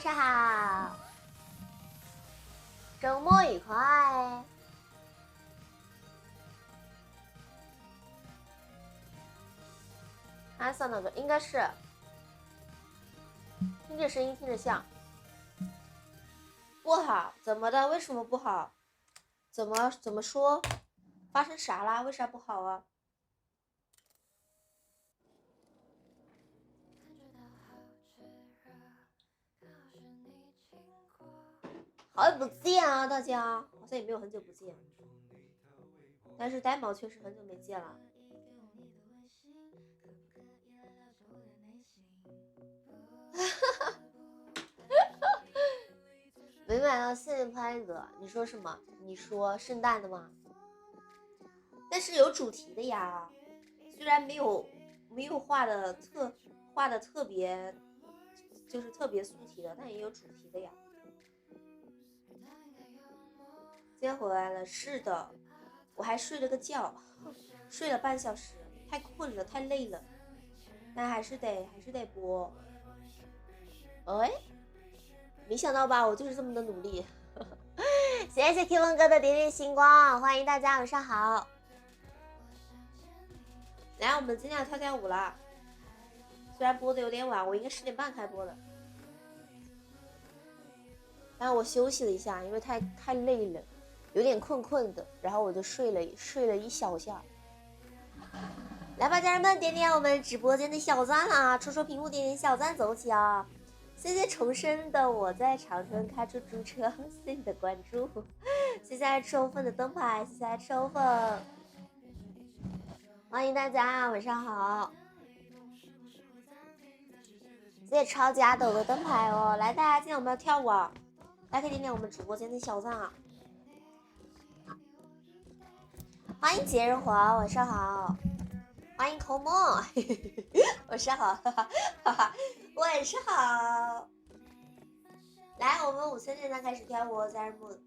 上好，周末愉快。安桑那个应该是，听着声音听着像。不好，怎么的？为什么不好？怎么说？发生啥啦？为啥不好啊？好久不见啊，大家，好像也没有很久不见，但是呆毛确实很久没见了。没买到限定拍子，你说什么？你说圣诞的吗？但是有主题的呀，虽然没有画的特别，就是特别素体的，但也有主题的呀。今天回来了，是的，我还睡了个觉，睡了半小时，太困了，太累了，但还是得播。哎，没想到吧，我就是这么的努力。谢谢 Q 文哥的点点星光，欢迎大家，晚上好。来，我们今天要跳跳舞了。虽然播的有点晚，我应该10点半开播的，但是我休息了一下，因为太累了，有点困的，然后我就睡了一小下。来吧，家人们，点点我们直播间的小赞啦，戳戳屏幕，点点小赞，走起啊！谢谢重生的我在长春开出租车，谢谢你的关注，谢谢爱吃欧粉的灯牌，谢谢爱吃欧粉，欢迎大家，晚上好。谢谢超级阿斗的灯牌哦！来，大家今天我们要跳舞啊！大家可以点点我们直播间的小赞啊！欢迎节日华，晚上好！欢迎口沫，晚上好，晚上好！来，我们5000点赞开始跳舞，家人们。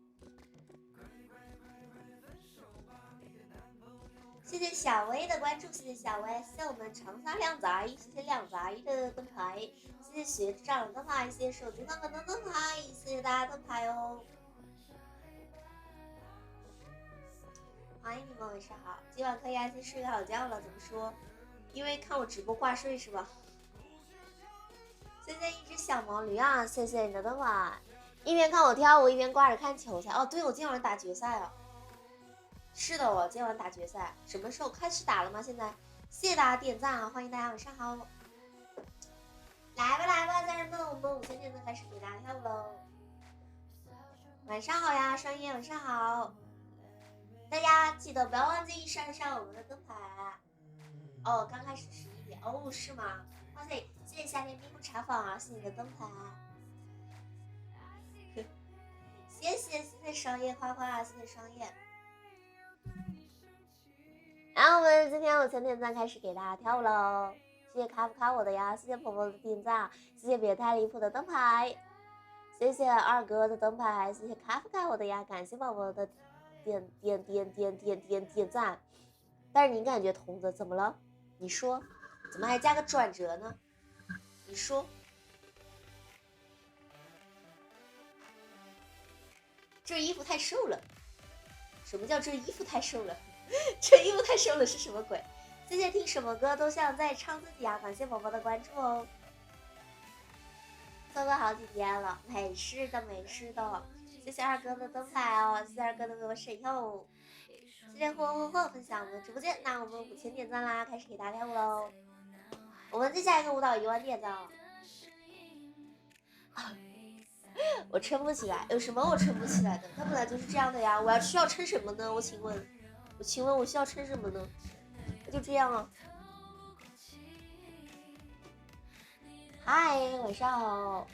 谢谢小薇的关注，谢谢小薇，谢谢我们长沙靓仔，谢谢靓仔的灯牌，谢谢学长的灯牌，谢谢手机上的灯牌，谢谢大家灯牌哦。欢迎你们，晚上好。今晚可以安心睡个好觉了，怎么说？因为看我直播挂睡是吧？谢谢一只小毛驴啊，谢谢你的灯牌。一边看我跳舞，一边挂着看球赛。哦，对，我今天晚上打决赛啊。是的，我今天晚上打决赛，什么时候开始打了吗？现在，谢谢大家点赞啊，欢迎大家晚上好。来吧来吧，家人们，我们5000点赞开始给大家跳舞喽。晚上好呀，双叶，晚上好。大家记得不要忘记上我们的灯牌。哦，刚开始11点哦，是吗？哇塞，谢谢夏天冰壶茶坊啊，谢谢你的灯牌。谢谢双叶花花，谢谢双叶。然后我们今天5000点赞开始给大家跳舞喽，谢谢卡夫卡我的呀，谢谢婆婆的点赞，谢谢别太离谱的灯牌，谢谢二哥的灯牌，谢谢卡夫卡我的呀，感谢宝宝的点赞。但是你感觉童子怎么了？你说，怎么还加个转折呢？你说，这衣服太瘦了。什么叫这衣服太瘦了？这衣服太瘦了是什么鬼？谢谢听什么歌都像在唱自己啊！感谢宝宝的关注哦。错过好几天了，没事的，没事的。谢谢二哥的灯牌哦，谢谢二哥的为我省哟。谢谢霍分享我们的直播间，那我们5000点赞啦，开始给大家跳舞喽。我们再下一个舞蹈1万点赞了。我撑不起来，有什么我撑不起来的？它本来就是这样的呀，我需要撑什么呢？我请问我需要撑什么呢？就这样啊。嗨，晚上好。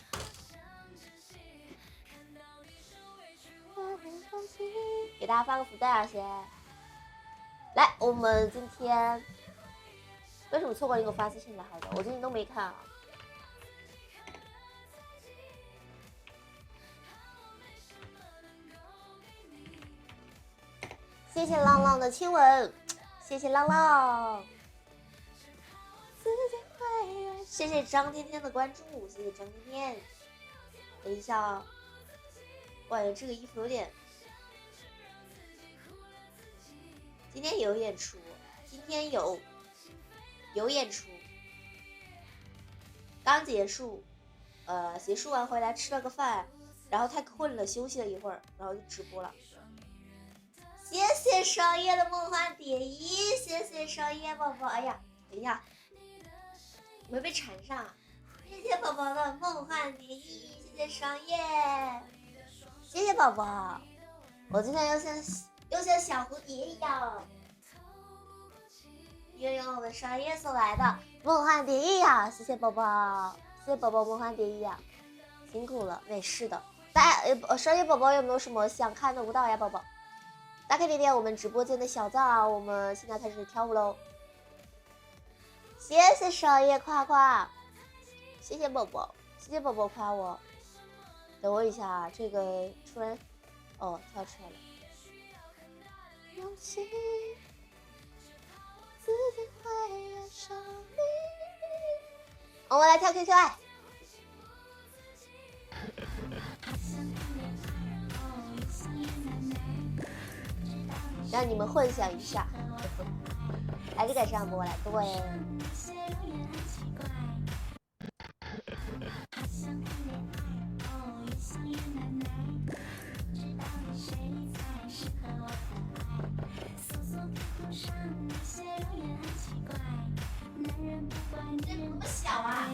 给大家发个福袋啊，先。来，我们今天为什么错过你给我发私信的？好的，我最近都没看啊。谢谢浪浪的亲吻，谢谢浪浪。谢谢张天天的关注，谢谢张天天。等一下啊，哇，这个衣服有点。今天有演出，今天有演出，刚结束，结束完回来吃了个饭，然后太困了，休息了一会儿，然后就直播了。谢谢少爷的梦幻蝶衣，谢谢少爷宝宝。哎呀，等一下，我会被缠上。谢谢宝宝的梦幻蝶衣，谢谢少爷，谢谢宝宝。我今天又像小蝴蝶一样，拥有我们少爷送来的梦幻蝶衣呀！谢谢宝宝，谢谢宝宝梦幻蝶衣呀，辛苦了，没事的。大家少爷宝宝有没有什么想看的舞蹈呀？宝宝，大家可以点点我们直播间的小赞啊！我们现在开始跳舞喽！谢谢少爷夸夸，谢谢宝宝，谢谢宝宝夸我。等我一下啊，这个突然跳出来了。勇气自己会燃烧你。我们来跳 QQ 爱。让你们幻想一下，还是改善播来，各位。这怎么小啊？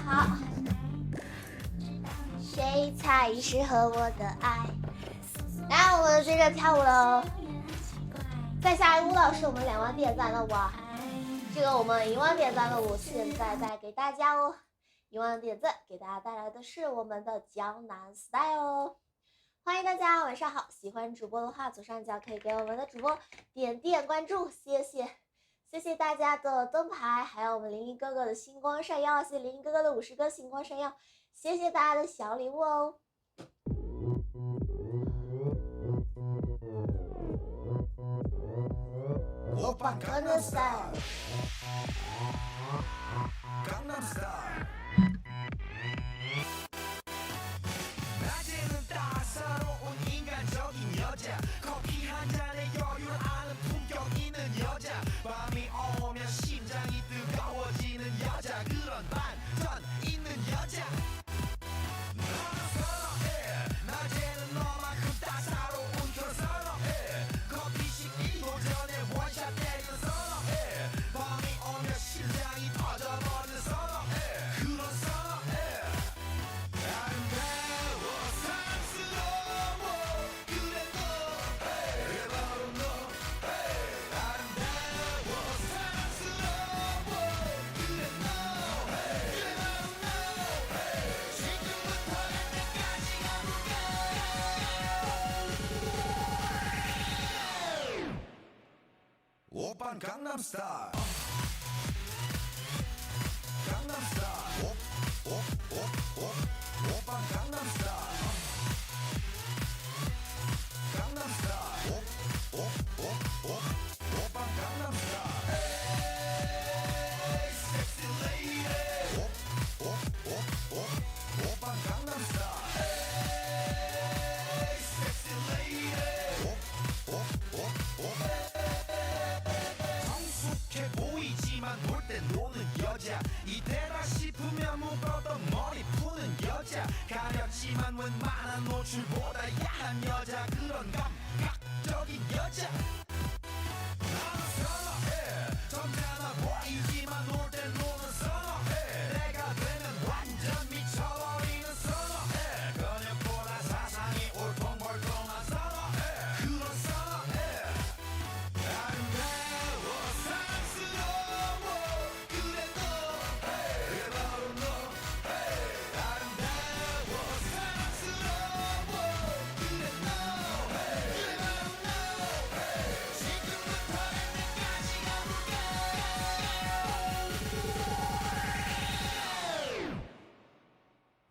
好，谁才适合我的爱？来，我们接着跳舞喽！在下一舞蹈是我们2万点赞的舞，这个我们1万点赞的舞现在带给大家哦。1万点赞给大家带来的是我们的江南 style 哦。欢迎大家晚上好，喜欢主播的话左上角可以给我们的主播点点关注，谢谢。谢谢大家的灯牌，还有我们林一哥哥的星光闪耀，谢谢林一哥哥的50个星光闪耀，谢谢大家的小礼物哦。我把江南 style， 江南 style。 낮에는 따사로운 인간적인 여자 커피 한 잔에 여유를 아는 품격 있는 여자 밤이 오면 심장이 뜨거워지는 여자 그런 반전 있는 여자 너는 선어해 낮에는 너만큼 따사로운 그런 선어해 커피 식기도 전에 원샷 때리는 선어해 밤이 오면 심장이 터져버리는 선어해 그런 선어해 아름다워 사랑스러워 그래 너 바로 너 아름다워 사랑스러워 그래 너 바로 너 지금부터 갈 때까지 가볼까 오빤 강남스타일 강남스타일 오빤 강남스타일 강남스타일 오빤 강남스타일 에이 섹시 레이디 오빤 강남스타일 에이 섹시 레이디 성숙해 보이지만 놀 땐 노는 여자 이때다 싶으면 묶었던 머리 푸는 여자 가렸지만 웬만한 노출보다 야한 여자 그런 감각적인 여자 나는 선어해 점잖아 보이지만 놀 땐 노는 선어해 내가 되면 완전 미쳐버리는 선어해 근육보다 사상이 울퉁불퉁한 선어해 그런 선어해 아름다워 사랑스러워 그래 너 바로 너 아름다워 사랑스러워 그래 너 바로 너 지금부터 갈 때까지 가볼까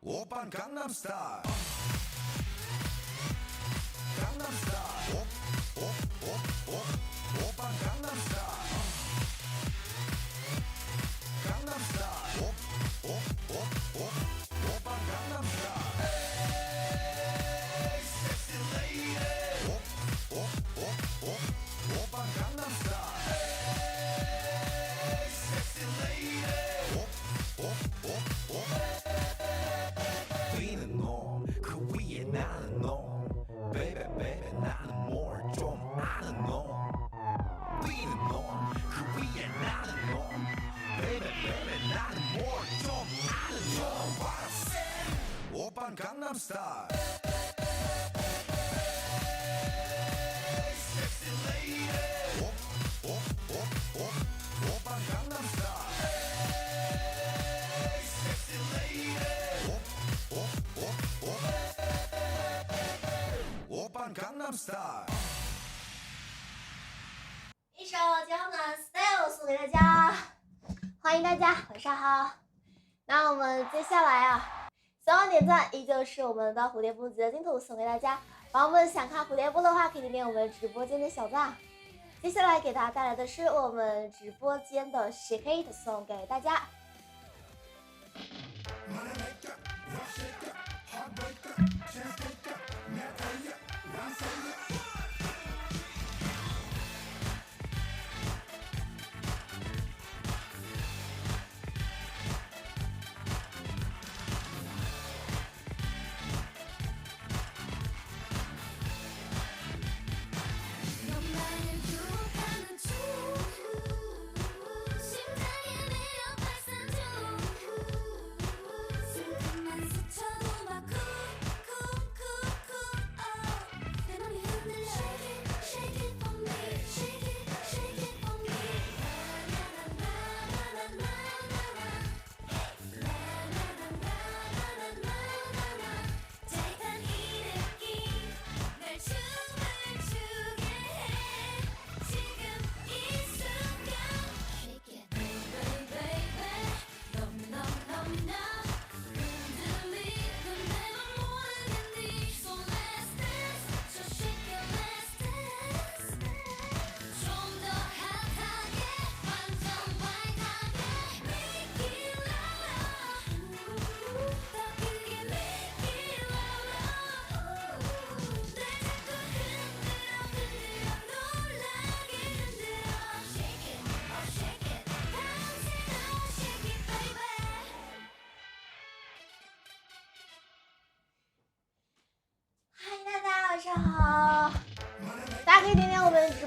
오빤 강남스타일 강남스타일 오빤 강남스타일 강남스타일 오빤 강남스타일 에이 섹시 레이디 오빤 강남스타일 에이 섹시 레이디 뛰는 놈그 위에 나는 놈 Baby baby 나는 뭘 좀 아는 놈 뛰는 놈그 위에 나는 놈 Baby baby 나는 뭘 좀 아는 놈 What I said 오빤 강남스타일 Sexy lady 오빤 강남스타일 Sexy lady 오빤 강남스타일 一首江南 style 送给大家，欢迎大家晚上好。那我们接下来3万点赞依旧是我们的蝴蝶布截金图送给大家，宝宝们想看蝴蝶布的话可以点点我们直播间的小赞。接下来给大家带来的是我们直播间的 Shake It 送给大家。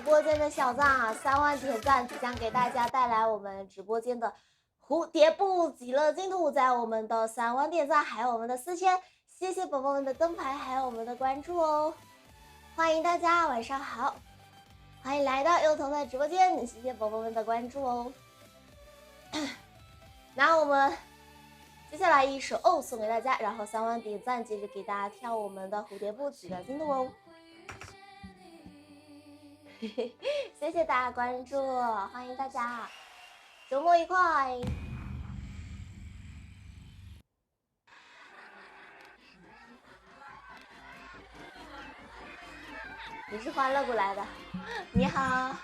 播间的小赞啊，3万点赞即将给大家带来我们直播间的蝴蝶步极乐净土，在我们的3万点赞，还有我们的4000，谢谢宝宝们的灯牌，还有我们的关注哦。欢迎大家，晚上好，欢迎来到幼童的直播间，谢谢宝宝们的关注哦。那我们接下来一首哦送给大家，然后3万点赞，接着给大家跳我们的蝴蝶步极乐净土哦。谢谢大家关注，欢迎大家，周末愉快。你是欢乐谷来的，你好。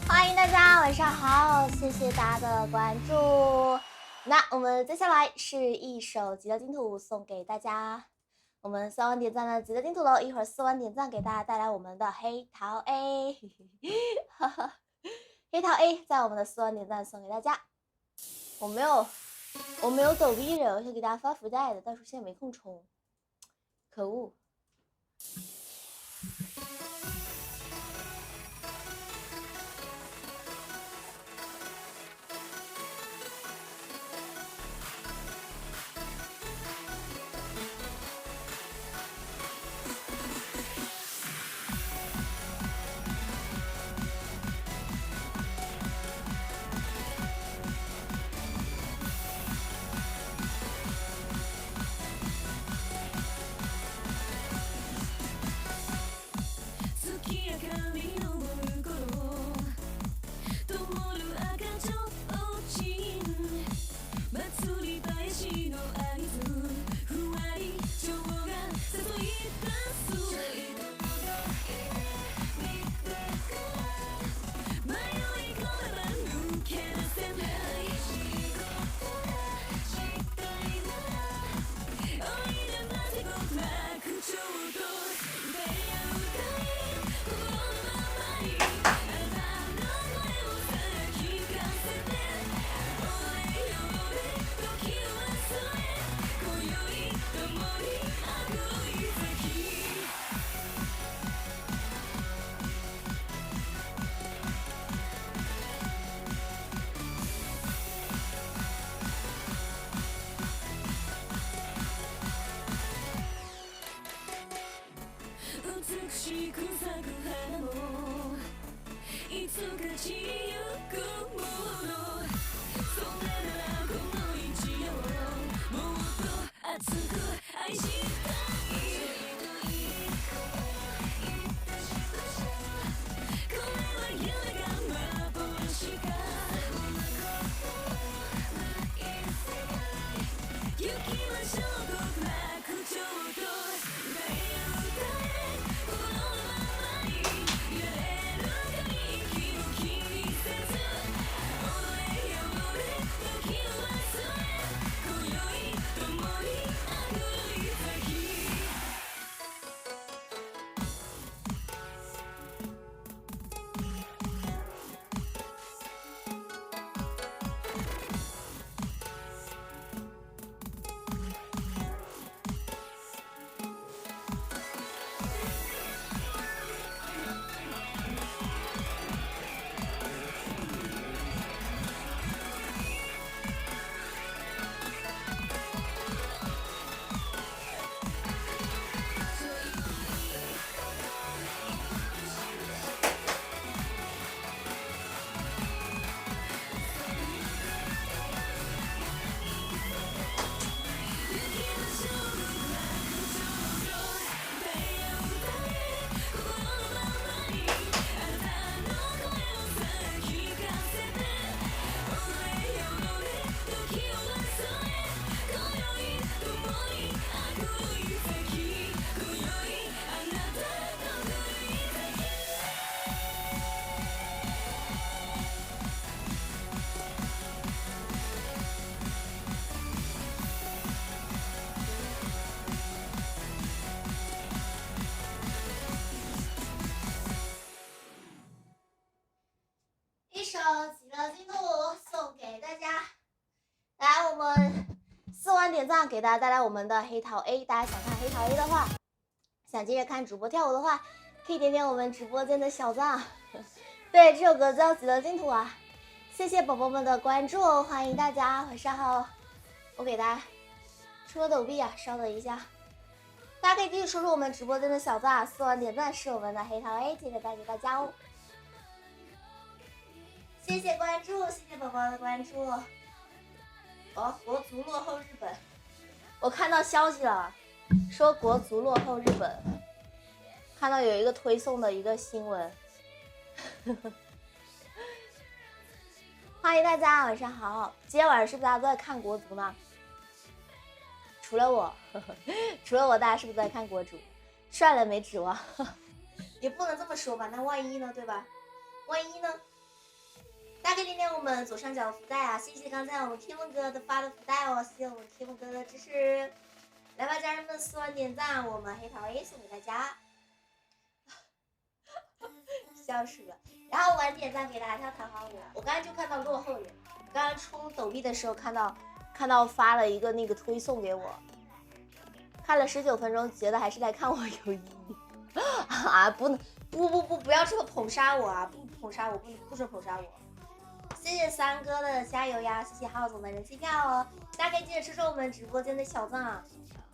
欢迎大家，晚上好，谢谢大家的关注。那我们接下来是一首极乐净土送给大家，我们3万点赞的极乐净土喽，一会儿4万点赞给大家带来我们的黑桃 A， 黑桃 A 在我们的4万点赞送给大家。我没有抖币人，我想给大家发福袋的，但是现在没空充，可恶。一首《极乐净土》送给大家。来，我们4万点赞给大家带来我们的黑桃 A。大家想看黑桃 A 的话，想接着看主播跳舞的话，可以点点我们直播间的小赞。对，这首歌叫《极乐净土》啊。谢谢宝宝们的关注，欢迎大家，晚上好。我给大家出个抖币啊，稍等一下。大家可以继续说说我们直播间的小赞，4万点赞是我们的黑桃 A，记得带给大家哦。谢谢关注，谢谢宝宝的关注。哦，国足落后日本，我看到消息了，说国足落后日本，看到有一个推送的一个新闻。欢迎大家，晚上好。今天晚上是不是大家都在看国足呢？除了我，除了我，大家是不是都在看国足？帅了没指望，也不能这么说吧？那万一呢，对吧？万一呢？大家可以点点我们左上角的福袋啊！谢谢刚才我们天梦哥的发的福袋哦，谢谢我们天梦哥的支持。来吧，家人们，4万点赞，我们黑桃 A 送给大家，笑死了。然后晚点赞给大家跳弹簧舞。我刚才就看到落后人，刚刚充抖币的时候看到发了一个那个推送给我，看了19分钟，觉得还是来看我有意义啊！不要这么捧杀我啊！不捧杀我，不准捧杀我。谢谢三哥的加油呀！谢谢浩总的人气票哦！大家可以记得吃吃我们直播间的小赞啊！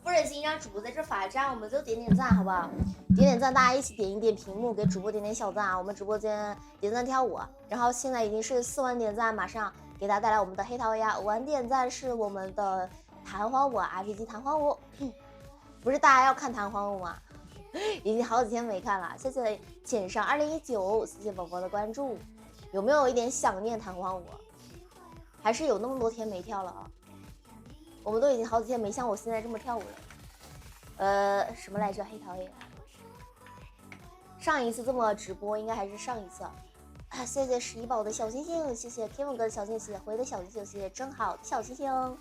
不忍心让主播在这罚站，我们就点点赞好不好？点点赞，大家一起点一点屏幕，给主播点点小赞啊！我们直播间点赞跳舞，然后现在已经是4万点赞，马上给大家带来我们的黑桃 A 呀！5万点赞是我们的弹簧舞 RPG 弹簧舞，不是大家要看弹簧舞吗？已经好几天没看了，谢谢浅上2019，谢谢宝宝的关注。有没有一点想念弹簧舞？还是有那么多天没跳了啊？我们都已经好几天没像我现在这么跳舞了。什么来着？黑桃 A。上一次这么直播应该还是上一次。谢谢11宝的小星星，谢谢天梦哥的小星星，谢谢辉的小星星，谢谢正好的小星星。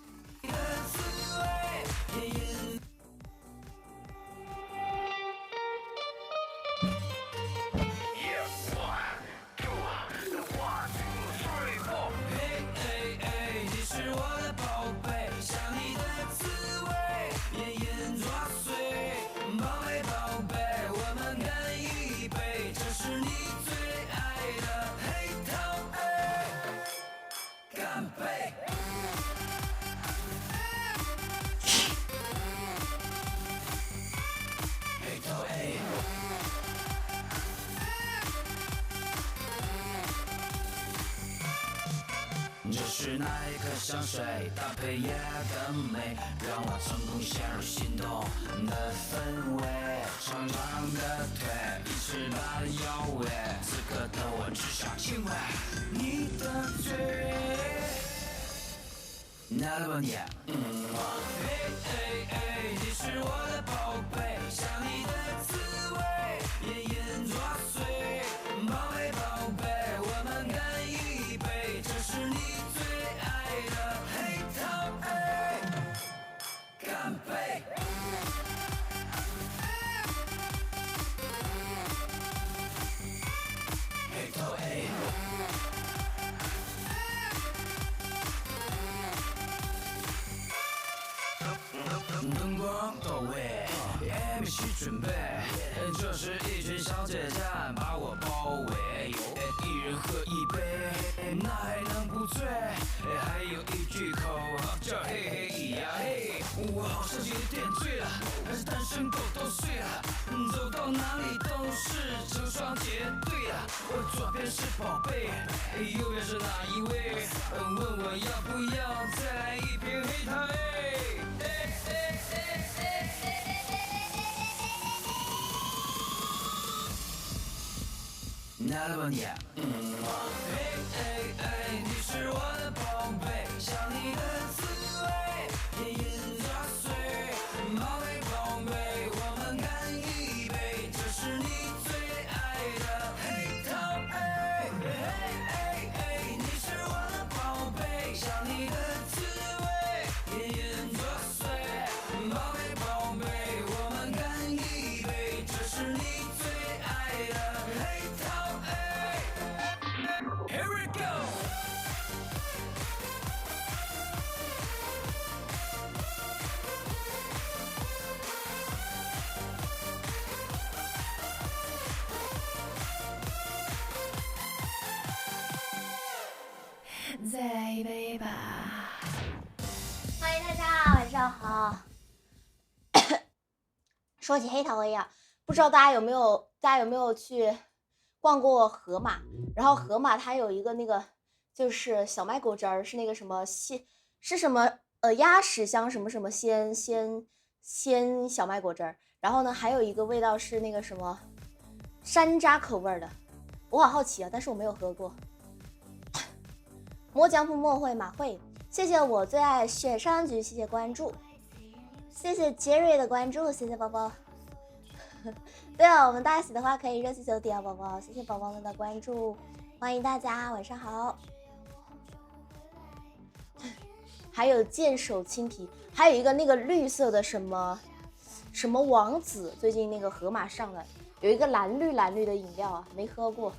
是那一颗香水搭配夜的美，让我成功陷入心动的氛围。长长的腿，一尺大的腰围，此刻的我只想亲吻你的嘴。拿了吧你，你是我的宝贝，想你的滋味，隐隐作祟。宝贝宝贝，我们干一杯，这是你最爱的黑桃 A， 干杯！黑桃 A。灯光到位 ，M 一起准备，这是一群小姐姐把我包围，一人喝一杯，那还能不醉？还有一句口号叫嘿嘿咿呀嘿，我好像有点醉了，还是单身狗都睡了，走到哪里都是成双结对了。我左边是宝贝，右边是哪一位？问我要不要再来一瓶黑桃 A？拿了吧你，你是我的宝贝，想你的滋味，隐隐作祟。宝贝宝贝，我们干一杯，这是你最爱的黑桃 A。你是我的宝贝，想你的滋味，隐隐作祟。宝贝宝贝，我们干一杯，这是你最爱的黑桃 A。Here we go。再来一杯吧。欢迎大家，晚上好。说起黑桃 A 啊，不知道大家有没有去逛过盒马？然后盒马它有一个那个就是小麦果汁儿，是那个什么是什么鸭屎香什么什么鲜小麦果汁儿。然后呢，还有一个味道是那个什么山楂口味的，我好好奇啊，但是我没有喝过。磨江铺莫会马会，谢谢我最爱雪山菊，谢谢关注，谢谢杰瑞的关注，谢谢宝宝。对了，我们大喜的话可以热气球点啊，宝宝，谢谢宝宝们的关注，欢迎大家，晚上好。还有剑手青皮，还有一个那个绿色的什么王子，最近那个盒马上的有一个蓝绿的饮料啊，没喝过。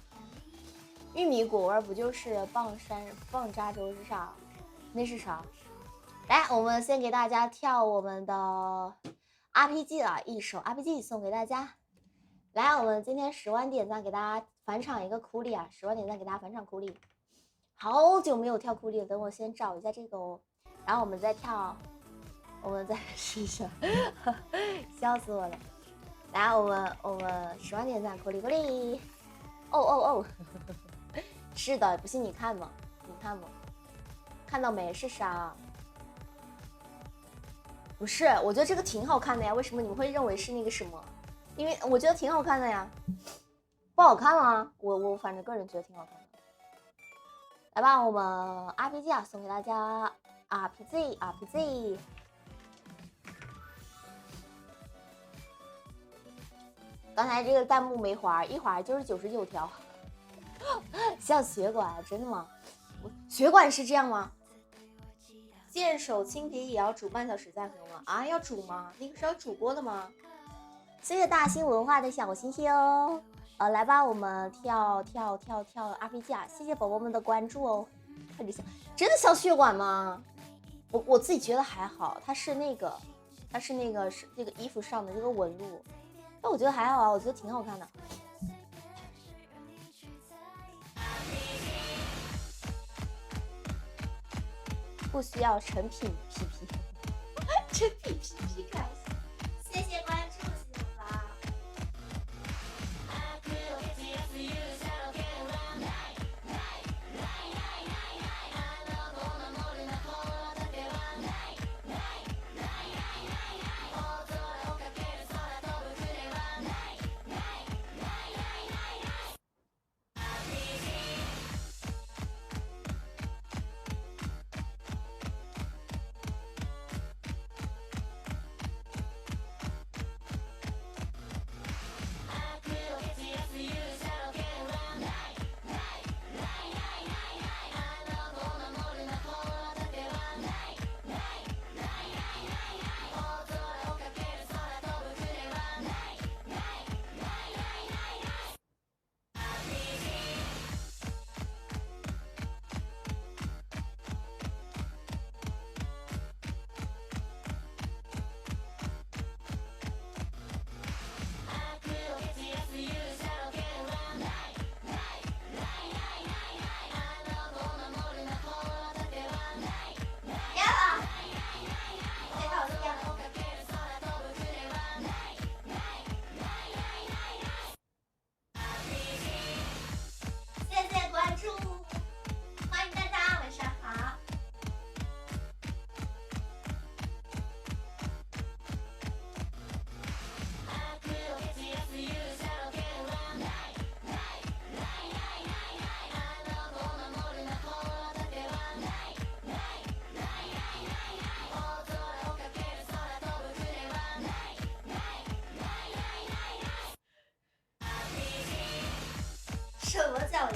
玉米果味不就是棒渣粥是啥？那是啥？来，我们先给大家跳我们的 RPG 啊，一首 RPG 送给大家。来，我们今天10万点赞给大家返场一个库里啊，10万点赞给大家返场库里。好久没有跳库里了，等我先找一下这个哦，然后我们再跳，我们再试试，笑死我了。来，我们10万点赞库里库里。哦。是的，不信你看嘛，看到没？是啥？不是，我觉得这个挺好看的呀，为什么你们会认为是那个什么？因为我觉得挺好看的呀。不好看吗？我反正个人觉得挺好看的。来吧，我们 RPG 啊，送给大家 RPG。刚才这个弹幕没滑，一滑就是99条。像血管，真的吗？血管是这样吗？剑手青皮也要煮半小时再喝吗？啊，要煮吗？那个是要煮过的吗？谢谢大兴文化的小心心哦。来吧，我们跳 RPG 啊！谢谢宝宝们的关注哦。看这像，真的像血管吗？我自己觉得还好，它是那个是这个衣服上的这个纹路，但我觉得还好啊，我觉得挺好看的。不需要成品 PP， 成品 PP 开心，谢谢关注，谢谢吧。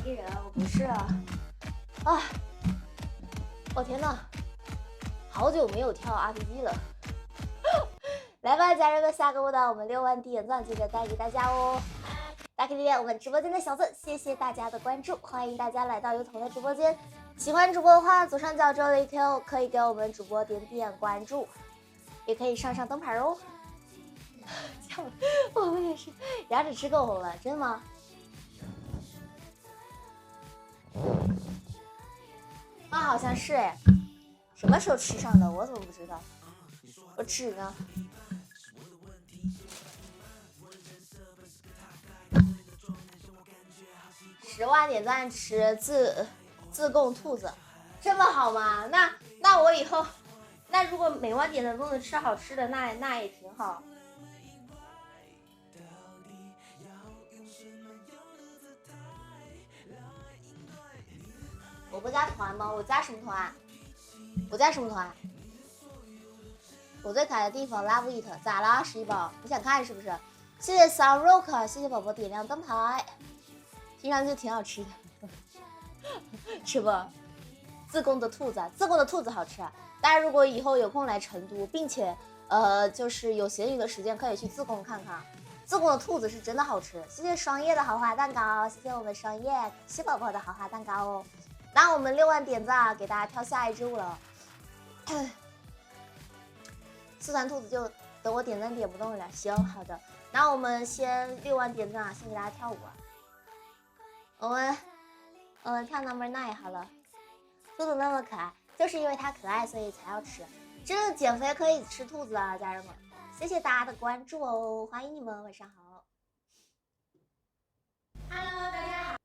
艺人啊，我不是啊。啊，我天呐，好久没有跳 RPG 了。来吧，家人们，下个舞蹈我们6万点赞记得带给大家哦。大家可以点我们直播间的小字，谢谢大家的关注，欢迎大家来到油头的直播间。喜欢主播的话，左上角这里可以给我们主播点点关注，也可以上灯牌哦。我们也是牙齿吃够红了，真的吗？啊，好像是哎，什么时候吃上的？我怎么不知道？我纸呢？10万点赞吃自贡兔子，这么好吗？那我以后，那如果每万点赞都能吃好吃的，那也挺好。我不加团吗？我加什么团？我加什么团？我最可爱的地方 Love It 咋了？11宝，你想看是不是？谢谢 Sun Rock， 谢谢宝宝点亮灯牌，听上去挺好吃的，吃不？自贡的兔子好吃啊！大家如果以后有空来成都，并且就是有闲余的时间，可以去自贡看看。自贡的兔子是真的好吃。谢谢双叶的豪华蛋糕，谢谢我们双叶西宝宝的豪华蛋糕哦。那我们6万点赞，给大家跳下一支舞了。四川兔子就等我点赞点不动了，行，好的。那我们先6万点赞，先给大家跳舞啊。我们跳 No.9 好了。兔子那么可爱，就是因为它可爱，所以才要吃。真的减肥可以吃兔子啊，家人们！谢谢大家的关注哦，欢迎你们，晚上好。Hello， 大家好。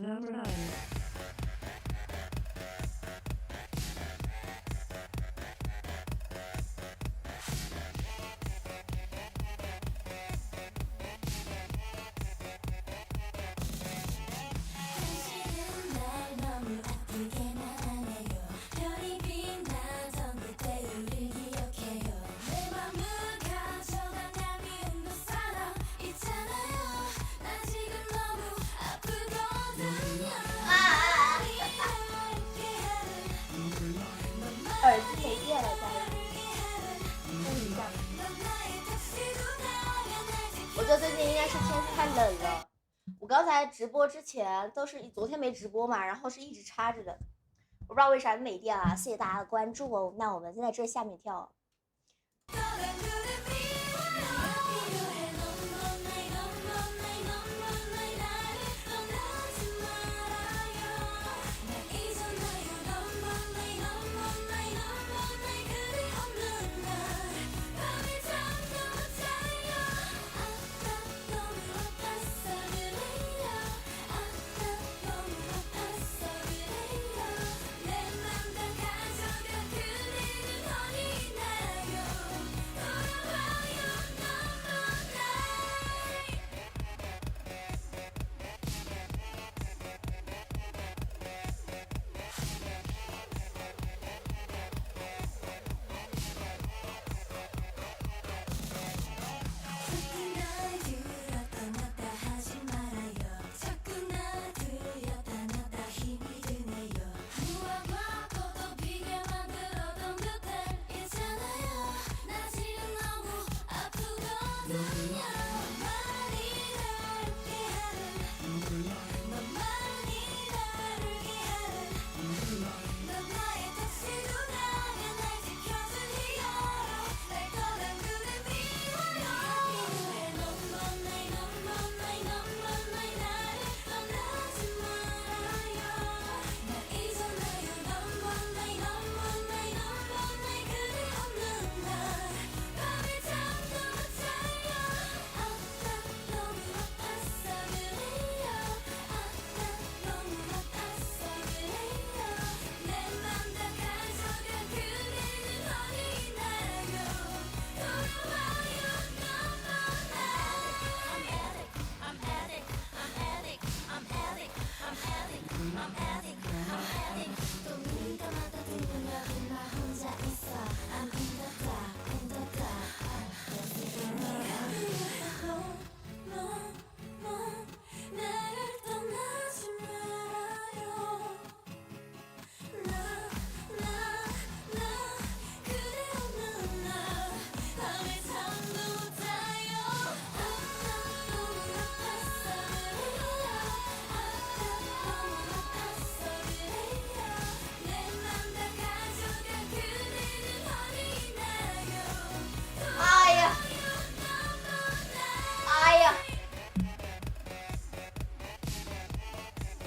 Number 9。耳机没电了，家人们，注意一下。我觉得最近应该是天气太冷了。我刚才直播之前都是昨天没直播嘛，然后是一直插着的，我不知道为啥没电了。谢谢大家的关注哦。那我们就在这下面跳。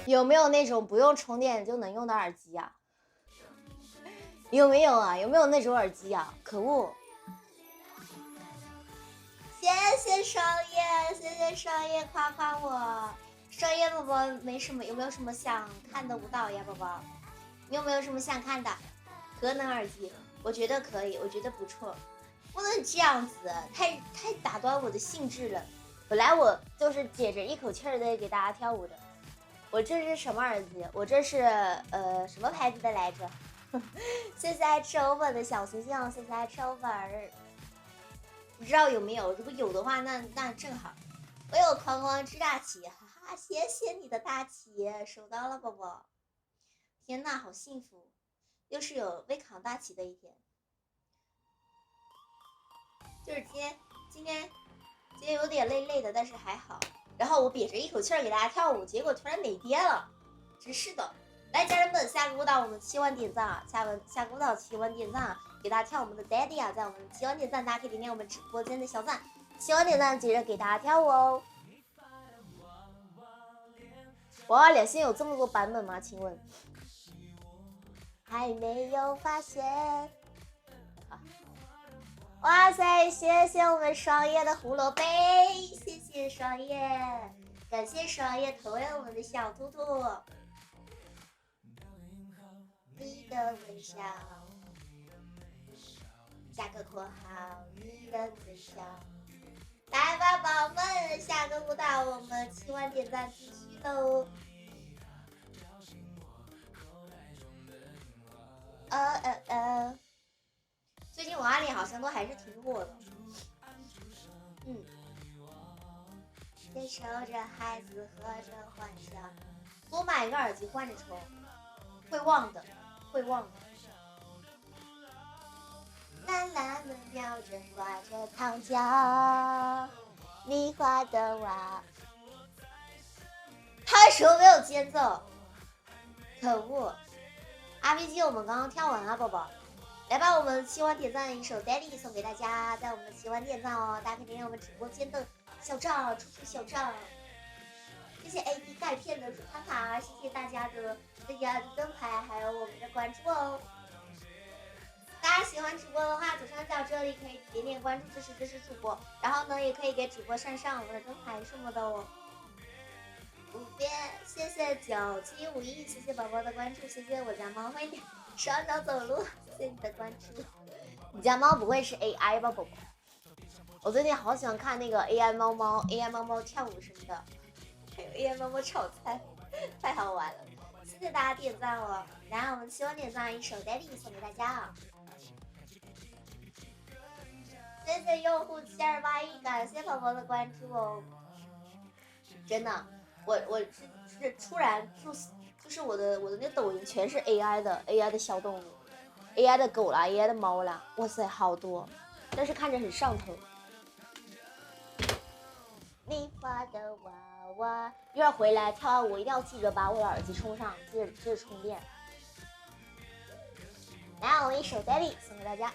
有没有那种不用充电就能用的耳机啊？有没有啊？有没有那种耳机啊？可恶！谢谢双叶，谢谢双叶夸夸我。双叶宝宝没什么，有没有什么想看的舞蹈呀，宝宝？你有没有什么想看的？核能耳机，我觉得可以，我觉得不错。不能这样子，太打断我的兴致了。本来我就是解着一口气儿的给大家跳舞的。我这是什么耳机？我这是什么牌子的来着？谢谢爱吃欧粉的小星星，谢谢爱吃欧粉。不知道有没有？如果有的话，那正好。我有狂狂之大旗，哈哈，谢谢你的大旗，收到了，宝宝。天呐，好幸福，又是有微扛大旗的一天。就是今天有点累的，但是还好。然后我憋着一口气儿给大家跳舞，结果突然没电了，真是的。来，家人们，下个舞蹈我们7万点赞啊！下个舞蹈7万点赞啊！给大家跳我们的 Daddy 啊，在我们7万点赞，大家可以点点我们直播间的小赞。7万点赞接着给大家跳舞哦。娃娃脸现在有这么多版本吗？请问？还没有发现。哇塞，谢谢我们双叶的胡萝卜，谢谢双叶，感谢双叶投喂我们的小兔兔。你的微笑，加个括号，你的微笑。来吧，宝们，下个舞蹈我们7万点赞继续喽。最近我阿里好像都还是挺火的。接受着孩子喝着欢笑，多买一个耳机换着抽，会忘的，会忘的。蓝蓝的鸟正挂着糖浆，你画的娃。他说没有节奏，可恶！RPG 我们刚刚跳完了，宝宝。来吧，我们7万点赞一首 Daddy 送给大家，在我们的7万点赞哦，大家可以点点我们直播间的小账，出小账。谢谢 AD 钙片的主卡卡，谢谢大家的灯牌，还有我们的关注哦。大家喜欢直播的话，左上角这里可以点点关注支持主播，然后呢，也可以给主播上我们的灯牌什么的哦。谢谢9751，谢谢宝宝的关注，谢谢我家猫会双脚走路，谢谢你的关注。你家猫不会是 AI 吧，宝宝？我最近好喜欢看那个 AI 猫猫跳舞什么的，还有 AI 猫猫炒菜，太好玩了。谢谢大家点赞哦，来，我们7万点赞一首 Daddy 送给大家啊！谢谢用户7281，感谢宝宝的关注哦。真的，我是突然就是我的那个抖音全是 AI 的小动物 ，AI 的狗啦 ，AI 的猫啦，哇塞，好多，但是看着很上头。你画的娃娃，一会儿回来跳完舞一定要记着把我的耳机充上，记着充电。来，我们一首 Daddy 送给大家。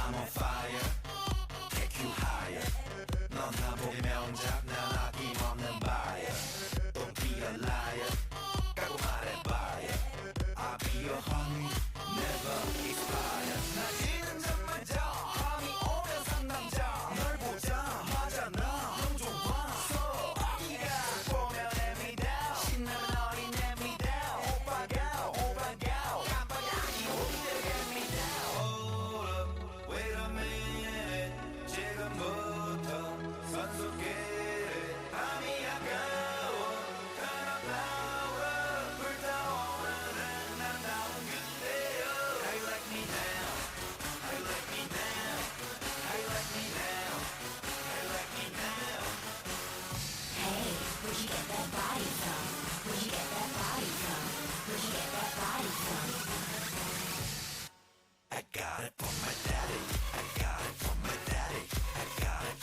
I'm on fire Take you higher 넌 한복의 명작 난 아낌없는 buyer Don't be a liar 까고 말해봐요 I'll be your honey Never expire 낮이는 잠만자 밤이 오면 상남자 널 보자마자 나 너무 좋았어 네가 보면 let me down 신나면 너희 let me down 오빠가 깜빡이 오게 get me down Hold up wait a minute 지금부터 선수끼리 밤이 아까워 Turn up louder 불타오르는 아름다운 그대여 How you like me now How you like me now How you like me now How you like me now Hey, where'd you get that body from? Where'd you get that body from? Where'd you get that body from? I got it from my daddy I got it from my daddy I got it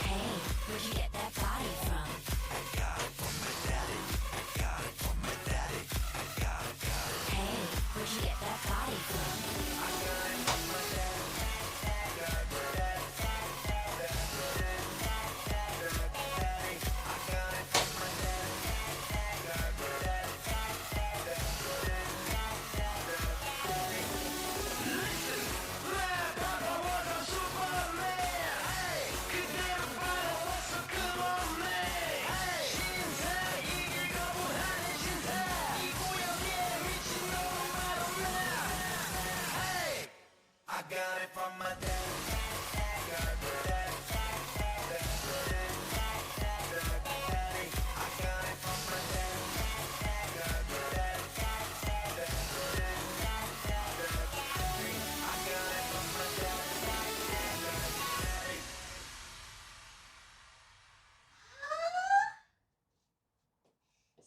Hey, where'd you get that body from? I got it from my daddy I got it from my daddy I got it Hey, where'd you get that body from? I got it from my daddy I got it from my daddy I got it from my daddy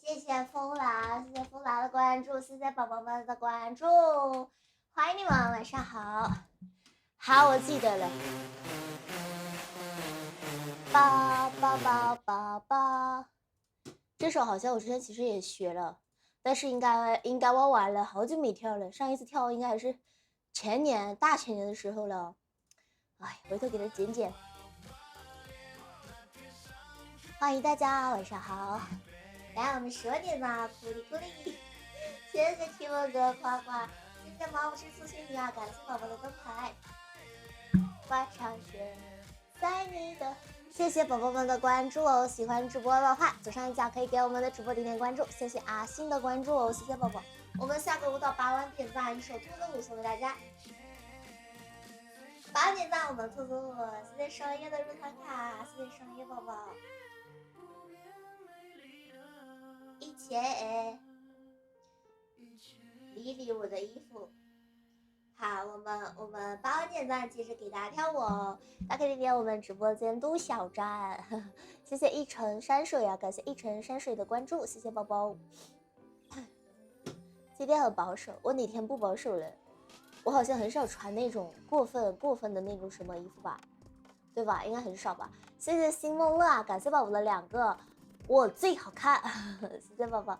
谢谢风兰，谢谢风兰的关注，谢谢宝宝们的关注，欢迎你们，晚上好。好，我记得了。吧吧吧吧吧，这首好像我之前其实也学了，但是应该我玩了好久没跳了，上一次跳应该还是大前年的时候了。哎，回头给它剪剪。欢迎大家，晚上好。来，我们10点吧，苦力苦力。谢谢提问哥夸夸，谢谢毛不是粗心女啊，感谢宝宝的灯牌。花长雪在你的，谢谢宝宝们的关注哦。喜欢直播的话，左上角可以给我们的主播点点关注。谢谢阿信的关注哦，谢谢宝宝。我们下个舞蹈8万点赞，一首兔子舞送给大家。8万点赞，我们兔子舞，谢谢双叶的入团卡，谢谢双叶宝宝。一切理理我的衣服。好，我们8万点赞，接着给大家跳舞哦。大家可以点我们直播间都小站，谢谢一程山水啊，感谢一程山水的关注，谢谢宝宝。今天很保守，我哪天不保守了？我好像很少穿那种过分的那种什么衣服吧，对吧？应该很少吧。谢谢星梦乐啊，感谢宝宝的2个，我最好看，谢谢宝宝。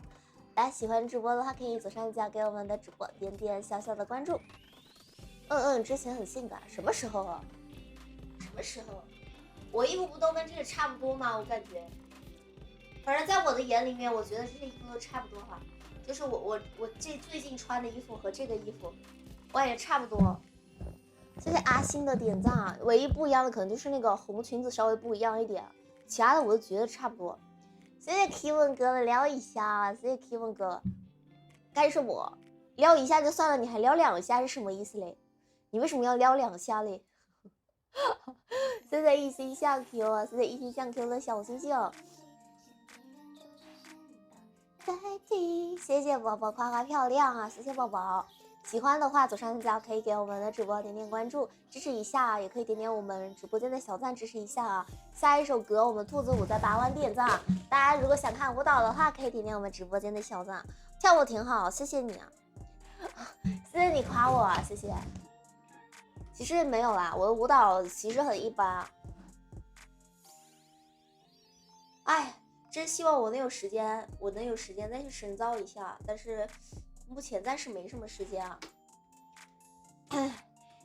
来，喜欢直播的话，可以左上角给我们的直播点点小小的关注。之前很性感，什么时候啊？什么时候？我衣服不都跟这个差不多吗？我感觉，反正在我的眼里面，我觉得这些衣服都差不多哈。就是我最近穿的衣服和这个衣服，我感觉差不多。谢谢阿星的点赞啊，唯一不一样的可能就是那个红裙子稍微不一样一点，其他的我都觉得差不多。谢谢 Kevin 哥的撩一下，谢谢 Kevin 哥。干什么？撩一下就算了，你还撩2下是什么意思嘞？你为什么要撩2下嘞？谢谢一心向 Q 啊，谢谢一心向 Q 的小星星。代替，谢谢宝宝夸夸漂亮啊，谢谢宝宝。喜欢的话，左上角可以给我们的直播点点关注，支持一下，也可以点点我们直播间的小赞支持一下啊。下一首歌我们兔子舞在8万点赞，大家如果想看舞蹈的话，可以点点我们直播间的小赞，跳舞挺好，谢谢你啊，谢谢你夸我啊，谢谢。其实没有啦，我的舞蹈其实很一般。哎，真希望我能有时间再去深造一下，但是目前暂时没什么时间啊。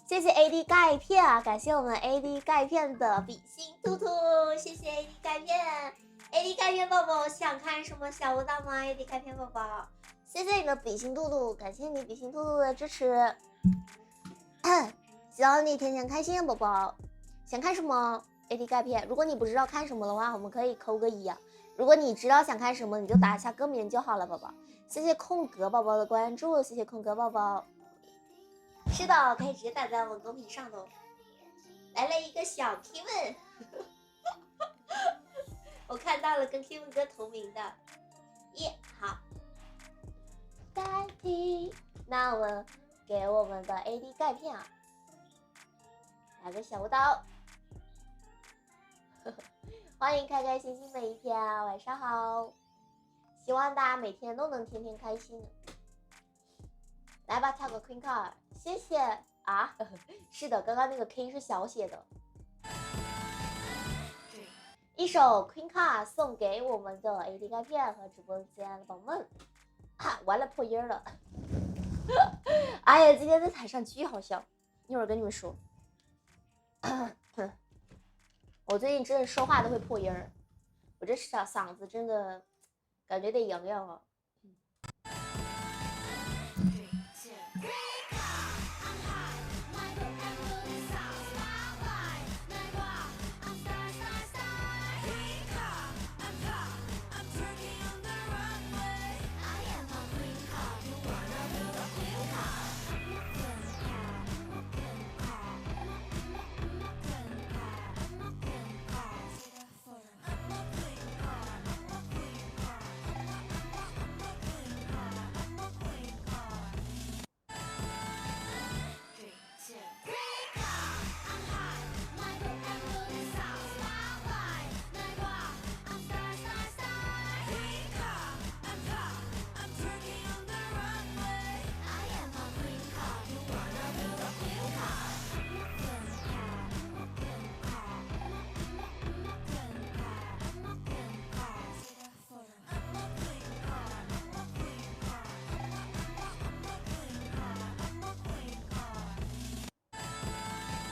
谢谢 AD 钙片啊，感谢我们 AD 钙片的比心兔兔，谢谢 AD 钙片，AD 钙片宝宝想看什么小舞蹈吗？AD 钙片宝宝，谢谢你的比心兔兔，感谢你比心兔兔的支持，希望你天天开心，宝宝。想看什么 AD 钙片？如果你不知道看什么的话，我们可以扣个1啊。如果你知道想看什么，你就打一下歌名就好了，宝宝。谢谢空格宝宝的关注，谢谢空格宝宝。是的，可以直接打在我们公屏上的。来了一个小 Kevin， 我看到了跟 Kevin 哥同名的。好。代替，那我们给我们的 AD 钙片啊，来个小舞蹈。欢迎开开心心每一天，晚上好。希望大家每天都能天天开心。来吧，跳个 Queen Card， 谢谢啊。是的，刚刚那个 K 是小写的。一首 Queen Card 送给我们的 AD 钙片和直播间的宝宝们。完了，破音了。哎呀，今天在台上巨好笑，一会儿跟你们说。我最近真的说话都会破音儿，我这嗓子真的感觉得养养啊。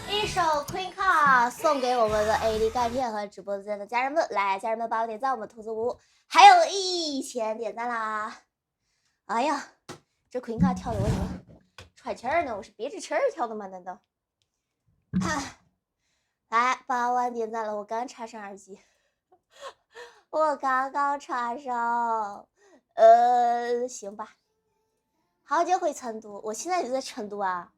一首 Queen Card 送给我们的 AD 钙片和直播间的家人们，来，家人们帮我点赞，我们兔子舞还有1000点赞啦！哎呀，这 Queen Card 跳的我怎么喘气儿呢？我是憋着气儿跳的吗？难道？来，8万点赞了，我刚插上耳机，我刚刚插上，行吧。好久回成都，我现在就在成都啊。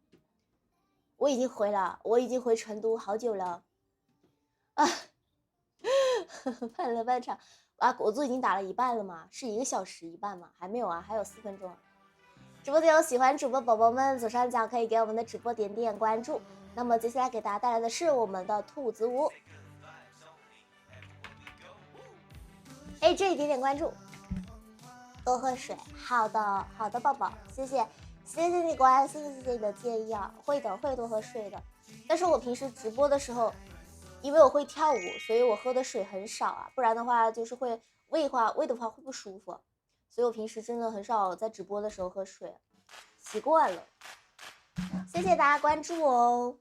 我已经回了，我已经回成都好久了，啊，盼了半场啊！国足已经打了一半了吗？是1个小时一半吗？还没有啊，还有4分钟。直播间有喜欢主播宝宝们，左上角可以给我们的直播点点关注。那么接下来给大家带来的是我们的兔子舞。哎，这里点点关注，多喝水。好的，好的，宝宝，谢谢。谢谢你关心，谢谢你的建议啊，会的，会多喝水的。但是我平时直播的时候，因为我会跳舞，所以我喝的水很少啊，不然的话就是会胃的话会不舒服，所以我平时真的很少在直播的时候喝水，习惯了。谢谢大家关注哦。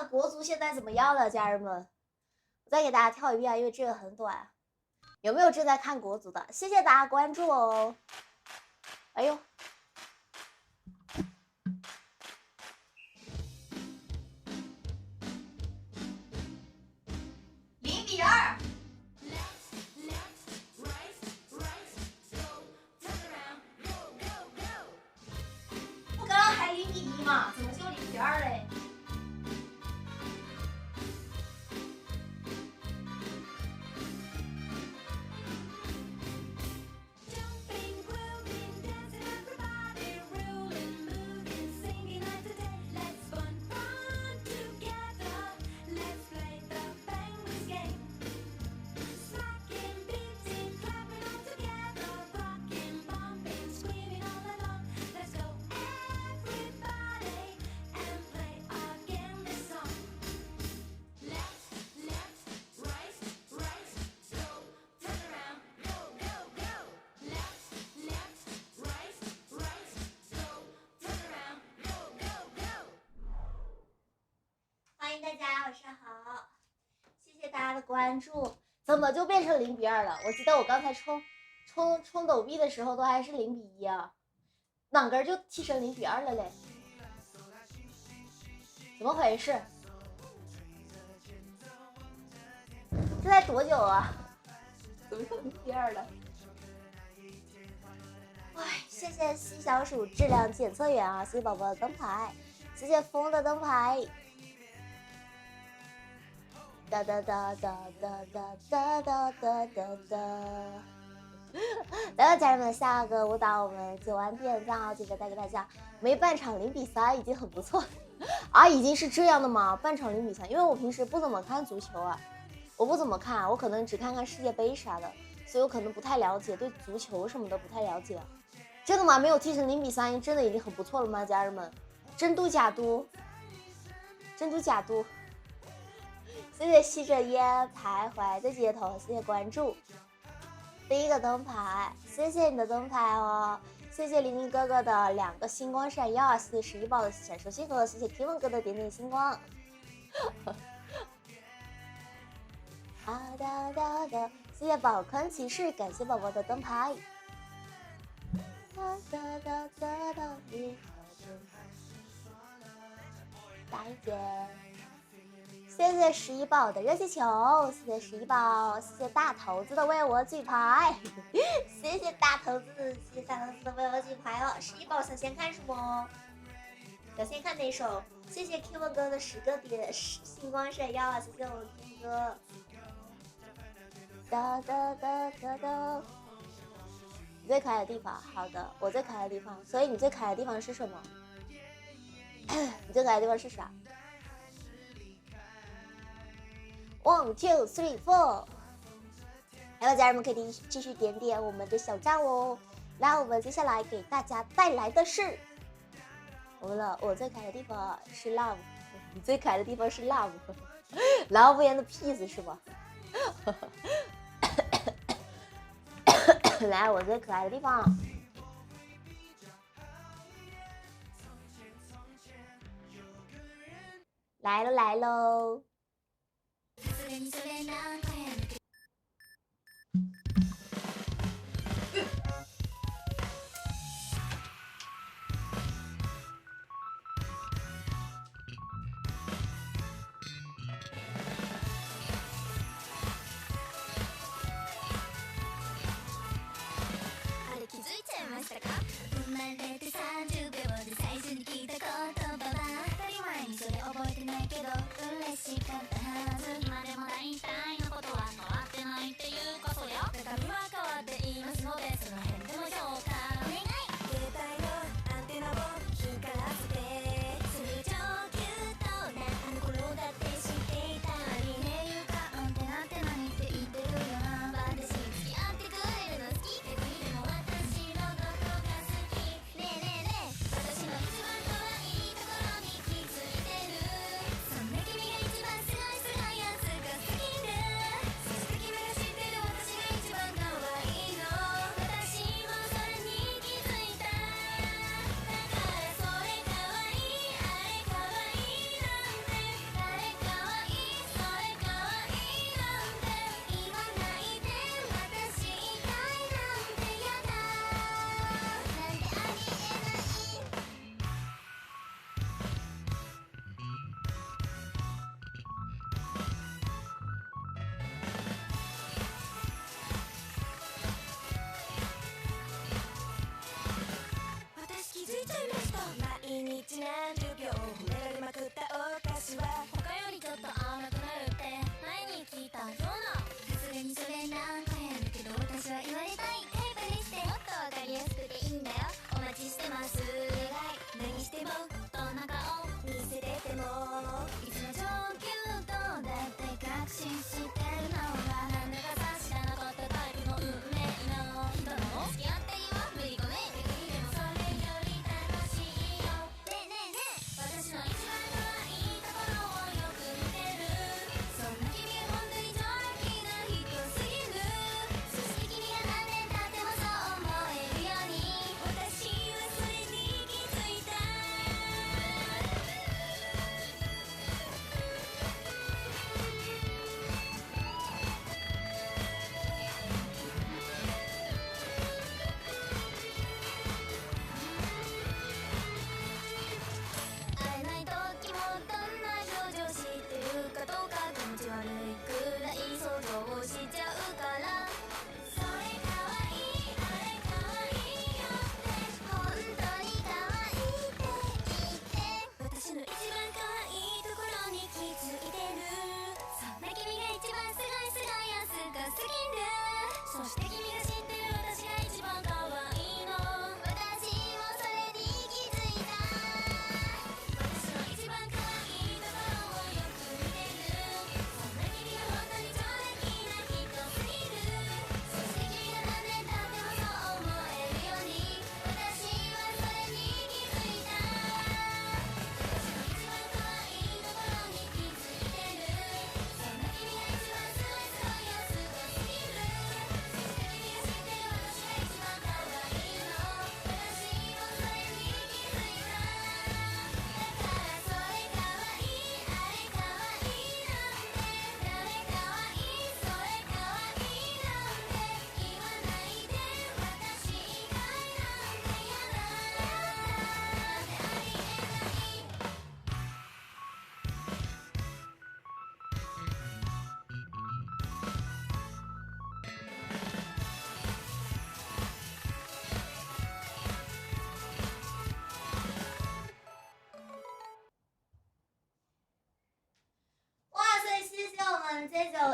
国足现在怎么样了，家人们？我再给大家跳一遍，因为这个很短。有没有正在看国足的？谢谢大家关注哦。哎呦，嘛，怎么就0比2嘞？欢迎大家，晚上好，谢谢大家的关注。怎么就变成0比2了？我记得我刚才冲抖币的时候都还是0比1啊，哪根就踢成0比2了嘞？怎么回事？这才多久啊？怎么就0比2了？哎，谢谢西小鼠质量检测员啊，谢谢宝宝的灯牌，谢谢风的灯牌。哒哒哒哒哒哒哒哒哒哒哒。来了，家人们，下个舞蹈我们9万点赞，接着带给大家。没半场0比3已经很不错啊，已经是这样的吗？半场0比3，因为我平时不怎么看足球啊，我不怎么看，我可能只看看世界杯啥的，所以我可能不太了解，对足球什么的不太了解。真的吗？没有踢成0比3，真的已经很不错了吗？家人们，真嘟假嘟，真嘟假嘟。谢谢吸着烟徘徊在街头，谢谢关注。第一个灯牌，谢谢你的灯牌哦，谢谢黎明哥哥的2个星光闪耀，谢谢11宝的闪烁星河，谢谢 Kevin 哥的点点星光。啊哒哒哒，谢谢宝坑骑士，感谢宝宝的灯牌。哒哒哒哒哒，大一点。谢谢11宝的热气球，谢谢11宝，谢谢大头子的为我举牌，谢谢大头子，谢谢大头子的为我举牌哦。11宝想先看什么？想先看哪首？谢谢 Kevin 哥的10个点星光闪耀，谢谢我 Kevin 哥。哒哒哒哒哒。你最可爱的地方，好的，我最可爱的地方，所以你最可爱的地方是什么？你最可爱的地方是啥？1 2 3 4，还有家人们可以继续点点我们的小赞哦。来，我们接下来给大家带来的是我最可爱的地方是 love， 你最可爱的地方是 love，love and peace 是吧？来，我最可爱的地方。来喽来喽。生まれて30秒で最初に聞いた言葉は当たり前にそれ覚えてないけど嬉しかったはず。今でも大体のことは変わってないっていうかそりゃ中身は変わっていますのでその辺でも評価お願い。携帯のアンテナを光らせてそれ超キュートなあの頃だって知っていたりねいうかアンテナって何って言ってるよな。私付き合ってくれるの好きでも私のことが好き。ねえねえねえ私の一番可愛いところに気づいてる。そんな君が一番すごいすごいやつが好きでそ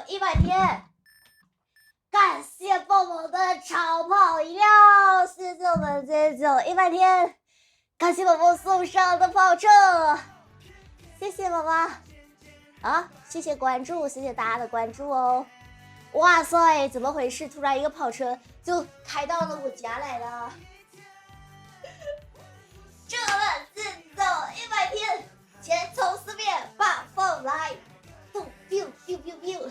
100天，感谢宝宝的超跑饮料，谢谢我们姐姐100天，感谢宝宝送上的跑车，谢谢宝宝啊，谢谢关注，谢谢大家的关注哦。哇塞，怎么回事？突然一个跑车就开到了我家来了。这么竞走100天，前冲4遍，把风来，咚丢丢丢丢。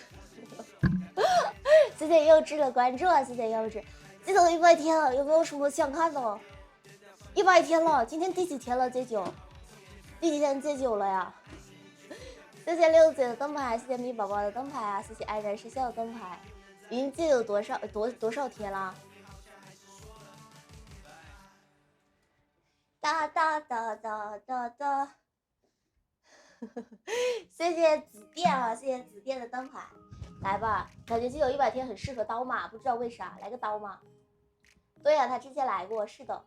谢谢幼稚的关注啊，谢谢幼稚。这都100天了，有没有什么想看的？100天了，今天第几天了？戒酒，第几天戒酒了呀？谢谢六姐的灯牌，谢谢米宝宝的灯牌啊，谢谢爱然失笑的灯牌。已经戒有多少天了？哒哒哒哒哒哒。谢谢紫电啊，谢谢紫电的灯牌。来吧，感觉戒酒100天很适合刀马，不知道为啥，来个刀马。对呀、他之前来过，是的。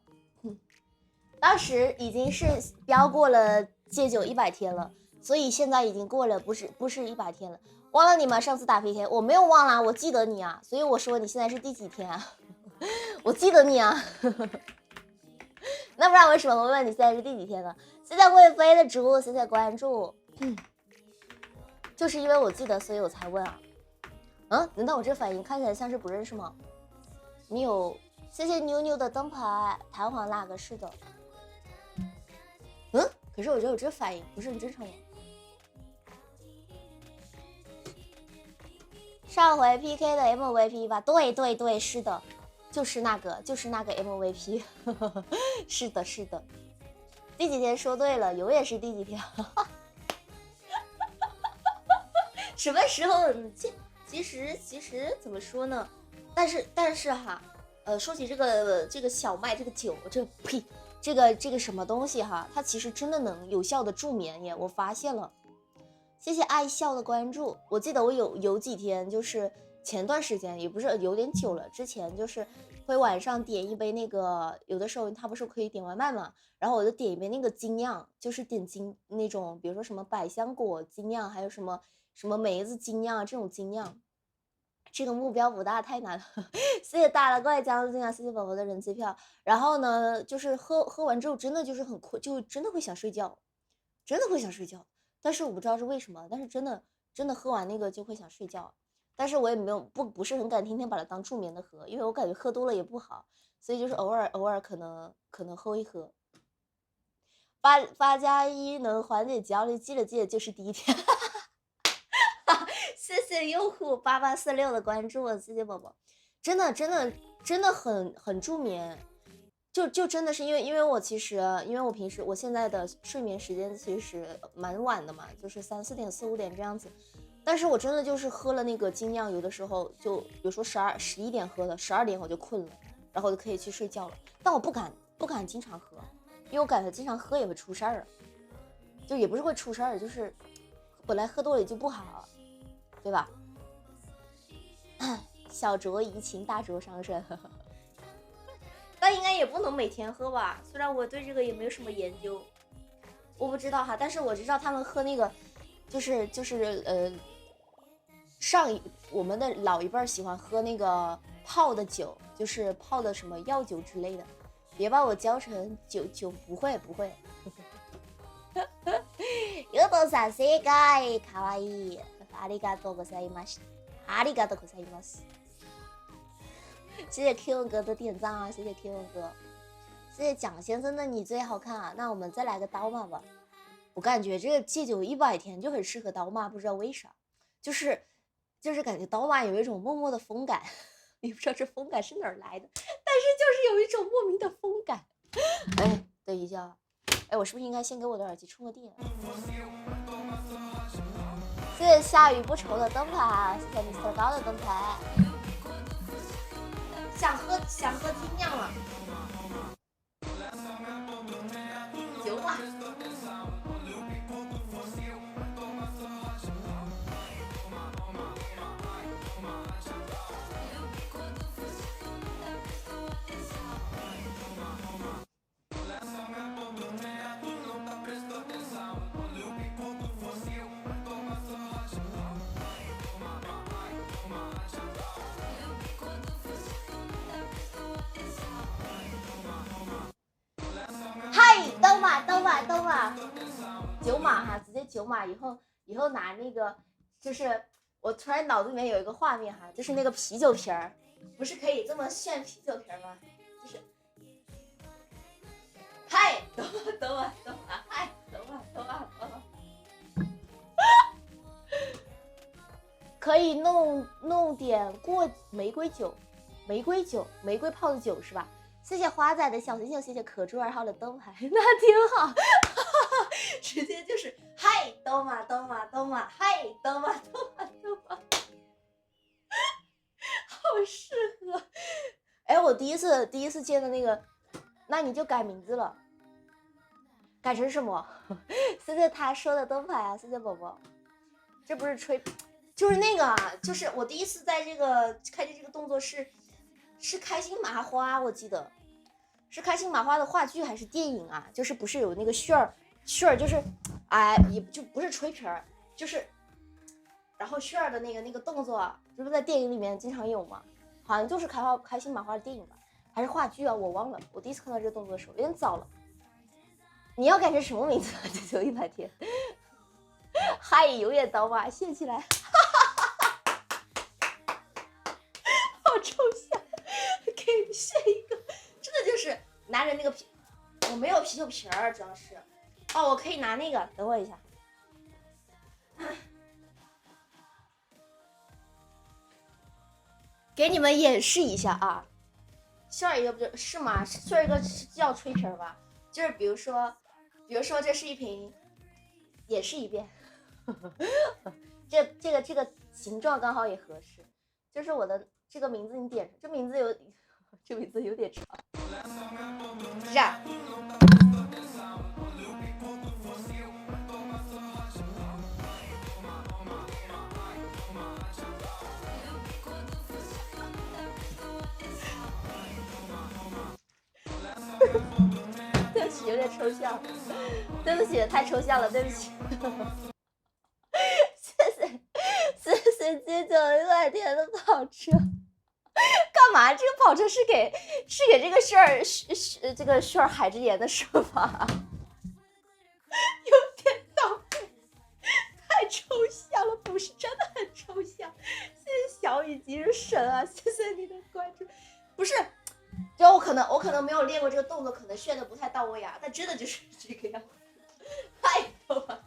当时已经是标过了戒酒100天了。所以现在已经过了，不是100天了。忘了你吗？上次打飞天，我没有忘了，我记得你啊。所以我说你现在是第几天啊？我记得你啊。那不然为什么我问你现在是第几天呢？谢谢会飞的植物，谢谢关注。就是因为我记得，所以我才问啊。难道我这反应看起来像是不认识吗？你有，谢谢妞妞的灯牌，弹簧那个是的。可是我觉得我这反应不是很正常吗？上回 PK 的 MVP 吧，对，是的，就是那个 MVP， 是的，第几天说对了，永远是第几天，什么时候？其实怎么说呢？但是哈，说起这个小麦这个酒，这个什么东西哈，它其实真的能有效的助眠耶，我发现了。谢谢爱笑的关注。我记得我有几天，就是前段时间，也不是有点久了，之前就是会晚上点一杯那个，有的时候它不是可以点外卖嘛，然后我就点一杯那个精酿，就是点精那种，比如说什么百香果精酿，还有什么梅子精酿这种精酿。这个目标不大，太难了。谢谢大了怪将军啊，谢谢宝宝的人气票。然后呢，就是喝完之后，真的就是很困，就真的会想睡觉，真的会想睡觉。但是我不知道是为什么，但是真的喝完那个就会想睡觉。但是我也没有不是很敢天天把它当助眠的喝，因为我感觉喝多了也不好，所以就是偶尔可能喝一喝。8+1能缓解焦虑，记得就是第一天。谢谢用户8846的关注，谢谢宝宝，真的很助眠，就真的是因为我其实因为我平时我现在的睡眠时间其实蛮晚的嘛，就是3、4点4、5点这样子，但是我真的就是喝了那个精酿，有的时候就比如说11点喝的，12点我就困了，然后就可以去睡觉了，但我不敢经常喝，因为我感觉经常喝也会出事儿，就也不是会出事儿，就是本来喝多了也就不好。对吧？小酌怡情，大酌伤身。但应该也不能每天喝吧？虽然我对这个也没有什么研究，我不知道哈。但是我知道他们喝那个，就是我们的老一辈喜欢喝那个泡的酒，就是泡的什么药酒之类的。别把我教成酒，不会。有多少世界，卡哇伊。ありがとうございます。ありがとうございます。谢谢 Q 哥的点赞啊！谢谢 Q 哥，谢谢蒋先生的你最好看啊！那我们再来个刀马吧。我感觉这个戒酒100天就很适合刀马，不知道为啥，就是感觉刀马有一种默默的风感，也不知道这风感是哪儿来的，但是就是有一种莫名的风感。哎，等一下，我是不是应该先给我的耳机充个电？谢谢下雨不愁的灯牌，谢谢 Mr. 高的灯牌。想喝精酿了，酒吧。9码哈，直接9码。以后拿那个，就是我突然脑子里面有一个画面哈，就是那个啤酒瓶儿，不是可以这么炫啤酒瓶吗？就是，嗨，等我，嗨，等我。可以弄点玫瑰泡的酒是吧？谢谢花仔的小星星，谢谢可猪2号的灯牌，那挺好。直接就是嗨，兜嘛，嗨，兜嘛，好适合。哎，我第一次见的那个，那你就改名字了，改成什么？谢谢他说的灯牌啊，谢谢宝宝。这不是吹，就是那个啊，就是我第一次在这个开这个动作是开心麻花，我记得是开心麻花的话剧还是电影啊？就是不是有那个旋儿，就是哎，也就不是吹皮儿，就是然后旋儿的那个动作啊，就是在电影里面经常有嘛，好像就是开心麻花的电影吧，还是话剧啊？我忘了，我第一次看到这个动作的时候有点早了。你要改成什么名字？就求100天。嗨，永远刀嘛，献起来。好抽象，给你献一个，真的就是拿着那个我没有啤酒瓶儿，主要是哦，我可以拿那个，等我一下。给你们演示一下啊，炫一个不就是吗？炫一个是叫吹瓶吧？就是比如说这是一瓶，演示一遍。这个形状刚好也合适，就是我的这个名字你点，这名字有点长，是这样。对不起，有点抽象，对不起，太抽象了，对不起。谢谢街角100天的跑车，干嘛？这个跑车是给这个炫儿海之言的说法，有点倒霉，太抽象了，不是真的很抽象。谢谢小雨即是神啊，谢谢你的关注。不是，就我可能没有练过这个动作，可能炫的不太到位啊，但真的就是这个样子。太逗了。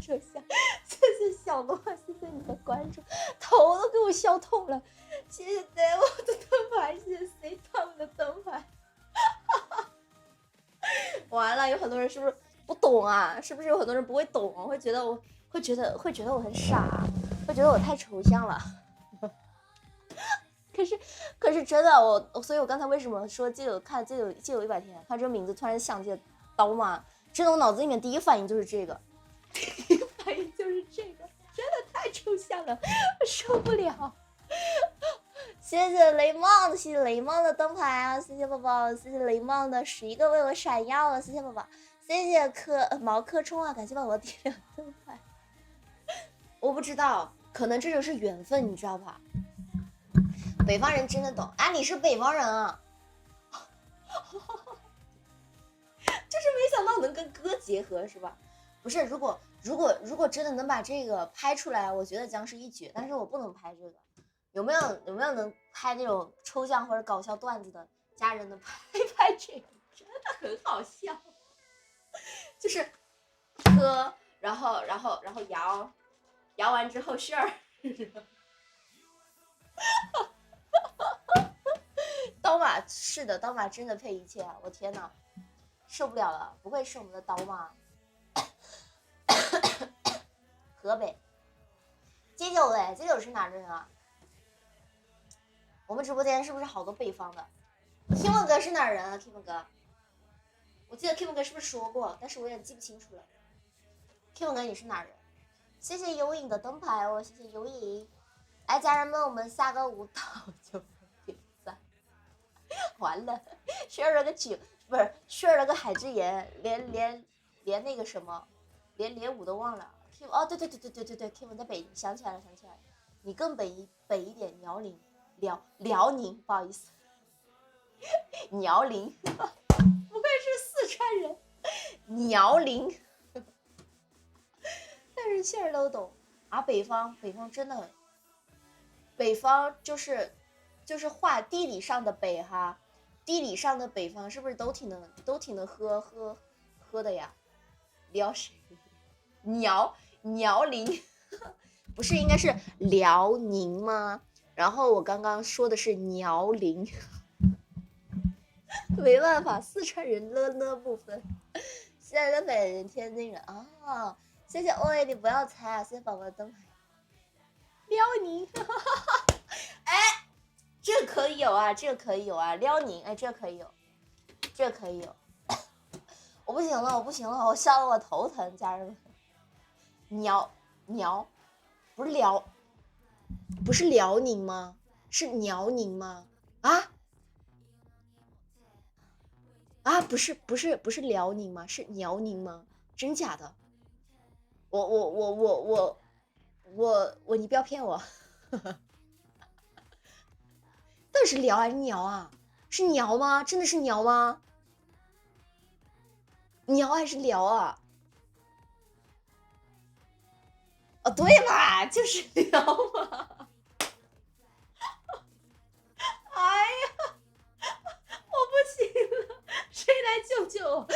摄像，谢谢小罗，谢谢你的关注，头都给我笑痛了。谢谢 Devil 的灯牌，谢谢 C Tom 的灯牌。完了，有很多人是不是不懂啊？是不是有很多人不会懂啊？会觉得我很傻，会觉得我太抽象了。可是真的，所以我刚才为什么说借有100天，看这个名字突然想起了刀嘛，真的我脑子里面第一反应就是这个。就是这个，真的太抽象了，我受不了。谢谢雷梦，谢谢雷梦的灯牌啊！谢谢宝宝，谢谢雷梦的11个为我闪耀了，谢谢宝宝，谢谢毛科冲啊！感谢宝宝点亮灯牌。我不知道，可能这就是缘分，你知道吧？北方人真的懂啊！你是北方人啊？就是没想到能跟歌结合，是吧？不是，如果真的能把这个拍出来，我觉得将是一绝。但是我不能拍这个，有没有能拍那种抽象或者搞笑段子的家人能拍这个，真的很好笑。就是喝，然后摇完之后旋儿。刀马是的，刀马真的配一切啊！我天哪，受不了了！不愧是我们的刀马。河北街九嘞，街九是哪人啊？我们直播间是不是好多北方的 ？Kim 哥是哪人啊 ？Kim 哥，我记得 Kim 哥是不是说过，但是我有点记不清楚了。Kim 哥你是哪人？谢谢有影的灯牌哦，谢谢有影。来，家人们，我们下个舞蹈就点赞。完了，炫了个酒，不是炫了个海之言，连那个什么，连舞都忘了。Kim 哦，对，Kim 在北，想起来了，你更北一点，辽宁，不好意思，辽宁，不愧是四川人，辽宁。但是馅儿都懂啊，北方真的，北方就是画地理上的北哈，地理上的北方是不是都挺能喝的呀？辽宁不是应该是辽宁吗？然后我刚刚说的是辽宁，没办法，四川人了不分。现在的北人、天津人啊，谢谢 OA， 你不要猜啊，谢谢宝宝的灯牌。辽宁，哎，这可以有啊，这可以有啊，辽宁，哎，这可以有，这可以有。我不行了，我笑得我头疼，家人们。辽，不是辽宁吗？是辽宁吗？啊，不是辽宁吗？是辽宁吗？真假的？我，你不要骗我。到底是辽还是辽啊？是辽吗？真的是辽吗？辽还是辽啊？哦，对嘛，就是辽嘛。哎呀，我不行了，谁来救救我？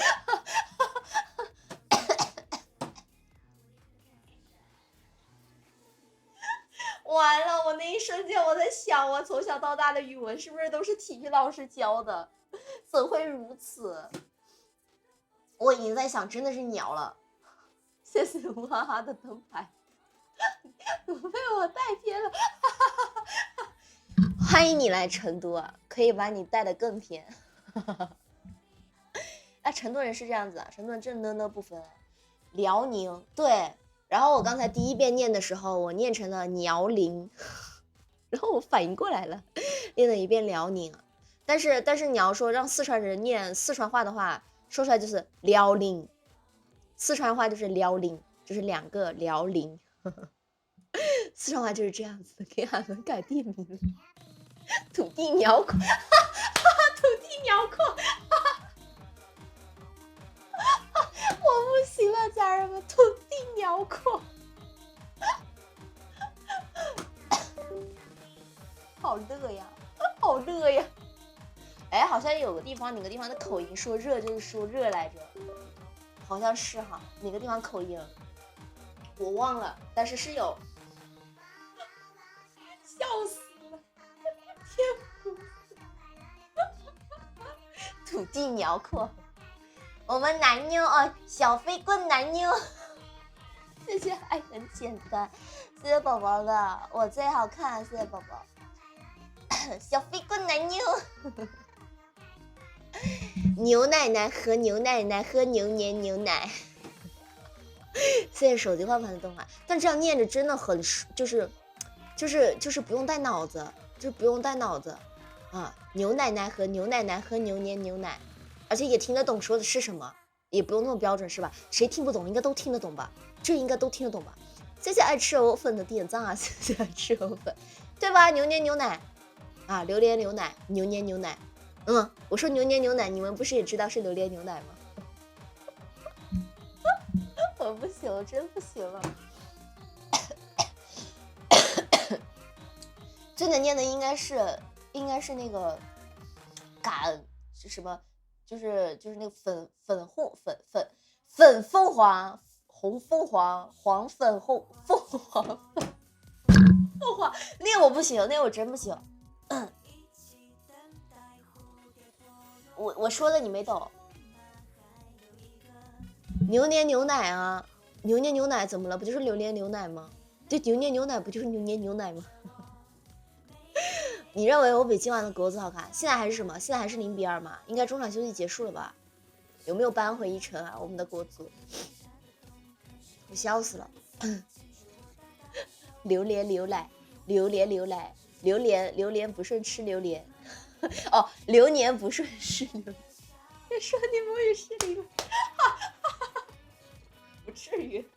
完了，我那一瞬间我在想，我从小到大的语文是不是都是体育老师教的？怎会如此？我已经在想，真的是鸟了。谢谢乌哈哈的灯牌，被我带偏了。欢迎你来成都啊，可以把你带得更偏。哎，成都人是这样子啊，成都人真的不分。辽宁对，然后我刚才第一遍念的时候，我念成了辽宁，然后我反应过来了，念了一遍辽宁。但是你要说让四川人念四川话的话，说出来就是辽宁，四川话就是辽宁，就是两个辽宁。四川话就是这样子，给俺们改地名，土地辽阔，土地辽阔。我不行了，家人们，土地辽阔，好热呀，好热呀！哎，好像有个地方，哪个地方的口音说热就是说热来着，好像是哈，哪个地方口音我忘了，但是是有，笑死了，天土地辽阔。我们男妞哦，小飞棍男妞，谢谢爱很简单，谢谢宝宝的，我最好看，谢谢宝宝，小飞棍男妞，牛奶奶和牛奶奶喝牛年牛奶，谢谢手机换盘的动画，但这样念着真的很就是不用带脑子，就是不用带脑子啊，牛奶奶和牛奶奶喝牛年牛奶。而且也听得懂说的是什么，也不用那么标准是吧？谁听不懂应该都听得懂吧？这应该都听得懂吧？谢谢爱吃藕粉的点赞啊！谢谢爱吃藕粉，对吧？牛年牛奶啊，榴莲牛奶，牛年牛奶。我说牛年牛奶，你们不是也知道是榴莲牛奶吗？我不行了，真不行了。最能念的应该是那个感是什么？就是那个粉凤凰，红凤凰，黄粉红凤凰，凤凰，那个我不行，那个我真不行。我说的你没懂。牛年牛奶啊，牛年牛奶怎么了？不就是榴莲牛奶吗？对，牛年牛奶不就是牛年牛奶吗？你认为我比今晚的国字好看？现在还是什么？现在还是0-2嘛？应该中场休息结束了吧？有没有扳回一城啊？我们的国足，我笑死了！榴莲牛奶，榴莲牛奶，榴莲不顺吃榴莲。哦，流年不顺是榴莲。别说你母语是榴莲，不至于，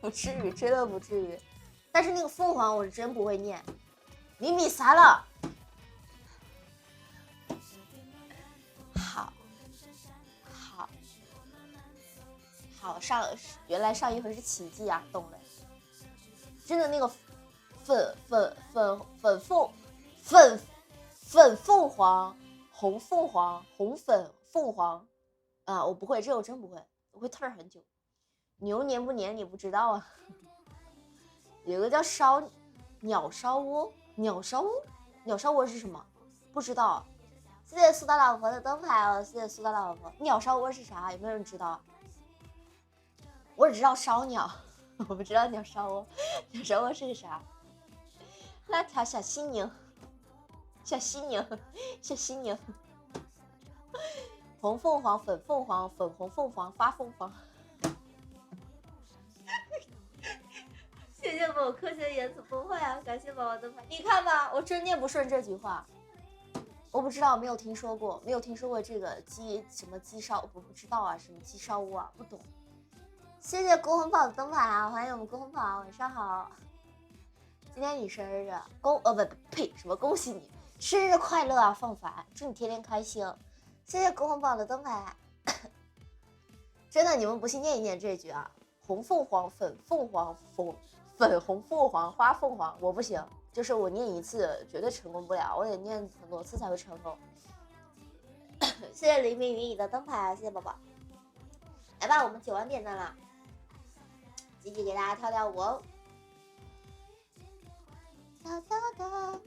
不至于，真的不至于。但是那个凤凰我是真不会念。你米啥了？好。好，原来上一回是奇迹啊，懂了。真的那个粉凤凰，红凤凰，红粉凤凰啊，我不会，这我真不会，我会特很久。牛年不年你不知道啊？有个叫鸟烧窝是什么？不知道。谢谢苏大老婆的灯牌哦，谢谢苏大老婆。鸟烧窝是啥？有没有人知道？我只知道烧鸟，我不知道鸟烧窝。鸟烧窝是个啥？那条小犀牛，红凤凰，粉凤凰，粉红凤凰，发凤凰。谢谢某科学原子崩坏啊！感谢宝宝的牌，你看吧，我真念不顺这句话，我不知道，没有听说过这个什么鸡烧，我不知道啊，什么鸡烧窝啊，不懂。谢谢郭红宝的灯牌啊！欢迎我们郭红宝，晚上好。今天你生日啊，什么恭喜你，生日快乐啊！放凡，祝你天天开心。谢谢郭红宝的灯牌。真的，你们不信念一念这句啊，红凤凰，粉凤凰，粉红凤凰，花凤凰，我不行，就是我念一次绝对成功不了，我得念很多次才会成功。谢谢黎明云雨的灯牌，谢谢宝宝。来吧，我们9万点赞了，继续给大家跳跳舞哦。跳跳的，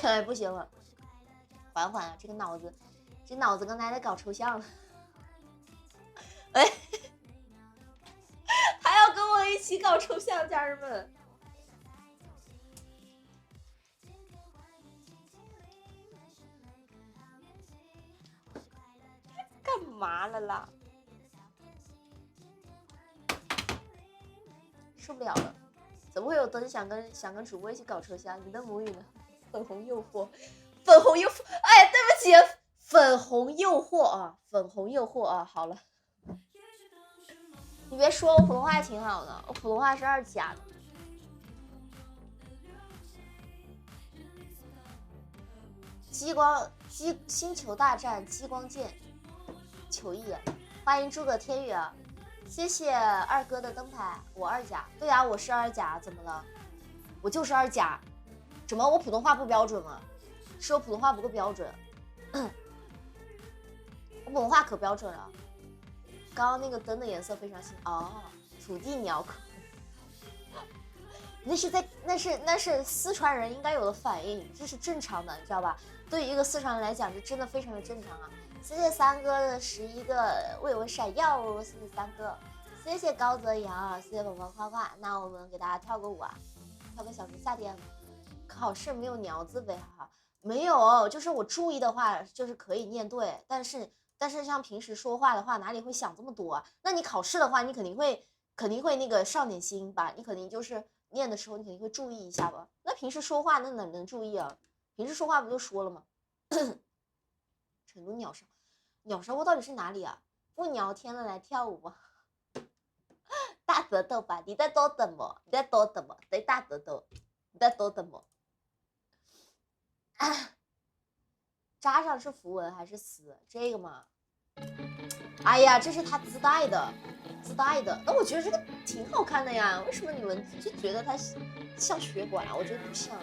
哎，不行了，缓缓啊，这脑子刚才在搞抽象了。哎，还要跟我一起搞抽象，家人们。干嘛了啦？受不了了，怎么会有灯想跟主播一起搞抽象？你的母语呢？粉红诱惑，哎，对不起，粉红诱惑啊，好了。你别说，我普通话挺好的，我普通话是2甲的。星球大战激光剑，求一眼，欢迎诸葛天宇啊！谢谢二哥的灯牌，我2甲，对呀，我是2甲，怎么了？我就是2甲，怎么我普通话不标准吗？是我普通话不够标准，我普通话可标准了。刚刚那个灯的颜色非常新哦，土地鸟可，那是四川人应该有的反应，这是正常的，你知道吧？对于一个四川人来讲，这真的非常的正常啊！谢谢三哥的11个为我闪耀，谢谢三哥，谢谢高泽阳，谢谢宝宝夸夸。那我们给大家跳个舞啊，跳个小熊夏天。考试没有鸟字呗哈，没有，就是我注意的话，就是可以念对，但是像平时说话的话，哪里会想这么多啊？那你考试的话，你肯定会那个上点心吧？你肯定就是念的时候，你肯定会注意一下吧？那平时说话那哪能注意啊？平时说话不就说了吗？成都鸟烧窝到底是哪里啊？不聊天了，来跳舞吧。大舌头吧，你在多等我？对，大舌头，你在多等我？扎上是符文还是死？这个嘛，哎呀，这是他自带的。那我觉得这个挺好看的呀，为什么你们就觉得它像血管啊？我觉得不像。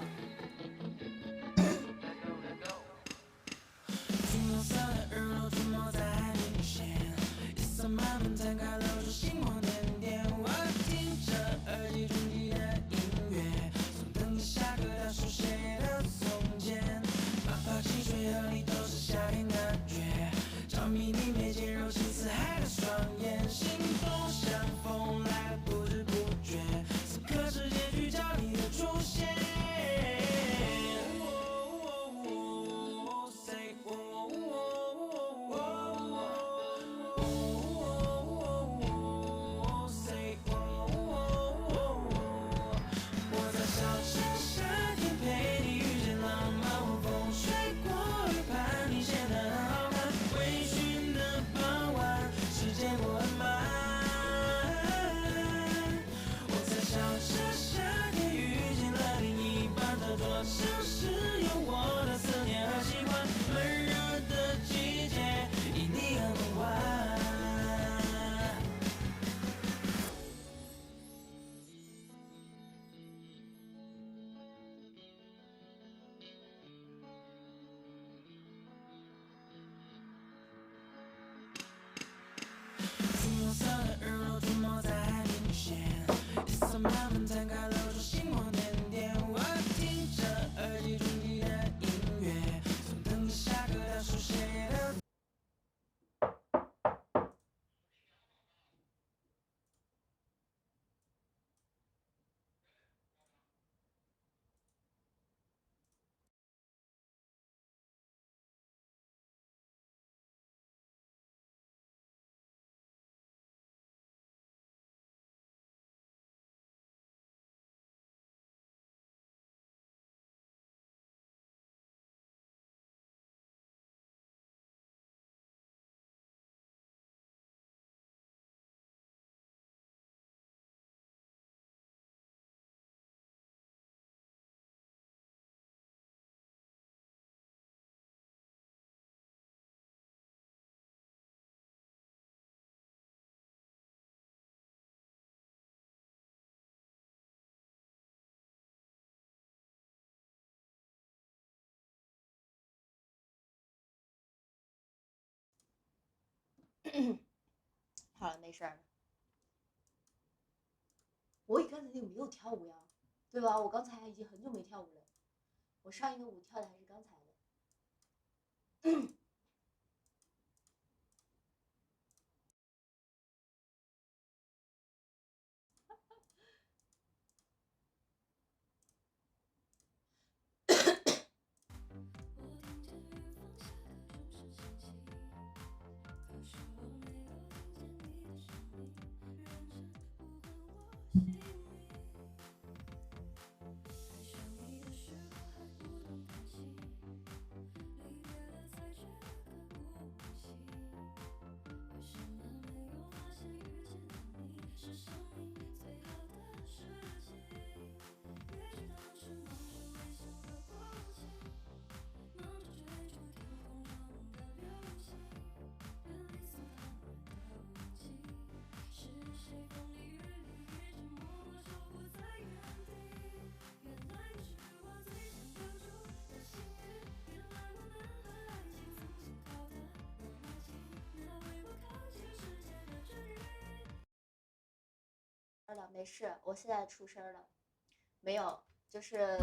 好了，没事儿。我刚才那个没有跳舞呀，对吧？我刚才已经很久没跳舞了，我上一个舞跳的还是刚才的。没事，我现在出声了，没有，就是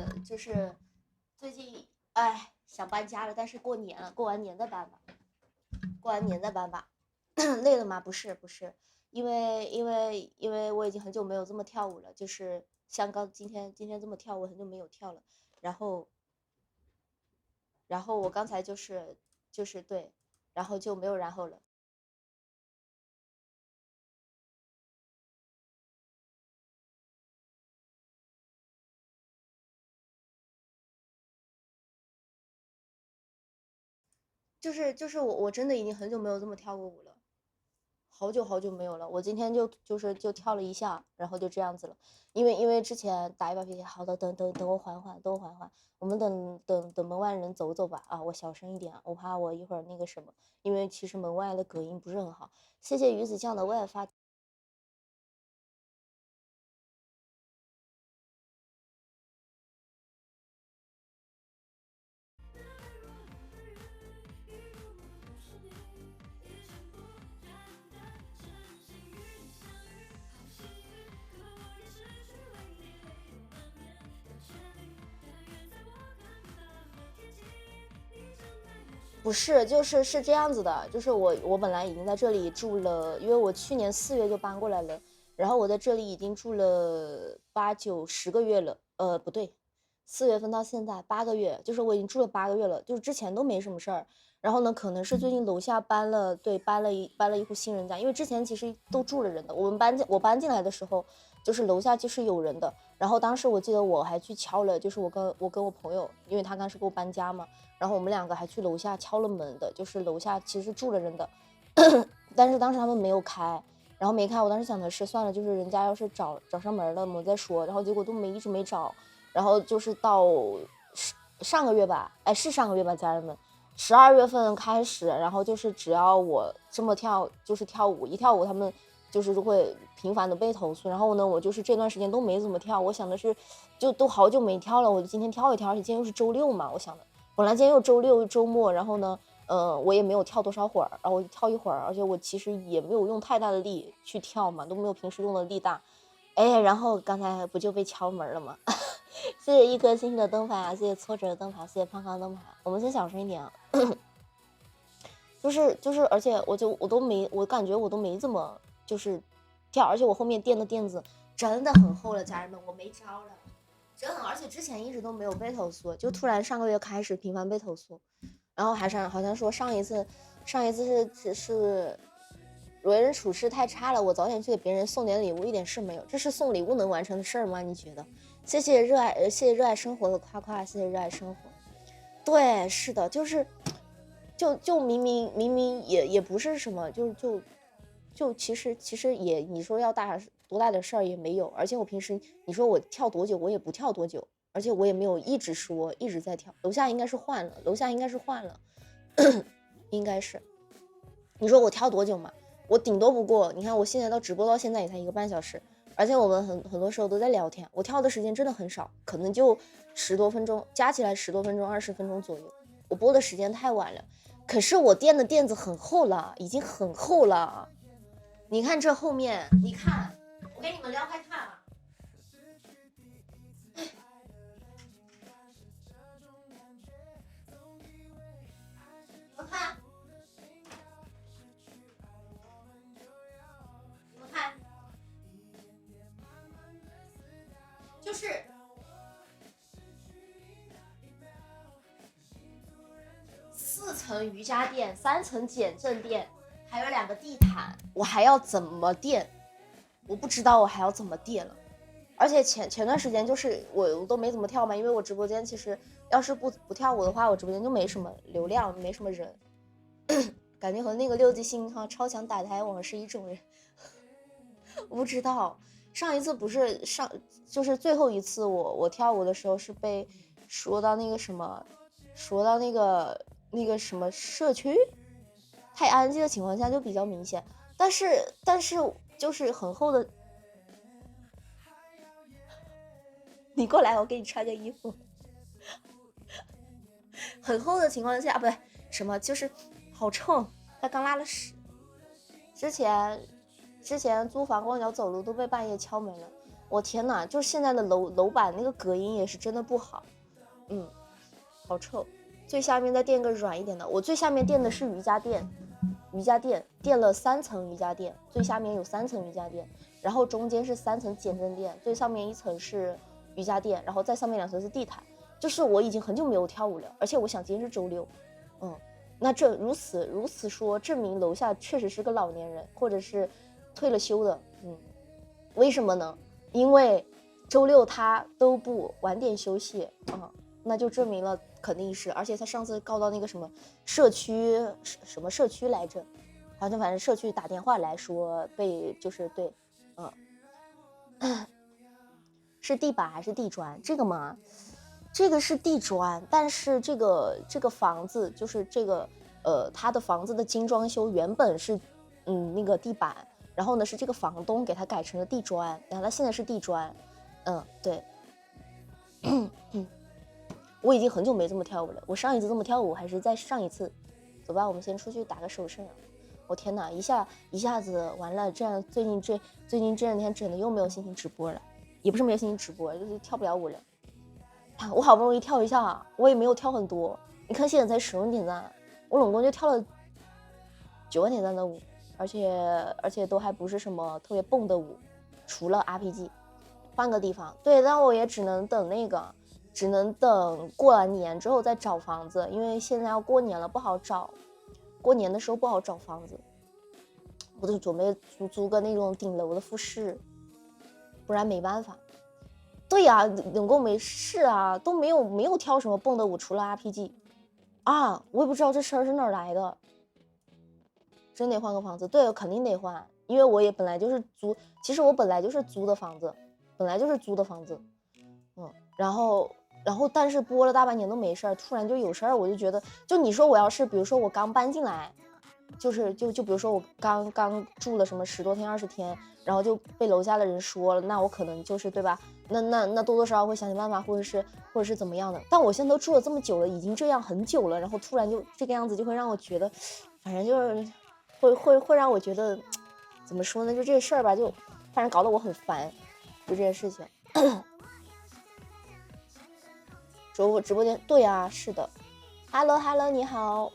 最近想搬家了，但是过年了，过完年再搬吧，过完年再搬吧。累了吗？不是，因为我已经很久没有这么跳舞了，就是像今天这么跳，我很久没有跳了。然后我刚才就是对，然后就没有然后了。就是我真的已经很久没有这么跳过舞了，好久好久没有了。我今天就跳了一下，然后就这样子了。因为之前打一把脾气，好的，等我缓缓，等我缓缓，我们等门外人走走吧。啊，我小声一点，我怕我一会儿那个什么，因为其实门外的隔音不是很好。谢谢鱼子酱的外发。不是，是这样子的，就是我本来已经在这里住了，因为我去年4月就搬过来了，然后我在这里已经住了8、9、10个月了，不对，4月份到现在8个月，就是我已经住了8个月了，就是之前都没什么事儿，然后呢，可能是最近楼下搬了，对，搬了一户新人家，因为之前其实都住了人的，我搬进来的时候，就是楼下就是有人的，然后当时我记得我还去敲了，就是我跟我朋友，因为他当时给我搬家嘛。然后我们2个还去楼下敲了门的，就是楼下其实住了人的，但是当时他们没有开，然后没开，我当时想的是算了，就是人家要是找上门了，我们再说，然后结果都一直没找，然后就是到上个月吧，是上个月吧，家人们，12月份开始，然后就是只要我这么跳，就是跳舞，一跳舞他们就是会频繁的被投诉，然后呢，我就是这段时间都没怎么跳，我想的是就都好久没跳了，我就今天跳一跳，而且今天又是周6嘛，我想的。本来今天又周6周末，然后呢，我也没有跳多少会儿，然后我跳一会儿，而且我其实也没有用太大的力去跳嘛，都没有平时用的力大，然后刚才不就被敲门了吗？谢谢1颗星的灯牌啊，谢谢挫折的灯牌，谢谢胖康灯牌，我们先小声一点啊。就是，而且我感觉我都没怎么就是跳，而且我后面垫的垫子真的很厚了，家人们，我没招了。真的，而且之前一直都没有被投诉，就突然上个月开始频繁被投诉，然后好像说上一次是为人处事太差了，我早点去给别人送点礼物，一点事没有，这是送礼物能完成的事儿吗？你觉得？谢谢谢谢热爱生活的夸夸，谢谢热爱生活。对，是的，就明明也不是什么，就其实也你说要多大的事儿也没有，而且我平时你说我跳多久，我也不跳多久，而且我也没有一直在跳，楼下应该是换了，应该是。你说我跳多久嘛？我顶多不过，你看我现在到直播到现在也才1个半小时，而且我们很多时候都在聊天，我跳的时间真的很少，可能就10多分钟，加起来10多分钟、20分钟左右。我播的时间太晚了，可是我垫的垫子很厚了，已经很厚了。你看这后面，你看，我给你们撩开看啊。你们看，你们看，就是4层瑜伽垫，3层减震垫，还有2个地毯，我还要怎么垫？我不知道我还要怎么垫了。而且前段时间就是我都没怎么跳嘛，因为我直播间其实要是不跳舞的话，我直播间就没什么流量，没什么人，感觉和那个6级信号超强打台网是一种人。我不知道上一次不是就是最后一次我跳舞的时候是被说到那个什么，说到那个什么社区太安静的情况下就比较明显，但是就是很厚的。你过来，我给你穿个衣服。很厚的情况下，不对，什么就是好臭，他刚拉了屎。之前租房光脚走路都被半夜敲门了，我天哪！就是现在的楼板那个隔音也是真的不好，好臭。最下面再垫个软一点的，我最下面垫的是瑜伽垫，垫了3层瑜伽垫，最下面有3层瑜伽垫，然后中间是3层减震垫，最上面1层是瑜伽垫，然后在上面2层是地毯。就是我已经很久没有跳舞了，而且我想今天是周六，那这如此说，证明楼下确实是个老年人，或者是退了休的，为什么呢？因为周六他都不晚点休息，那就证明了肯定是，而且他上次告到那个什么社区来着，好像反正社区打电话来说被就是对，是地板还是地砖？这个嘛，这个是地砖，但是这个房子就是这个他的房子的精装修原本是那个地板，然后呢是这个房东给他改成了地砖，然后他现在是地砖，对，我已经很久没这么跳舞了，我上一次这么跳舞还是在上一次。走吧，我们先出去打个手势。我天哪，一下子完了，这样最近这2天真的又没有心情直播了，也不是没有心情直播，就是跳不了舞了。我好不容易跳一下，我也没有跳很多。你看现在才10万点赞，我总共就跳了9万点赞的舞，而且都还不是什么特别蹦的舞，除了 RPG。换个地方，对，但我也只能等过完年之后再找房子，因为现在要过年了不好找，过年的时候不好找房子，我就准备租个那种顶楼的复式，不然没办法。对呀，总共没事啊，都没有跳什么蹦的舞，除了 RPG 啊，我也不知道这事儿是哪儿来的，真得换个房子。对，肯定得换，因为我也本来就是租，其实我本来就是租的房子，然后但是播了大半年都没事儿，突然就有事儿，我就觉得，就你说我要是比如说我刚搬进来，就比如说我刚住了什么10多天20天，然后就被楼下的人说了，那我可能就是对吧，那多多少少会想办法，或者是怎么样的。但我现在都住了这么久了，已经这样很久了，然后突然就这个样子，就会让我觉得，反正就是会让我觉得怎么说呢，就这个事儿吧，就反正搞得我很烦，就这件事情。直播间，对啊，是的。Hello， 你好。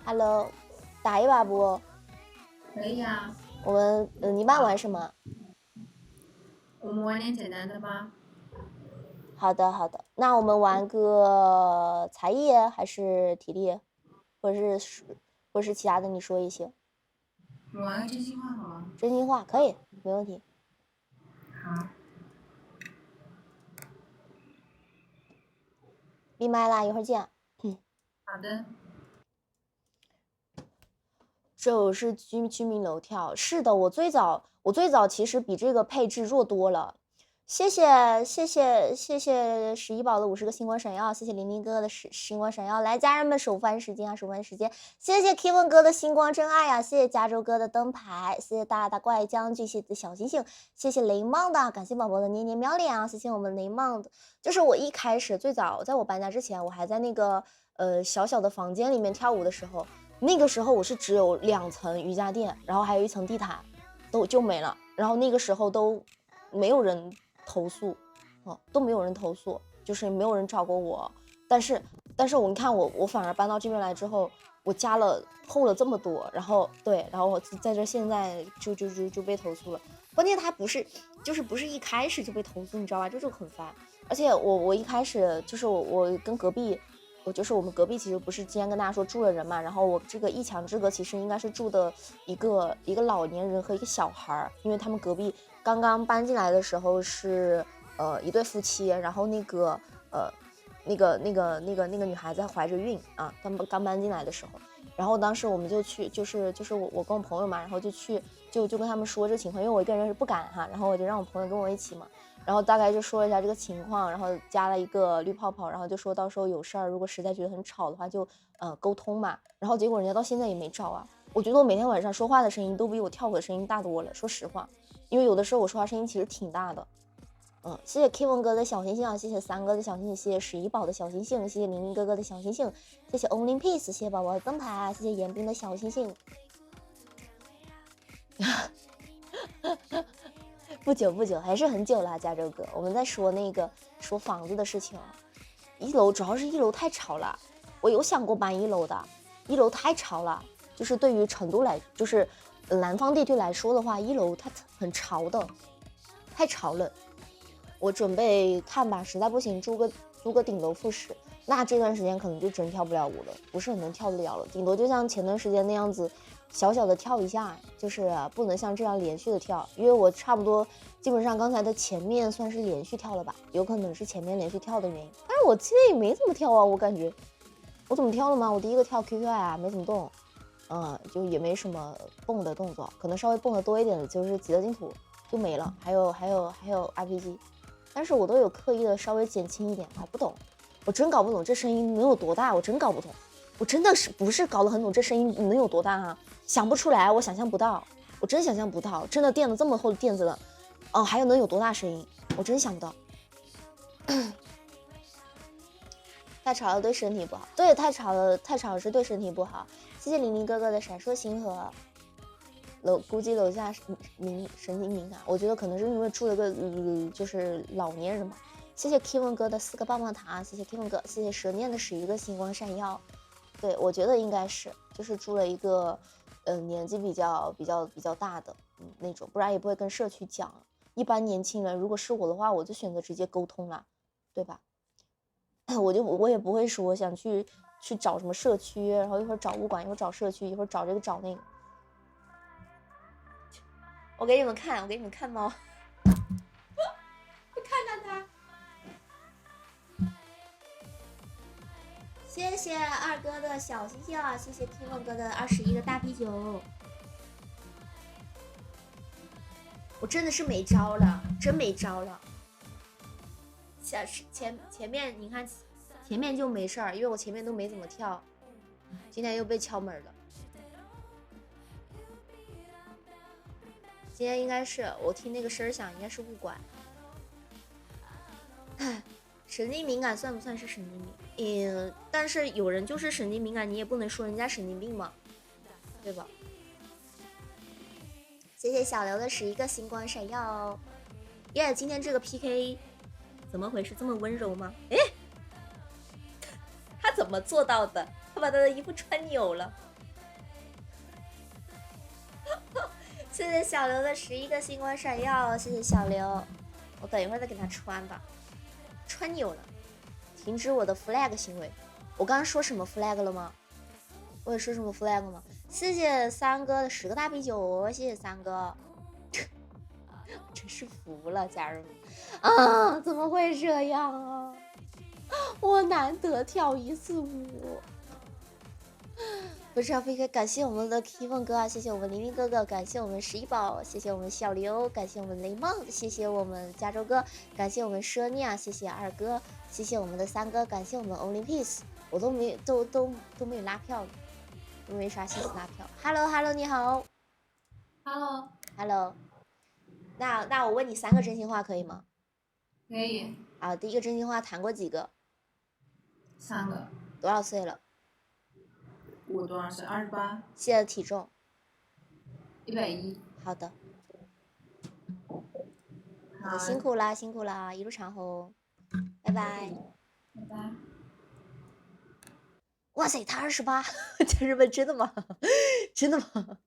Hello， 打一把不？可以啊。我们你爸玩什么？我们玩点简单的吧。好的，那我们玩个才艺还是体力，或者是其他的，你说一些。我们玩个真心话好吗？真心话可以，没问题。好。闭麦啦，一会儿见。好的。就是居民楼跳，是的，我最早其实比这个配置弱多了。谢谢11宝的50个星光闪耀，谢谢玲玲哥哥的星光闪耀，来家人们首发时间，谢谢 Kevin 哥的星光真爱呀，谢谢加州哥的灯牌，谢谢大怪将军，谢谢小星星，谢谢雷梦的，感谢宝宝的捏捏喵脸啊，谢谢我们雷梦的。就是我一开始最早在我搬家之前，我还在那个小小的房间里面跳舞的时候，那个时候我是只有2层瑜伽垫，然后还有1层地毯，就没了。然后那个时候都没有人投诉，都没有人投诉，就是没有人找过我。但是你看我反而搬到这边来之后，我加了厚了这么多，然后我在这现在就被投诉了。关键他不是一开始就被投诉，你知道吧？就很烦。而且我一开始就是我跟隔壁，我们隔壁其实不是之前跟大家说住了人嘛，然后我这个一墙之隔其实应该是住的一个老年人和一个小孩，因为他们隔壁刚刚搬进来的时候是一对夫妻，然后那个女孩子怀着孕啊，他们刚搬进来的时候，然后当时我们就去，就是我跟我朋友嘛，然后就跟他们说这个情况，因为我一个人是不敢哈，然后我就让我朋友跟我一起嘛，然后大概就说一下这个情况，然后加了一个绿泡泡，然后就说到时候有事儿，如果实在觉得很吵的话就沟通嘛，然后结果人家到现在也没找啊。我觉得我每天晚上说话的声音都比我跳舞的声音大多了，说实话，因为有的时候我说话声音其实挺大的。谢谢 Kevin 哥的小星星啊，谢谢3哥的小星星，谢谢11宝的小星星，谢谢玲玲哥哥的小星星，谢谢 Only Peace， 谢谢宝宝的灯牌，谢谢严冰的小星星。不久，还是很久了，加州哥。我们在说说房子的事情。1楼主要是1楼太吵了，我有想过搬1楼的，1楼太吵了，就是对于成都来，就是南方地区来说的话，1楼它很潮的，太潮了。我准备看吧，实在不行租个顶楼复式，那这段时间可能就真跳不了舞了，不是很能跳得了了，顶多就像前段时间那样子，小小的跳一下，就是不能像这样连续的跳，因为我差不多基本上刚才的前面算是连续跳了吧，有可能是前面连续跳的原因，但是我现在也没怎么跳啊，我感觉我怎么跳了吗？我第一个跳 QQ 啊，没怎么动，就也没什么蹦的动作，可能稍微蹦的多一点的就是极乐净土就没了，还有 RPG。但是我都有刻意的稍微减轻一点，我不懂，我真搞不懂这声音能有多大，我真搞不懂，我真的是不是搞得很懂这声音能有多大啊？想不出来，我想象不到，我真想象不到，真的垫了这么厚的垫子了，还有能有多大声音，我真想不到。太吵了对身体不好，对，太吵了是对身体不好。谢谢玲玲哥哥的闪烁星河。估计楼下神经敏感，我觉得可能是因为住了个就是老年人吧。谢谢 Kevin 哥的4个棒棒糖，谢谢 Kevin 哥，谢谢蛇念的11个星光闪耀。对，我觉得应该是就是住了一个年纪比较大的那种，不然也不会跟社区讲。一般年轻人如果是我的话，我就选择直接沟通了，对吧？我也不会说想去找什么社区，然后一会儿找物管，一会儿找社区，一会儿找这个找那个。我给你们看猫，看它。谢谢2哥的小星星啊，谢谢 Kevin 哥的21个大啤酒。我真的是没招了，真没招了。前面你看，前面就没事儿，因为我前面都没怎么跳，今天又被敲门了。今天应该是我听那个声响，应该是物管。神经敏感算不算是神经病？但是有人就是神经敏感，你也不能说人家神经病嘛，对吧？谢谢小刘的11个星光闪耀。耶，今天这个 PK 怎么回事？这么温柔吗？哎，他怎么做到的？他把他的衣服穿扭了。谢谢小刘的11个星光闪耀，谢谢小刘，我等一会儿再给他穿吧。穿扭了，停止我的 flag 行为。我刚刚说什么 flag 了吗？我有说什么 flag 吗？谢谢3哥的10个大啤酒，谢谢3哥。真是服了，家人们啊！怎么会这样啊？我难得跳一次舞。不是PK，感谢我们的 Kevin 哥啊，谢谢我们玲玲哥哥，感谢我们11宝，谢谢我们小刘，感谢我们雷梦，谢谢我们加州哥，感谢我们奢尼啊，谢谢2哥，谢谢我们的3哥，感谢我们 Only Peace， 我都没有拉票了，都没啥心思拉票。Hello， 你好。Hello。那我问你3个真心话可以吗？可以。好，第一个真心话谈过几个？ 3个。多少岁了？我多少岁？28。现在体重110。好的，好，辛苦啦，辛苦啦，一路长虹，拜拜。拜拜。哇塞，他28，家人们真的吗？真的吗？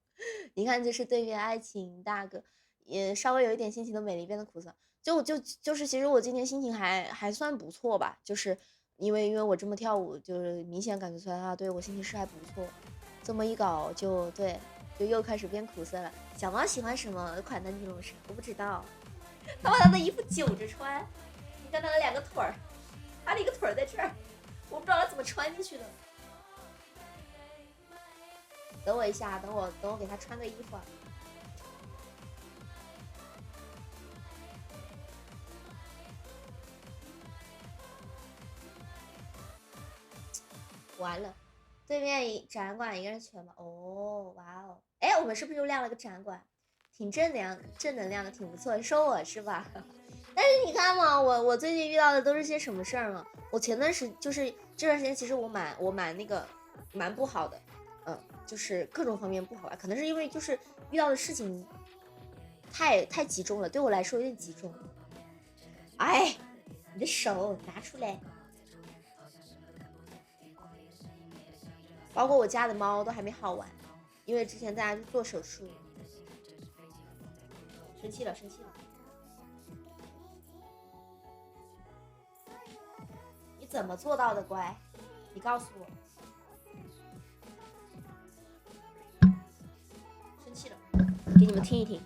你看，就是对面爱情大哥，也稍微有一点心情的美丽变得苦涩。就是，其实我今天心情还算不错吧，就是因为我这么跳舞，就是明显感觉出来他对我心情是还不错。这么一搞就对，就又开始变苦涩了。小猫喜欢什么款的尼龙绳？我不知道。他把他的衣服揪着穿，你看他的2个腿儿，他的一个腿儿在这儿，我不知道他怎么穿进去的。等我一下，等我给他穿个衣服啊。完了，对面展览馆一个人全吗？哦，哇哦，哎，我们是不是又亮了个展览馆？挺正能量的，挺不错。说我是吧？但是你看嘛，我最近遇到的都是些什么事儿嘛？我前段时就是这段时间，其实我蛮那个蛮不好的，就是各种方面不好吧。可能是因为就是遇到的事情太集中了，对我来说有点集中。哎，你的手拿出来。包括我家的猫都还没好完，因为之前大家去做手术。生气了。你怎么做到的，乖？你告诉我。生气了，给你们听一听。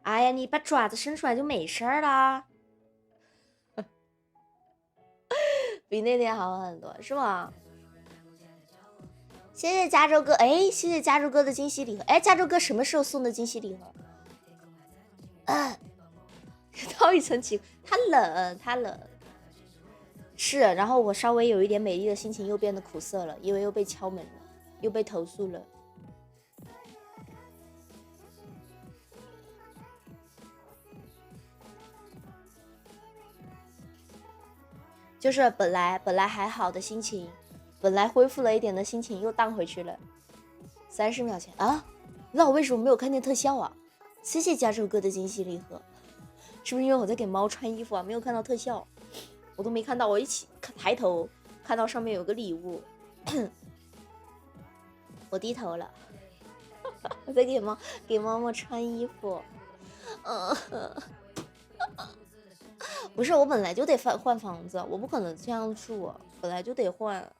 哎呀，你把爪子伸出来就没事儿了，比那天好很多，是吗？谢谢加州哥，哎，谢谢加州哥的惊喜礼盒。哎，加州哥什么时候送的惊喜礼盒？套一层起，他冷。是，然后我稍微有一点美丽的心情又变得苦涩了，因为又被敲门了，又被投诉了。就是本来还好的心情，本来恢复了一点的心情又荡回去了。30秒前啊，那我为什么没有看见特效啊？谢谢加州哥的惊喜礼盒，是不是因为我在给猫穿衣服啊？没有看到特效，我都没看到，我一起抬头看到上面有个礼物，我低头了，我在给猫猫穿衣服，不是，我本来就得换房子，我不可能这样住，本来就得换。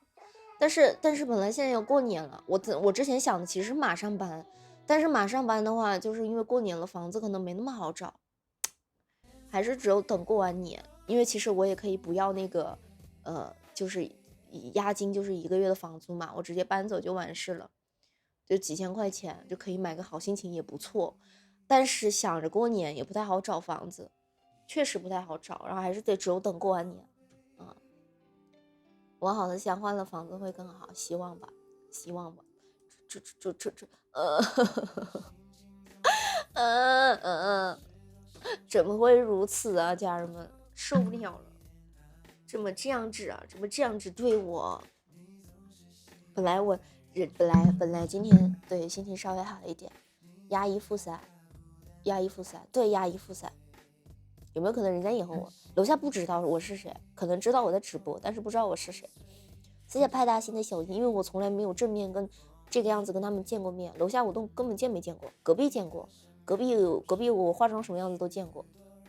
但是本来现在要过年了，我之前想的其实马上搬，但是马上搬的话，就是因为过年了，房子可能没那么好找，还是只有等过完年。因为其实我也可以不要那个，就是押金，就是1个月的房租嘛，我直接搬走就完事了，就几千块钱就可以买个好心情，也不错。但是想着过年也不太好找房子。确实不太好找，然后还是得只有等过完年，我好的想换了房子会更好，希望吧。怎么会如此啊，家人们，受不了了，怎么这样子啊？怎么这样子对我？本来今天对心情稍微好一点，压一负三，对，压一负三。有没有可能人家以后楼下不知道我是谁，可能知道我在直播，但是不知道我是谁。谢谢派大星的小心，因为我从来没有正面跟这个样子跟他们见过面，楼下我都根本见没见过，隔壁见过，隔壁我化妆什么样子都见过。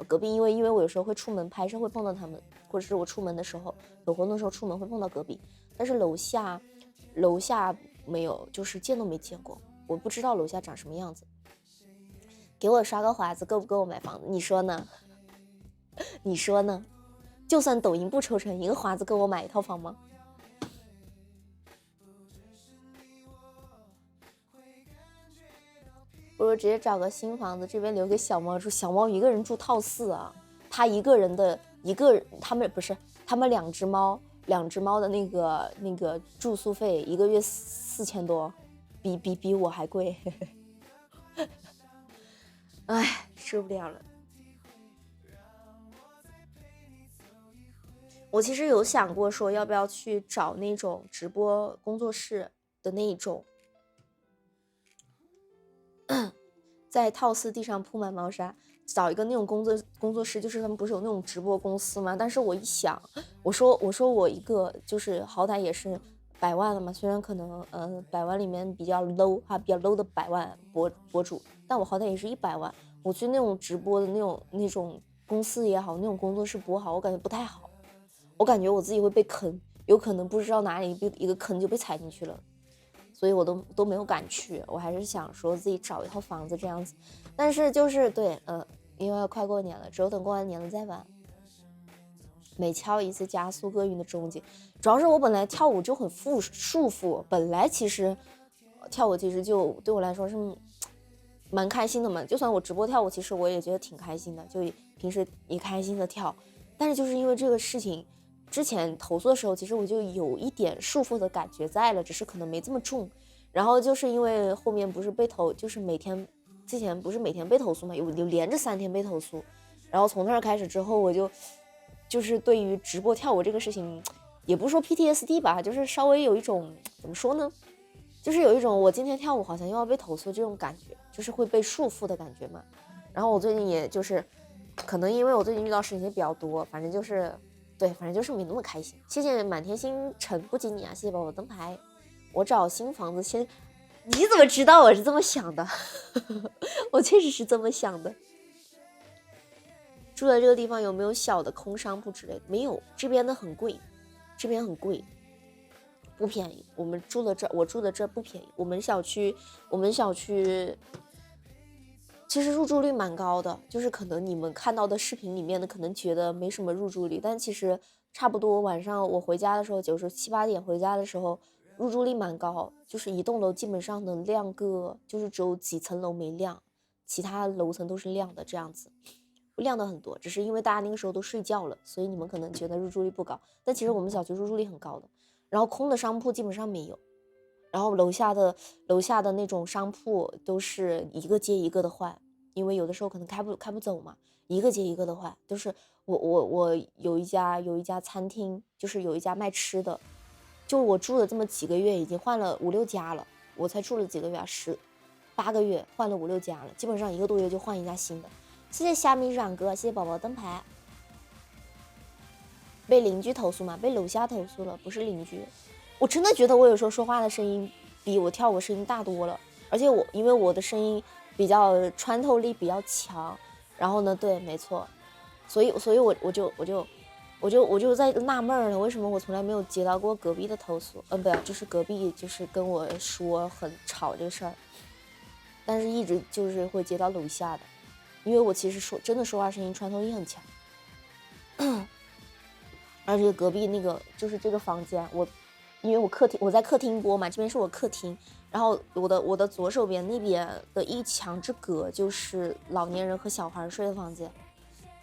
隔壁因为我有时候会出门拍摄会碰到他们，或者是我出门的时候有活动的时候出门会碰到隔壁，但是楼下没有，就是见都没见过，我不知道楼下长什么样子。给我刷个华子够不够我买房子？你说呢？你说呢？就算抖音不抽成，一个华子够我买一套房吗？不如直接找个新房子，这边留给小猫住。小猫一个人住套4啊，他他们2只猫两只猫的那个住宿费1个月4000多，比我还贵。哎，受不了了。我其实有想过说要不要去找那种直播工作室的那一种，在套四地上铺满猫砂，找一个那种工作室，就是他们不是有那种直播公司吗？但是我一想，我说我一个就是好歹也是100万了嘛，虽然可能100万里面比较 low 哈，比较 low 的100万博主，但我好歹也是100万，我去那种直播的那种公司也好，那种工作室播好，我感觉不太好，我感觉我自己会被坑，有可能不知道哪里一个坑就被踩进去了。所以我都没有敢去，我还是想说自己找一套房子这样子，但是就是对，因为快过年了，只有等过完年了再玩。每敲一次加速厄运的终结，主要是我本来跳舞就很束缚，本来其实跳舞其实就对我来说是蛮开心的嘛，就算我直播跳舞，其实我也觉得挺开心的，就平时也开心的跳，但是就是因为这个事情。之前投诉的时候，其实我就有一点束缚的感觉在了，只是可能没这么重。然后就是因为后面不是就是之前不是每天被投诉嘛，有连着3天被投诉。然后从那儿开始之后，我就是对于直播跳舞这个事情，也不是说 PTSD 吧，就是稍微有一种怎么说呢，就是有一种我今天跳舞好像又要被投诉这种感觉，就是会被束缚的感觉嘛。然后我最近也就是可能因为我最近遇到事情也比较多，反正就是没那么开心。谢谢满天星辰不及你啊，谢谢宝宝灯牌。我找新房子先，你怎么知道我是这么想的？我确实是这么想的。住在这个地方有没有小的空商铺之类的？没有，这边的很贵，这边很贵，不便宜。我住的这不便宜。我们小区其实入住率蛮高的，就是可能你们看到的视频里面的可能觉得没什么入住率，但其实差不多晚上我回家的时候，就是7、8点回家的时候，入住率蛮高，就是一栋楼基本上能亮个，就是只有几层楼没亮，其他楼层都是亮的，这样子亮的很多，只是因为大家那个时候都睡觉了，所以你们可能觉得入住率不高，但其实我们小区入住率很高的，然后空的商铺基本上没有。然后楼下的那种商铺都是一个接一个的换，因为有的时候可能开不走嘛，一个接一个的换。就是我有一家餐厅，就是有一家卖吃的，就我住了这么几个月，已经换了5、6家了。我才住了几个月啊，8个月换了5、6家了，基本上1个多月就换一家新的。谢谢虾米冉哥，谢谢宝宝灯牌。被邻居投诉吗？被楼下投诉了，不是邻居。我真的觉得我有时候说话的声音比我跳舞声音大多了，而且因为我的声音比较穿透力比较强，然后呢，对，没错，所以我就在纳闷了，为什么我从来没有接到过隔壁的投诉？不，就是隔壁就是跟我说很吵这个事儿，但是一直就是会接到楼下的，因为我其实真的说话声音穿透力很强，而且隔壁那个就是这个房间因为我在客厅播嘛，这边是我客厅，然后我的左手边那边的一墙之隔就是老年人和小孩睡的房间，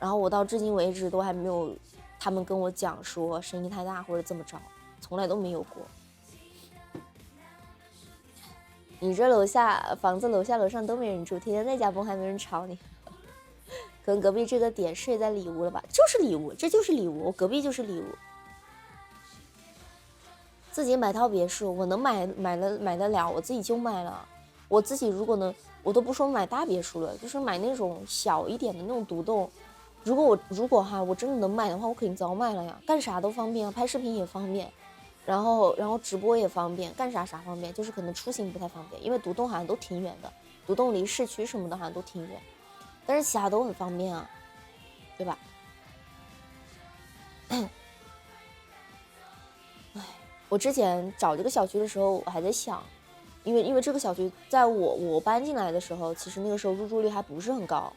然后我到至今为止都还没有他们跟我讲说声音太大或者怎么着，从来都没有过。你这房子楼下楼上都没人住，天天在家蹦还没人吵你。可能隔壁这个点睡在里屋了吧？就是里屋，这就是里屋，我隔壁就是里屋。自己买套别墅，我能买得了，我自己就买了。我自己如果能，我都不说买大别墅了，就是买那种小一点的那种独栋。如果我真的能买的话，我肯定早买了呀，干啥都方便啊，拍视频也方便，然后直播也方便，干啥方便，就是可能出行不太方便，因为独栋好像都挺远的，独栋离市区什么的好像都挺远，但是其他都很方便啊，对吧？我之前找这个小区的时候，我还在想，因为这个小区在我搬进来的时候，其实那个时候入住率还不是很高。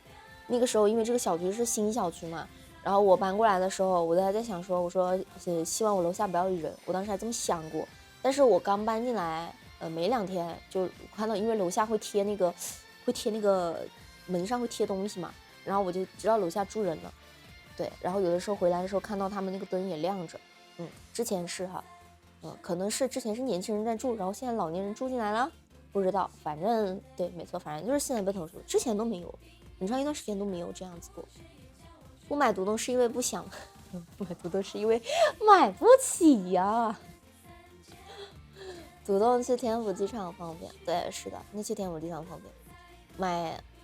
那个时候因为这个小区是新小区嘛，然后我搬过来的时候，我还在想说，我说希望我楼下不要有人，我当时还这么想过。但是我刚搬进来，没2天就看到，因为楼下会贴那个门上会贴东西嘛，然后我就知道楼下住人了。对，然后有的时候回来的时候看到他们那个灯也亮着。之前是哈，可能是之前是年轻人在住，然后现在老年人住进来了，不知道，反正对，没错，反正就是现在被投诉，之前都没有，很长一段时间都没有这样子过。不买独栋是因为不想，不买独栋是因为买不起呀。独栋去天府机场方便，对，是的，那去天府机场方便。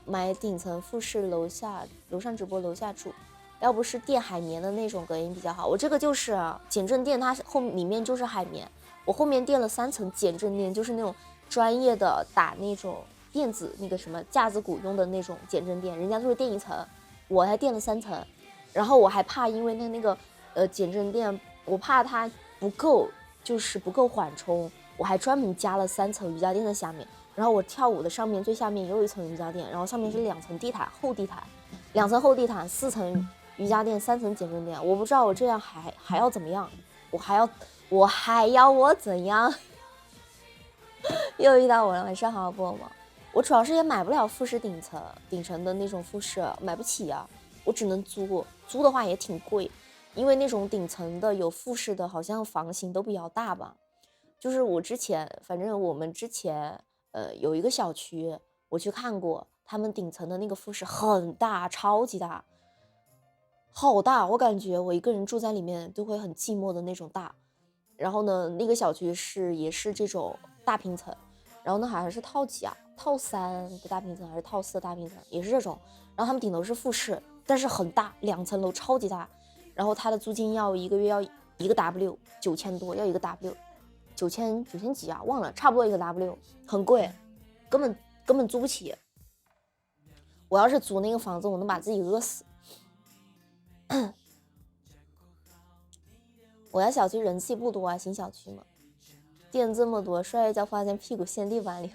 买顶层复式，楼上直播，楼下住。要不是垫海绵的那种隔音比较好，我这个就是减震垫，它里面就是海绵，我后面垫了3层减震垫，就是那种专业的打那种电子那个什么架子鼓用的那种减震垫，人家都是垫1层，我还垫了3层，然后我还怕因为那个减震垫，我怕它不够，就是不够缓冲，我还专门加了3层瑜伽垫在下面，然后我跳舞的上面最下面也有1层瑜伽垫，然后上面是2层地毯，厚地毯，2层厚地毯，4层瑜伽垫，3层减震垫，我不知道我这样还要怎么样，我还要怎样？又遇到我了，晚上好播吗？我主要是也买不了复式顶层的那种复式，买不起啊，我只能租的话也挺贵，因为那种顶层的有复式的，好像房型都比较大吧。就是反正我们之前有一个小区，我去看过，他们顶层的那个复式很大，超级大。好大，我感觉我一个人住在里面都会很寂寞的那种大。然后呢，那个小区也是这种大平层，然后呢好像是套几啊，套3的大平层还是套4的大平层，也是这种。然后他们顶楼是复式，但是很大，2层楼超级大。然后他的租金要1个月要1个 W9000多，要1个 W9000几啊，忘了，差不多1个 W， 很贵，根本租不起。我要是租那个房子，我能把自己饿死。我家小区人气不多啊，新小区嘛，店这么多，摔一跤发现屁股陷地板里，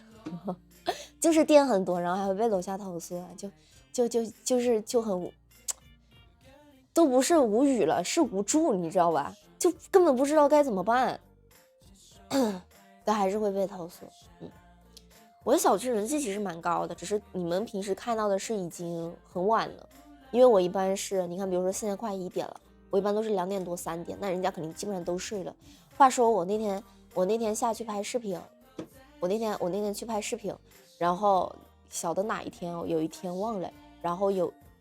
就是店很多，然后还会被楼下投诉啊，就很，都不是无语了，是无助，你知道吧？就根本不知道该怎么办，但还是会被投诉。我的小区人气其实蛮高的，只是你们平时看到的是已经很晚了。因为我一般是，你看，比如说现在快1点了，我一般都是2点多3点，那人家肯定基本上都睡了。话说我那天下去拍视频，我那天去拍视频，然后晓得哪一天有一天忘了，然后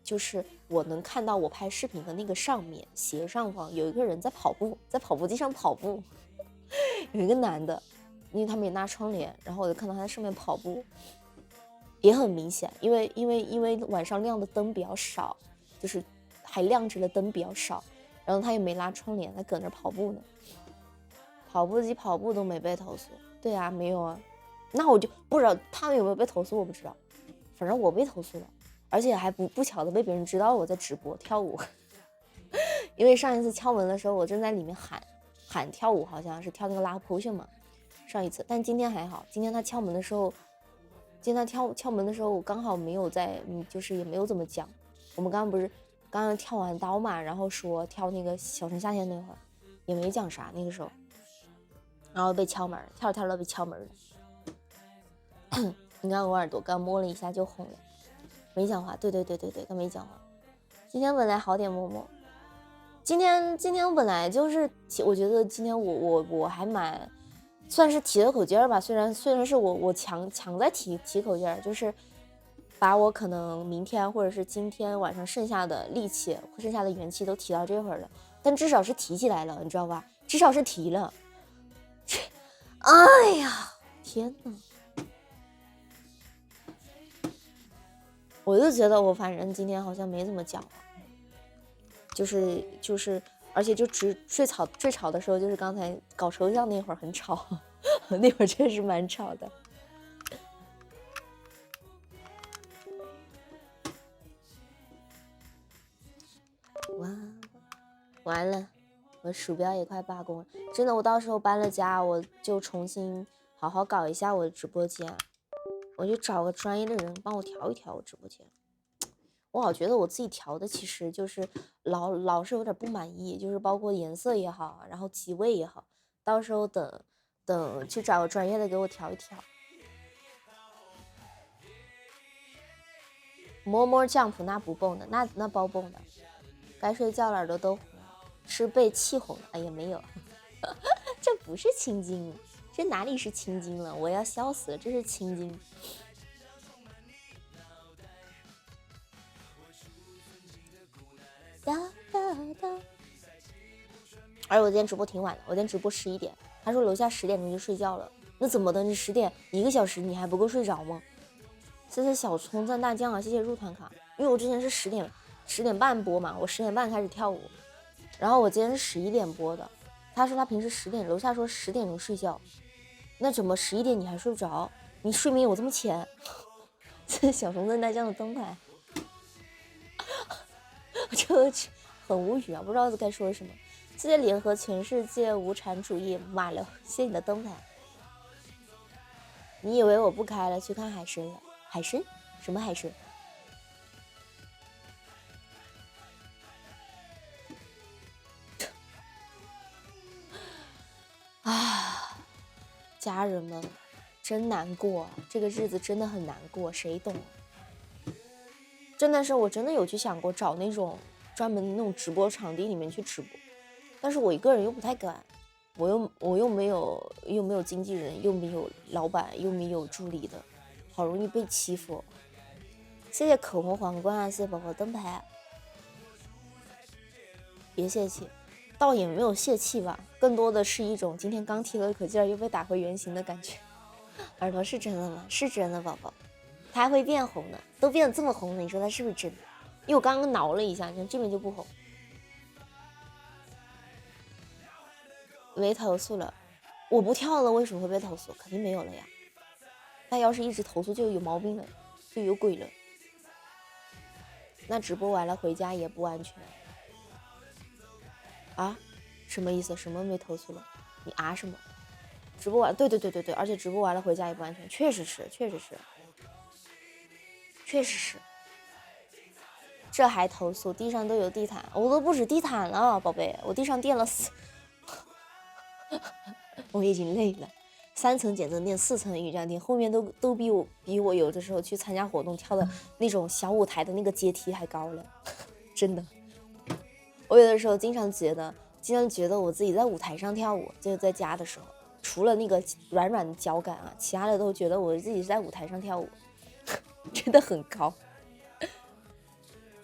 就是我能看到我拍视频的那个上面斜上方有一个人在跑步，在跑步机上跑步，有一个男的，因为他没拉窗帘，然后我就看到他在上面跑步。也很明显，因为晚上亮的灯比较少，就是还亮着的灯比较少，然后他也没拉窗帘，他搁那跑步呢。跑步机跑步都没被投诉，对啊，没有啊，那我就不知道他们有没有被投诉，我不知道，反正我被投诉了，而且还不巧的被别人知道我在直播跳舞，因为上一次敲门的时候我正在里面喊跳舞，好像是跳那个拉 potion 嘛，上一次，但今天还好，今天他敲门的时候。今天他敲门的时候，我刚好没有在，就是也没有怎么讲。我们刚刚跳完刀嘛，然后说跳那个小城夏天那会儿，也没讲啥那个时候，然后被敲门，跳着跳着被敲门了。你看我耳朵刚摸了一下就红了，没讲话。对，刚没讲话。今天本来好点摸摸，今天我本来就是，我觉得今天我还蛮。算是提了口劲儿吧，虽然是我强在提口劲儿，就是把我可能明天或者是今天晚上剩下的力气、剩下的元气都提到这会儿了，但至少是提起来了，你知道吧？至少是提了。哎呀，天哪！我就觉得我反正今天好像没怎么讲话，就是。而且就最吵的时候，就是刚才搞抽象那会儿很吵，那会儿确实蛮吵的。哇，完了，我鼠标也快罢工了。真的，我到时候搬了家，我就重新好好搞一下我的直播间，我就找个专业的人帮我调一调我直播间。我老觉得我自己调的其实就是老是有点不满意，就是包括颜色也好，然后机位也好，到时候等去找个专业的给我调一调。摸摸 jump 那不蹦的，那包蹦的，该睡觉了耳朵都红了。是被气红了？哎呀，没有，这不是青筋，这哪里是青筋了？我要笑死了，这是青筋。哒哒哒。而我今天直播挺晚的，我今天直播11点。他说楼下10点钟就睡觉了，那怎么的？你10点1个小时你还不够睡着吗？谢谢小葱蘸大酱啊，谢谢入团卡。因为我之前是10点半播嘛，我10点半开始跳舞，然后我今天是11点播的。他说他平时10点，楼下说10点钟睡觉，那怎么11点你还睡不着？你睡眠有这么浅？谢谢小葱蘸大酱的灯牌，我就很无语啊，不知道该说什么。谢谢联合全世界无产主义，买了，谢谢你的灯牌。你以为我不开了，去看海参了？海参？什么海参？啊，家人们，真难过啊，这个日子真的很难过，谁懂？真的是，我真的有去想过找那种专门那种直播场地里面去直播。但是我一个人又不太敢，我又没有经纪人，又没有老板，又没有助理的，好容易被欺负。谢谢口红皇冠啊，谢谢宝宝灯牌。别泄气，倒也没有泄气吧，更多的是一种今天刚踢了一口劲儿又被打回原形的感觉。耳朵是真的吗？是真的，宝宝，它还会变红的，都变得这么红了，你说它是不是真的？因为我刚刚挠了一下，你看这边就不红。没投诉了，我不跳了，为什么会被投诉？肯定没有了呀。那要是一直投诉就有毛病了，就有鬼了。那直播完了回家也不安全啊？什么意思？什么没投诉了？你啊什么？直播完，对，而且直播完了回家也不安全，确实是。这还投诉？地上都有地毯，我都不止地毯了，宝贝，我地上垫了我已经累了，3层简正垫，4层瑜伽垫，后面都比我有的时候去参加活动跳的那种小舞台的那个阶梯还高了，真的。我有的时候经常觉得我自己在舞台上跳舞，就是在家的时候，除了那个软软的脚感啊，其他的都觉得我自己是在舞台上跳舞，真的很高。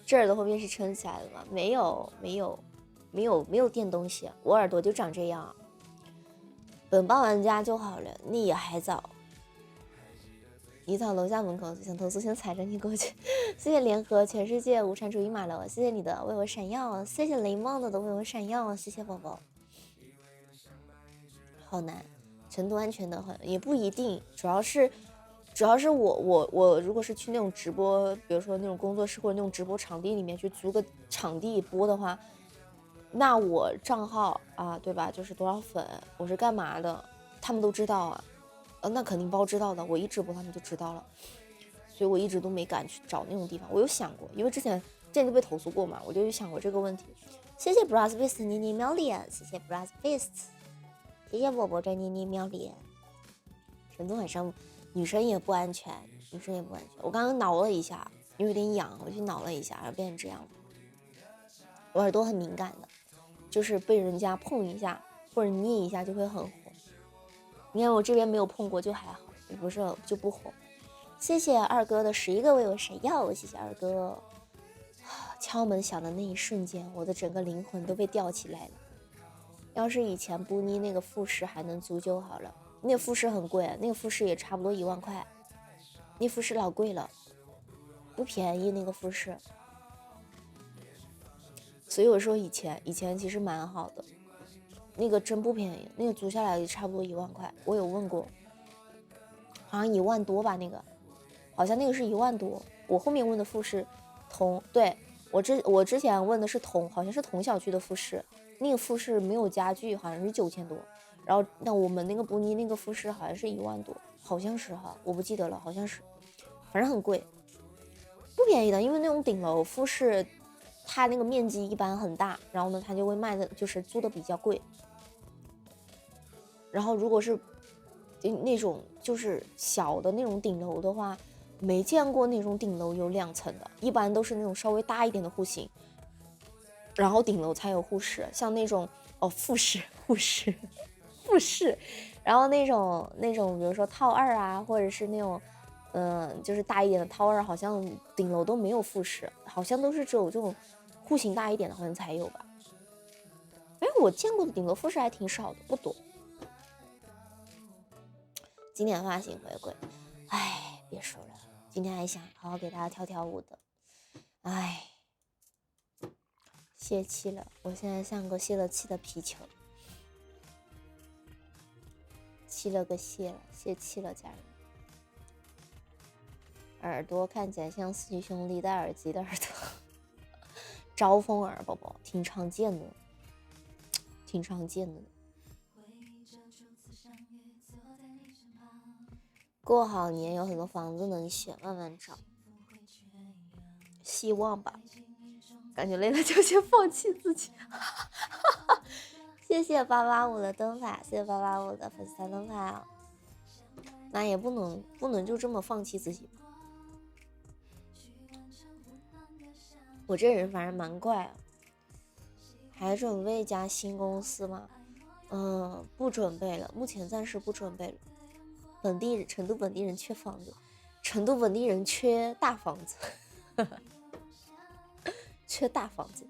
这耳朵后面是撑起来的吗？没有垫东西，我耳朵就长这样。本帮玩家就好了，你也还早。你到楼下门口想投诉，先踩着你过去。谢谢联合全世界无产主义马楼，谢谢你的为我闪耀，谢谢雷梦的为我闪耀，谢谢宝宝。好难，成都安全的很，也不一定，主要是我如果是去那种直播，比如说那种工作室或者那种直播场地里面去租个场地播的话。那我账号啊，对吧？就是多少粉，我是干嘛的，他们都知道啊。那肯定包知道的，我一直播他们就知道了，所以我一直都没敢去找那种地方。我有想过，因为之前就被投诉过嘛，我就有想过这个问题。谢谢 Brass Beast 妮妮喵脸，谢谢 Brass Beast， 谢谢宝宝这妮妮喵脸。成都晚上女生也不安全，我刚刚挠了一下，因为有点痒，我去挠了一下，然后变成这样了。我耳朵很敏感的。就是被人家碰一下或者捏一下就会很红，你看我这边没有碰过就还好，也不是就不红。谢谢二哥的11个为我闪耀，谢谢二哥。敲门响的那一瞬间，我的整个灵魂都被吊起来了。要是以前布妮那个复式还能租就好了，那个复式很贵，那个复式也差不多1万块，那复式老贵了，不便宜那个复式。所以我说以前其实蛮好的，那个真不便宜，那个租下来也差不多1万块。我有问过，好像1万多吧，那个好像那个是1万多。我后面问的复式同，对，我之前问的是同，好像是同小区的复式，那个复式没有家具，好像是9000多。然后那我们那个布妮那个复式好像是1万多，好像是哈，我不记得了，好像是，反正很贵，不便宜的，因为那种顶楼复式。它那个面积一般很大，然后呢，它就会卖的，就是租的比较贵。然后如果是那种就是小的那种顶楼的话，没见过那种顶楼有2层的，一般都是那种稍微大一点的户型。然后顶楼才有护士，像那种护士，然后那种比如说套2啊，或者是那种就是大一点的套2，好像顶楼都没有护士，好像都是只有这种户型大一点的好像才有吧。哎，我见过的顶楼护士还挺少的，不多。经典发型回归，哎，别说了，今天还想好好给大家跳舞的，哎，泄气了，我现在像个泄了气的皮球，气了个泄了，泄气了，家人。耳朵看起来像四驱兄弟戴耳机的耳朵，招风耳宝宝挺常见的，挺常见的。过好年有很多房子能选，慢慢找，希望吧。感觉累了就先放弃自己。谢谢885的灯牌，谢谢885的粉丝团灯牌啊。那也不能就这么放弃自己。我这人反正蛮怪啊。还准备加新公司吗？不准备了，目前暂时不准备了。成都本地人缺房子，成都本地人缺大房子，缺大房子。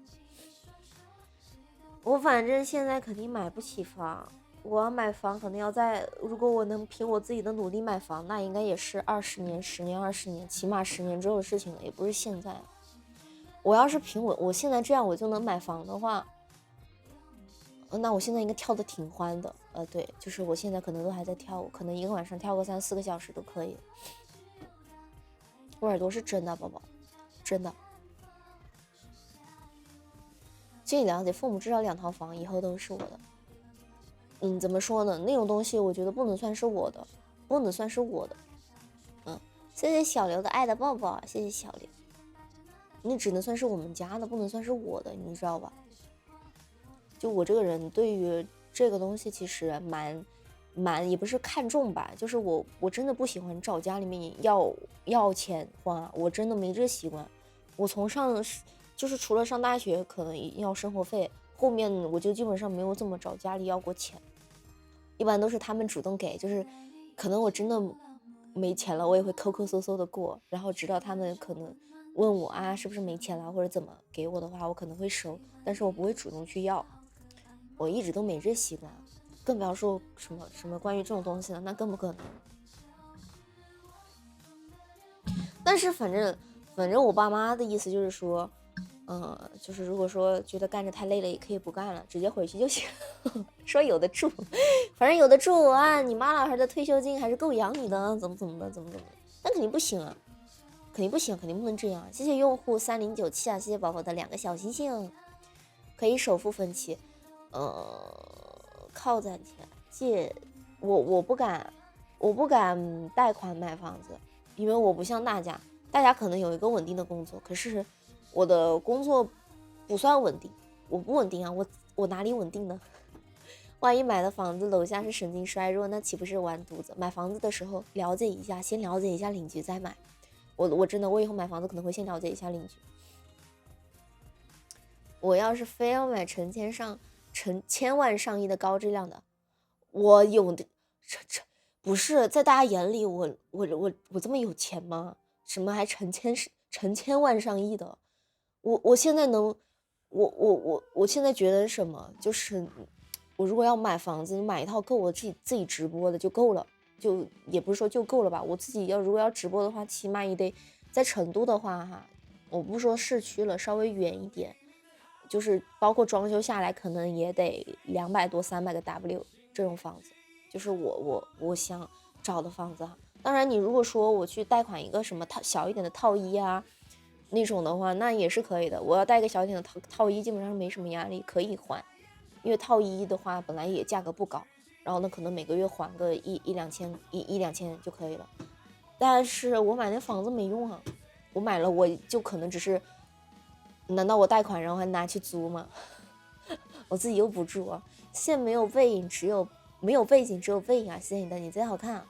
我反正现在肯定买不起房，我要买房肯定要如果我能凭我自己的努力买房，那应该也是20年、10年、20年，起码10年之后的事情了，也不是现在。我要是凭我现在这样我就能买房的话，那我现在应该跳的挺欢的。对，就是我现在可能都还在跳舞，可能一个晚上跳个3、4个小时都可以。我耳朵是真的，宝宝，真的。据你了解，父母至少2套房，以后都是我的。怎么说呢？那种东西我觉得不能算是我的，不能算是我的。谢谢小刘的爱的抱抱，谢谢小刘。你只能算是我们家的，不能算是我的，你知道吧？就我这个人对于这个东西其实蛮也不是看重吧，就是我真的不喜欢找家里面要钱花，我真的没这习惯。我从就是除了上大学可能要生活费，后面我就基本上没有怎么找家里要过钱，一般都是他们主动给，就是可能我真的没钱了，我也会抠抠搜搜的过，然后直到他们可能问我啊是不是没钱了或者怎么给我的话，我可能会收，但是我不会主动去要。我一直都没这习惯，更不要说什么关于这种东西了，那更不可能。但是反正我爸妈的意思就是说，就是如果说觉得干着太累了，也可以不干了，直接回去就行。说有的住，反正有的住啊，你妈老汉的退休金还是够养你的，怎么的，那肯定不行啊，肯定不行，肯定不能这样。谢谢用户3097啊，谢谢宝宝的2个小星星，可以首付分期。靠攒钱借我不敢贷款买房子，因为我不像大家可能有一个稳定的工作，可是我的工作不算稳定，我不稳定啊，我哪里稳定呢？万一买的房子楼下是神经衰弱，那岂不是完犊子？买房子的时候先了解一下邻居再买。我真的我以后买房子可能会先了解一下邻居。我要是非要买成千万上亿的高质量的，我有的不是在大家眼里我这么有钱吗？什么还成千万上亿的？我现在能，我现在觉得什么就是我如果要买房子，买一套够我自己直播的就够了，就也不是说就够了吧，我自己如果要直播的话，起码也得在成都的话哈，我不说市区了，稍微远一点。就是包括装修下来可能也得200多300个 W 这种房子，就是我想找的房子。当然你如果说我去贷款一个什么小一点的套1啊那种的话，那也是可以的。我要贷个小一点的套1基本上没什么压力，可以还，因为套1的话本来也价格不高，然后呢可能每个月还个一两千就可以了。但是我买那房子没用啊，我买了我就可能只是，难道我贷款然后还拿去租吗？我自己又不住啊。现没有背影，没有背景只有背影啊！谢谢你的，你贼好看啊。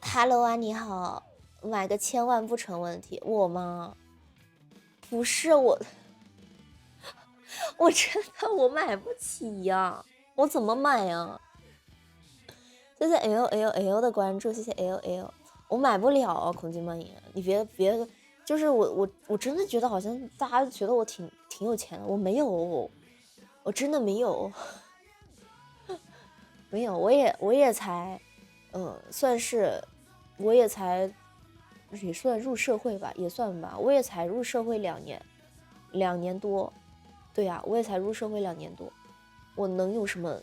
Hello 啊，你好，买个1000万不成问题。我吗？不是我，我真的我买不起呀，我怎么买呀？谢谢 LLL 的关注，谢谢 LL， 我买不了啊，孔金梦莹，你别，就是我真的觉得好像大家觉得我挺有钱的，我没有，我真的没有，没有，我也才，算是，我也才，也算入社会吧，也算吧，我也才入社会2年多，对呀，我也才入社会2年多，我能有什么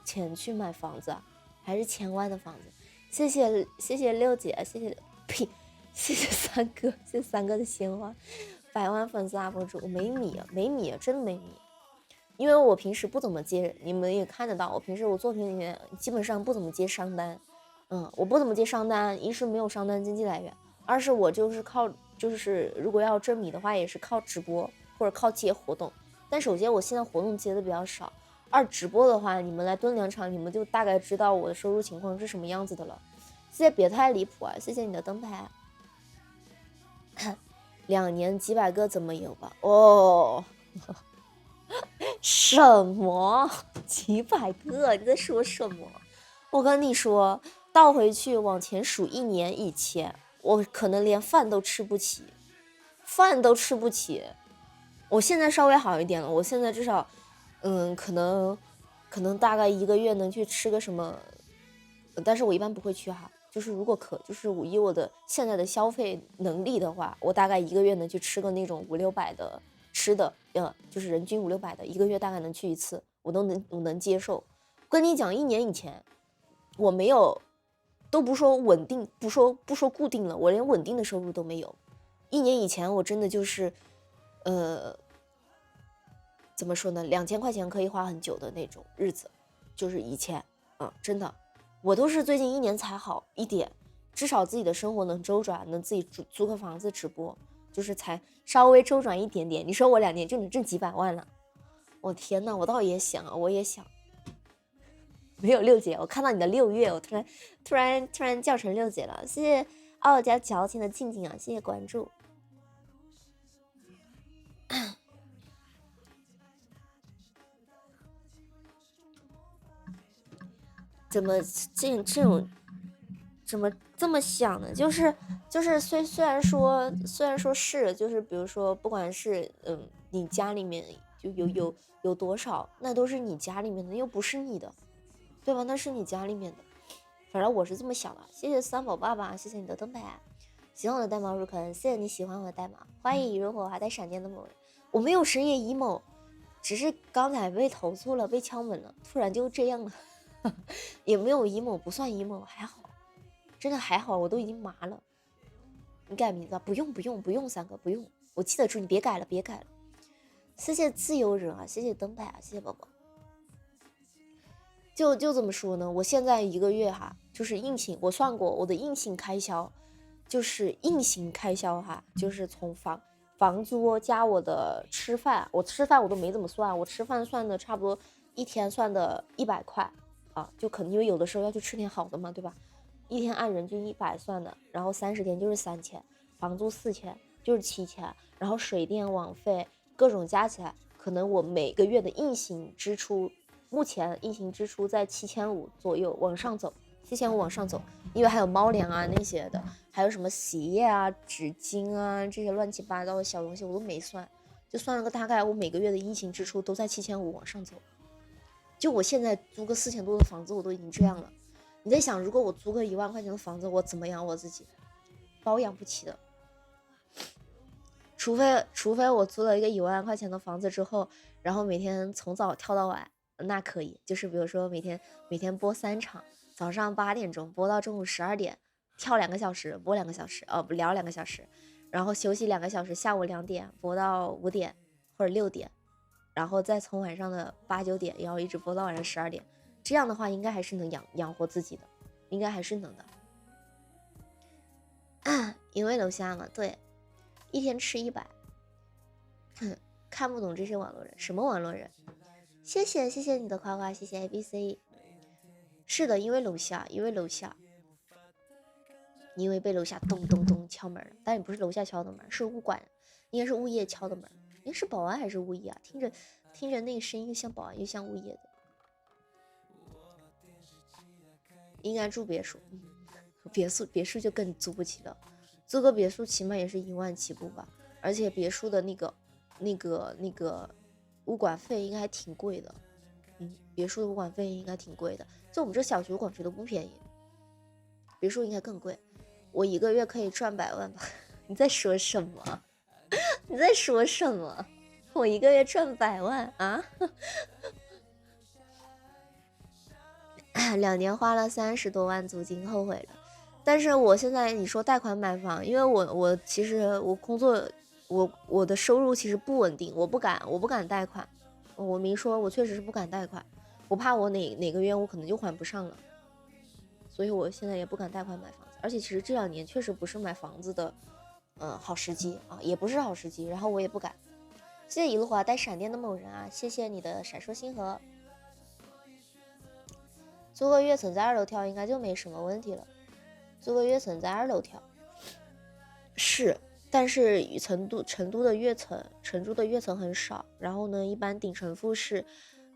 钱去买房子啊？还是1000万的房子？谢谢六姐，谢谢呸，谢谢三哥，谢谢三哥的鲜花，100万粉丝 UP 主，没米，真的没米。因为我平时不怎么接，你们也看得到，我平时我作品里面基本上不怎么接商单，我不怎么接商单，一是没有商单经济来源，二是我就是靠，就是如果要挣米的话，也是靠直播或者靠接活动。但首先我现在活动接的比较少，二直播的话，你们来蹲2场，你们就大概知道我的收入情况是什么样子的了。谢谢别太离谱啊，谢谢你的灯牌。2年几百个怎么有吧？哦。什么几百个？你在说什么？我跟你说，倒回去往前数1年以前，我可能连饭都吃不起，我现在稍微好一点了，我现在至少，可能大概1个月能去吃个什么，但是我一般不会去哈。就是如果就是以我的现在的消费能力的话，我大概1个月能去吃个那种500-600的吃的，就是人均500-600的，1个月大概能去1次，我能接受。跟你讲，1年以前我没有，都不说稳定，不说固定了，我连稳定的收入都没有。1年以前我真的就是，怎么说呢，2000块钱可以花很久的那种日子，就是以前，真的。我都是最近1年才好一点，至少自己的生活能周转，能自己租个房子直播，就是才稍微周转一点点。你说我2年就能挣几百万了？我天呐，我倒也想啊，我也想。没有六姐，我看到你的6月，我突然叫成六姐了。谢谢傲家矫情的静静啊，谢谢关注。怎么这种怎么这么想呢？就是虽然说是，就是比如说不管是你家里面就有多少，那都是你家里面的，又不是你的，对吧？那是你家里面的。反正我是这么想的。谢谢三宝爸爸，谢谢你的灯牌，喜欢我的带毛入坑，谢谢你喜欢我的带毛，欢迎如果还带闪电的某人。我没有深夜 emo， 只是刚才被投诉了，被敲门了，突然就这样了。也没有 emo， 不算 emo， 还好，真的还好，我都已经麻了。你改名字？不用三哥，不用，我记得住，你别改了。谢谢自由人啊，谢谢灯牌啊，谢谢宝宝。就怎么说呢？我现在1个月哈，就是硬性，我算过我的硬性开销，就是硬性开销哈，就是从房租加我的吃饭，我吃饭我都没怎么算，我吃饭算的差不多1天算的100块。就可能因为有的时候要去吃点好的嘛，对吧？1天按人均100算的，然后30天就是3000，房租4000就是7000，然后水电网费各种加起来，可能我每个月的硬性支出，目前硬性支出在7500左右往上走，7500往上走，因为还有猫粮啊那些的，还有什么洗衣液啊、纸巾啊这些乱七八糟的小东西我都没算，就算了个大概，我每个月的硬性支出都在7500往上走。就我现在租个4000多的房子，我都已经这样了。你在想，如果我租个1万块钱的房子，我怎么养我自己？包养不起的。除非我租了一个1万块钱的房子之后，然后每天从早跳到晚，那可以。就是比如说每天播3场，早上8点钟播到中午12点，跳2个小时，播2个小时，聊2个小时，然后休息2个小时，下午2点播到5点或者6点。然后再从晚上的8、9点，然后一直播到晚上12点，这样的话应该还是能养活自己的，应该还是能的。因为楼下嘛，对，1天吃100，看不懂这些网络人，什么网络人？谢谢你的夸夸，谢谢 ABC。是的，因为楼下，因为被楼下咚咚咚敲门了，但也不是楼下敲的门，是物管应该是物业敲的门，应该是保安还是物业啊？听着那个声音又像保安又像物业的，应该住别墅，别墅就更租不起了，租个别墅起码也是1万起步吧，而且别墅的那个物管费应该还挺贵的，别墅的物管费应该挺贵的，就我们这小区物管费都不便宜，别墅应该更贵，我1个月可以赚100万吧？你在说什么？你在说什么？我1个月赚100万啊？2年花了30多万租金，后悔了。但是我现在你说贷款买房，因为我其实我工作我的收入其实不稳定，我不敢贷款。我明说，我确实是不敢贷款，我怕我哪个月我可能就还不上了，所以我现在也不敢贷款买房子。而且其实这2年确实不是买房子的，好时机啊，也不是好时机。然后我也不敢。谢谢一路滑带闪电的某人啊，谢谢你的闪烁星河。租个跃层在2楼跳应该就没什么问题了。租个跃层在2楼跳是，但是成都的跃层很少，然后呢，一般顶层复式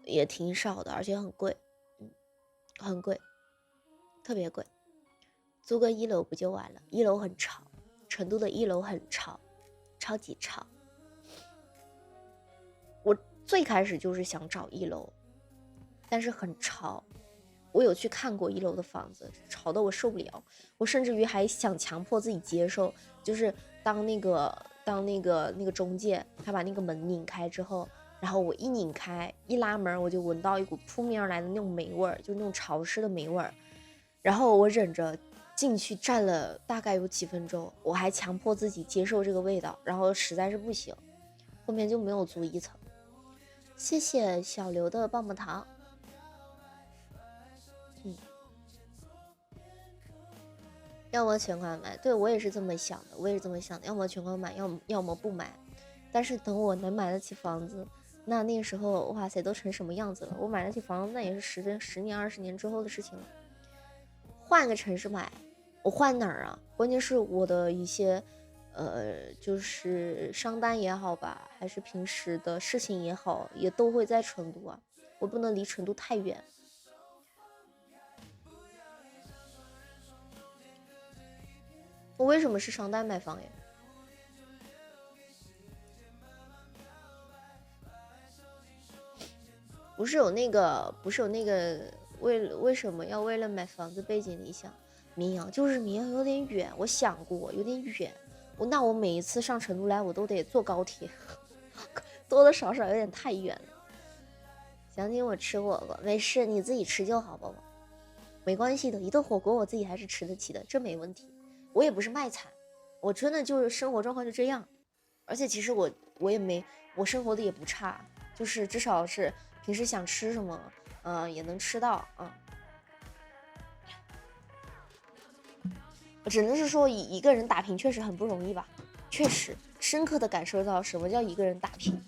也挺少的，而且很贵，很贵，特别贵。租个1楼不就完了？1楼很吵，成都的1楼很吵，超级吵。我最开始就是想找1楼，但是很吵。我有去看过1楼的房子，吵得我受不了。我甚至于还想强迫自己接受，就是当那个中介他把那个门拧开之后，然后我一拧开一拉门，我就闻到一股扑面而来的那种霉味儿，就那种潮湿的霉味儿。然后我忍着进去站了大概有几分钟，我还强迫自己接受这个味道，然后实在是不行，后面就没有租1层。谢谢小刘的棒棒糖。要么全款买，对我也是这么想的，要么全款买，要么不买。但是等我能买得起房子，那个时候哇塞都成什么样子了？我买得起房子，那也是10年20年之后的事情了。换个城市买，我换哪儿啊？关键是我的一些就是商单也好吧，还是平时的事情也好，也都会在成都啊，我不能离成都太远。我为什么是商单买房呀？不是有那个为什么要为了买房子背井离乡？绵阳就是绵阳有点远，我想过有点远，那我每一次上成都来我都得坐高铁，多多少少有点太远了。想请我吃火锅，没事，你自己吃就好，宝宝，没关系的，一顿火锅我自己还是吃得起的，这没问题。我也不是卖惨，我真的就是生活状况就这样，而且其实我也没，我生活的也不差，就是至少是平时想吃什么，也能吃到啊。我只能是说，一个人打拼确实很不容易吧，确实深刻的感受到什么叫一个人打拼。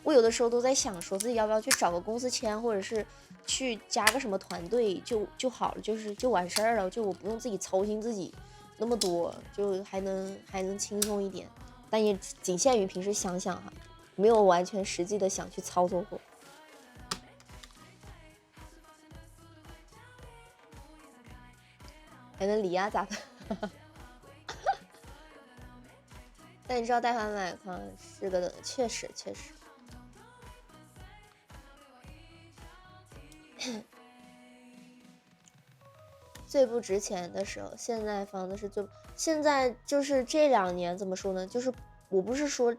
我有的时候都在想，说自己要不要去找个公司签，或者是去加个什么团队就好了，就完事儿了，就我不用自己操心自己那么多，就还能轻松一点，但也仅限于平时想想哈，没有完全实际的想去操作过。还能离啊咋的？但你知道贷款买房是个确实最不值钱的时候，现在房子是现在就是这2年怎么说呢？就是我不是说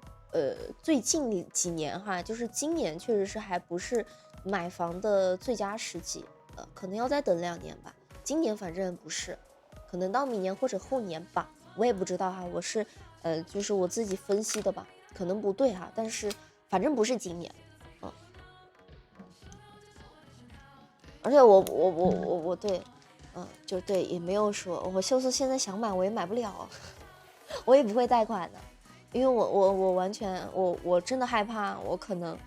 最近几年哈，就是今年确实是还不是买房的最佳时机，可能要再等2年吧。今年反正不是，可能到明年或者后年吧，我也不知道哈。我是就是我自己分析的吧，可能不对哈，但是反正不是今年。而且我对，就对，也没有说我就是现在想买我也买不了，我也不会贷款的，因为我完全我真的害怕，我可能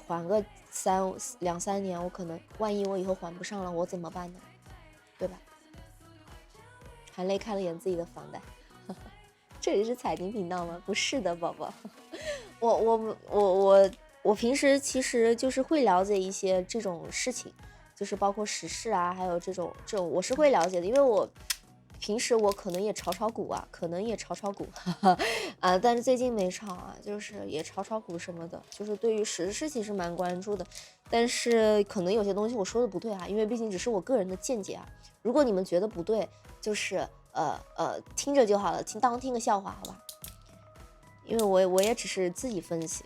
还个2、3年，我可能万一我以后还不上了，我怎么办呢？对吧？含泪看了眼自己的房贷。这里是彩铃频道吗？不是的，宝宝。我平时其实就是会了解一些这种事情，就是包括时事啊，还有这种我是会了解的，因为我平时我可能也炒股啊，但是最近没炒啊，就是也炒股什么的，就是对于时事其实蛮关注的，但是可能有些东西我说的不对啊，因为毕竟只是我个人的见解啊，如果你们觉得不对，就是听着就好了，当听个笑话，好吧？因为我也只是自己分析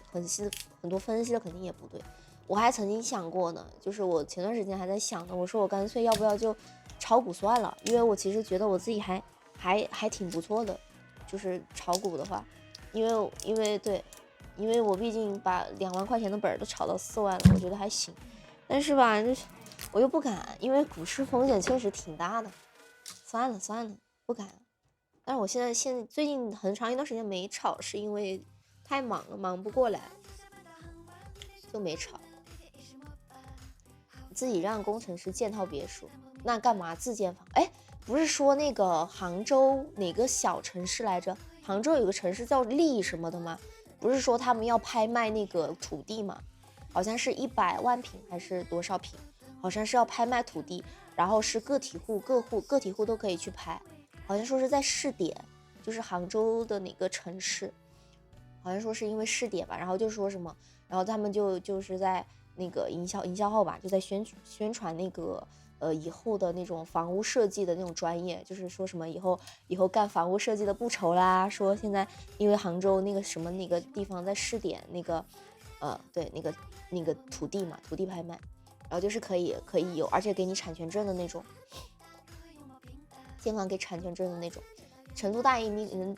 很多分析的肯定也不对，我还曾经想过呢，就是我前段时间还在想呢，我说我干脆要不要就炒股算了，因为我其实觉得我自己还挺不错的，就是炒股的话，因为我毕竟把2万块钱的本都炒到4万了，我觉得还行，但是吧，就是我又不敢，因为股市风险确实挺大的，算了，不敢。但是我现在最近很长一段时间没炒，是因为太忙了，忙不过来，就没炒。自己让工程师建套别墅，那干嘛自建房？哎，不是说那个杭州哪个小城市来着？杭州有个城市叫利什么的吗？不是说他们要拍卖那个土地吗？好像是100万平还是多少平？好像是要拍卖土地，然后是个体户都可以去拍。好像说是在试点，就是杭州的哪个城市，好像说是因为试点吧，然后就说什么，然后他们就是在那个营销号吧，就在宣传那个以后的那种房屋设计的那种专业，就是说什么以后干房屋设计的不愁啦，说现在因为杭州那个什么那个地方在试点那个对那个土地嘛，土地拍卖，然后就是可以有，而且给你产权证的那种。监管给产权证的那种。成都大一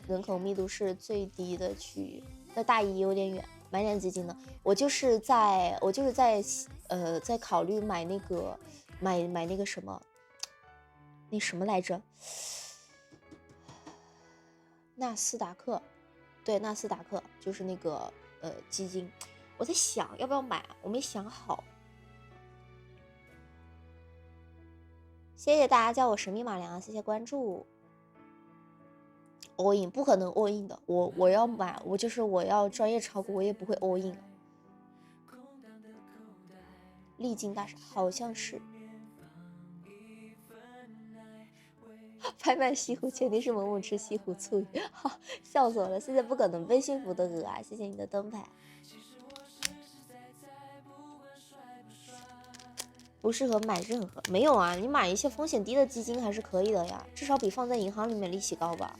人口密度是最低的区域，那大一有点远，买点基金呢。我就是在在考虑买那个什么，那什么来着？纳斯达克，对，纳斯达克就是那个基金，我在想要不要买，我没想好。谢谢大家叫我神秘马良，谢谢关注。all in 不可能 all in 的，我要买，我要专业炒股，我也不会 all in。历经大厦好像是拍卖西湖，前提是某某吃西湖醋鱼，笑死我了！谢谢不可能被驯服的鹅啊，谢谢你的灯牌。不适合买任何，没有啊，你买一些风险低的基金还是可以的呀，至少比放在银行里面利息高吧。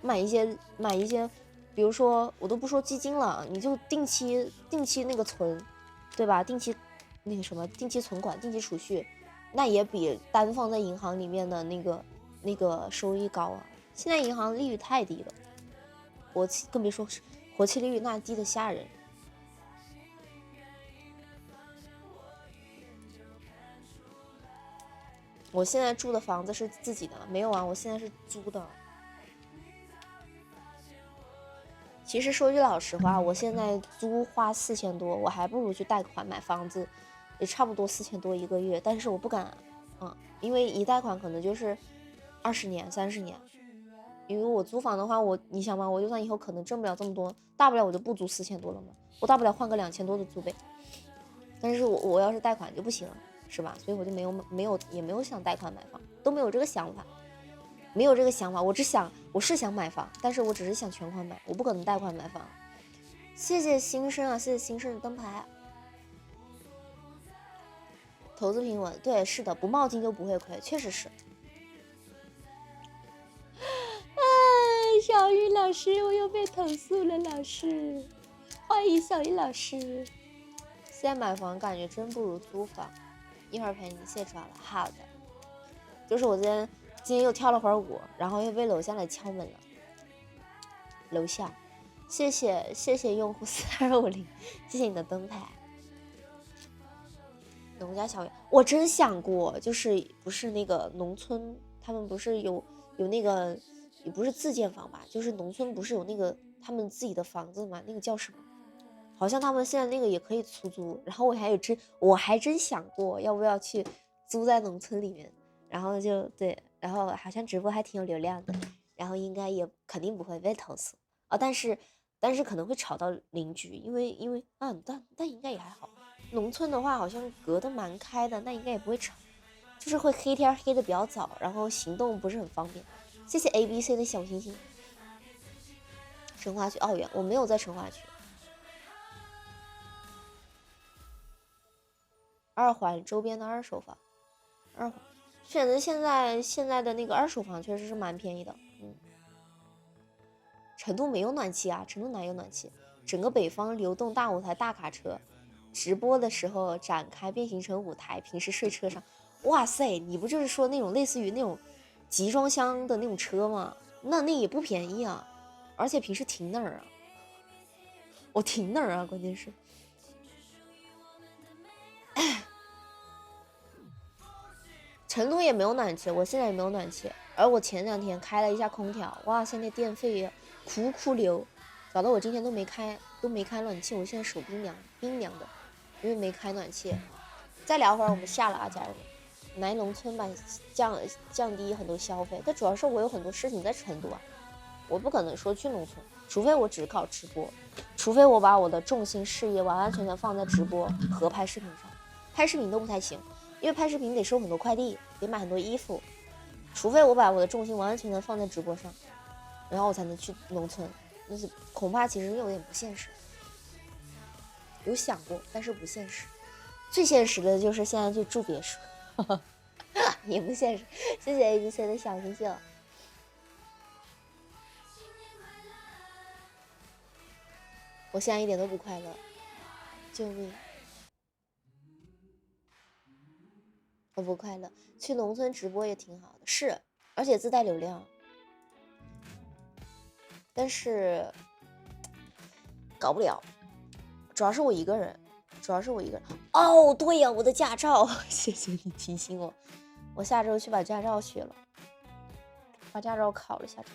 买一些，比如说我都不说基金了，你就定期那个存，对吧？定期那个什么定期存款、定期储蓄，那也比单放在银行里面的那个收益高啊。现在银行利率太低了，更别说活期利率那低的吓人。我现在住的房子是自己的，没有啊，我现在是租的。其实说句老实话，我现在租花4000多，我还不如去贷款买房子，也差不多4000多一个月。但是我不敢，因为一贷款可能就是20年、30年。因为我租房的话，你想嘛，我就算以后可能挣不了这么多，大不了我就不租4000多了嘛，我大不了换个2000多的租呗。但是我要是贷款就不行了。是吧？所以我就也没有想贷款买房，都没有这个想法，没有这个想法。我是想买房，但是我只是想全款买，我不可能贷款买房。谢谢新生啊，谢谢新生的灯牌。投资平稳，对，是的，不冒金就不会亏，确实是。哎，小雨老师，我又被投诉了，老师，欢迎小雨老师。现在买房感觉真不如租房。一会儿陪你，谢抓了。好的，就是我今天又跳了会儿舞，然后又被楼下来敲门了。楼下，谢谢用户4250，谢谢你的灯牌。农家小院，我真想过，就是不是那个农村，他们不是有那个，也不是自建房吧，就是农村不是有那个他们自己的房子吗？那个叫什么？好像他们现在那个也可以出租，然后我还真想过要不要去租在农村里面，然后就对，然后好像直播还挺有流量的，然后应该也肯定不会被投诉啊，但是可能会吵到邻居，因为但应该也还好。农村的话好像隔得蛮开的，那应该也不会吵，就是会黑天黑的比较早，然后行动不是很方便。谢谢 ABC 的小星星。成华区奥园，我没有在成华区。二环周边的二手房，二环选择现在的那个二手房确实是蛮便宜的。成都没有暖气啊，成都哪有暖气？整个北方流动大舞台大卡车，直播的时候展开变形成舞台，平时睡车上。哇塞，你不就是说那种类似于那种集装箱的那种车吗？那也不便宜啊，而且平时停哪儿啊？我停哪儿啊？关键是，成都也没有暖气，我现在也没有暖气。而我前2天开了一下空调，哇塞，那电费苦流，搞得我今天都没开暖气，我现在手冰凉的，因为没开暖气。再聊会儿我们下了啊，家人们，来农村吧，降低很多消费。但主要是我有很多事情在成都啊，我不可能说去农村，除非我只搞直播，除非我把我的重心事业完完全全放在直播和拍视频上，拍视频都不太行，因为拍视频得收很多快递，得买很多衣服。除非我把我的重心完完全全放在直播上，然后我才能去农村，那是恐怕其实有点不现实。有想过，但是不现实。最现实的就是现在就住别墅，也不现实。谢谢 ABC 的小星星。我现在一点都不快乐，救命！我不快乐。去农村直播也挺好的，是，而且自带流量。但是搞不了，主要是我一个人。哦，对呀，我的驾照，谢谢你提醒我，我下周去把驾照学了，把驾照考了下周。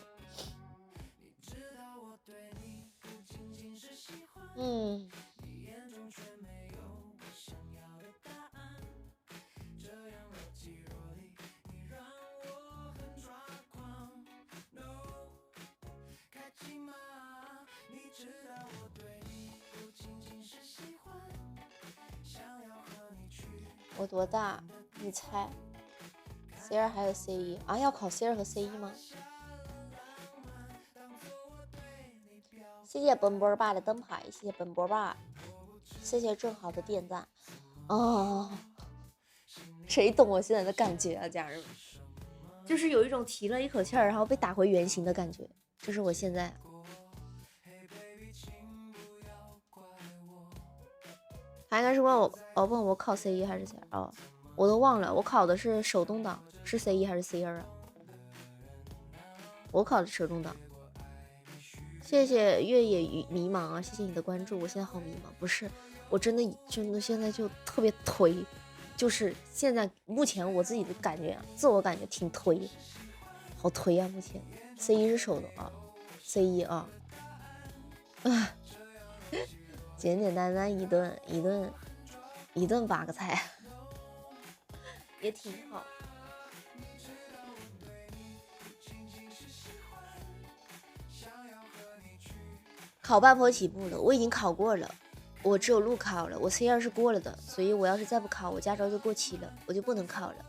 我多大？你猜 ？C2 还有 C1啊？要考 C2和 C1 吗？谢谢奔波爸的灯牌，谢谢奔波爸，谢谢正好的点赞。哦，谁懂我现在的感觉啊，家人们？就是有一种提了一口气儿，然后被打回原形的感觉，这是我现在。他应该是问我考 C1 还是 C2 哦，我都忘了，我考的是手动挡，是 C1 还是 C2 啊？我考的手动挡。谢谢越野迷茫啊，谢谢你的关注，我现在好迷茫，不是，我真的现在就特别颓，就是现在目前我自己的感觉啊，自我感觉挺颓，好颓啊！目前 C1 是手动啊 ，C1 啊，简简单单一顿8个菜，也挺好。考半坡起步了，我已经考过了，我只有路考了，我 C2 是过了的，所以我要是再不考，我驾照就过期了，我就不能考了，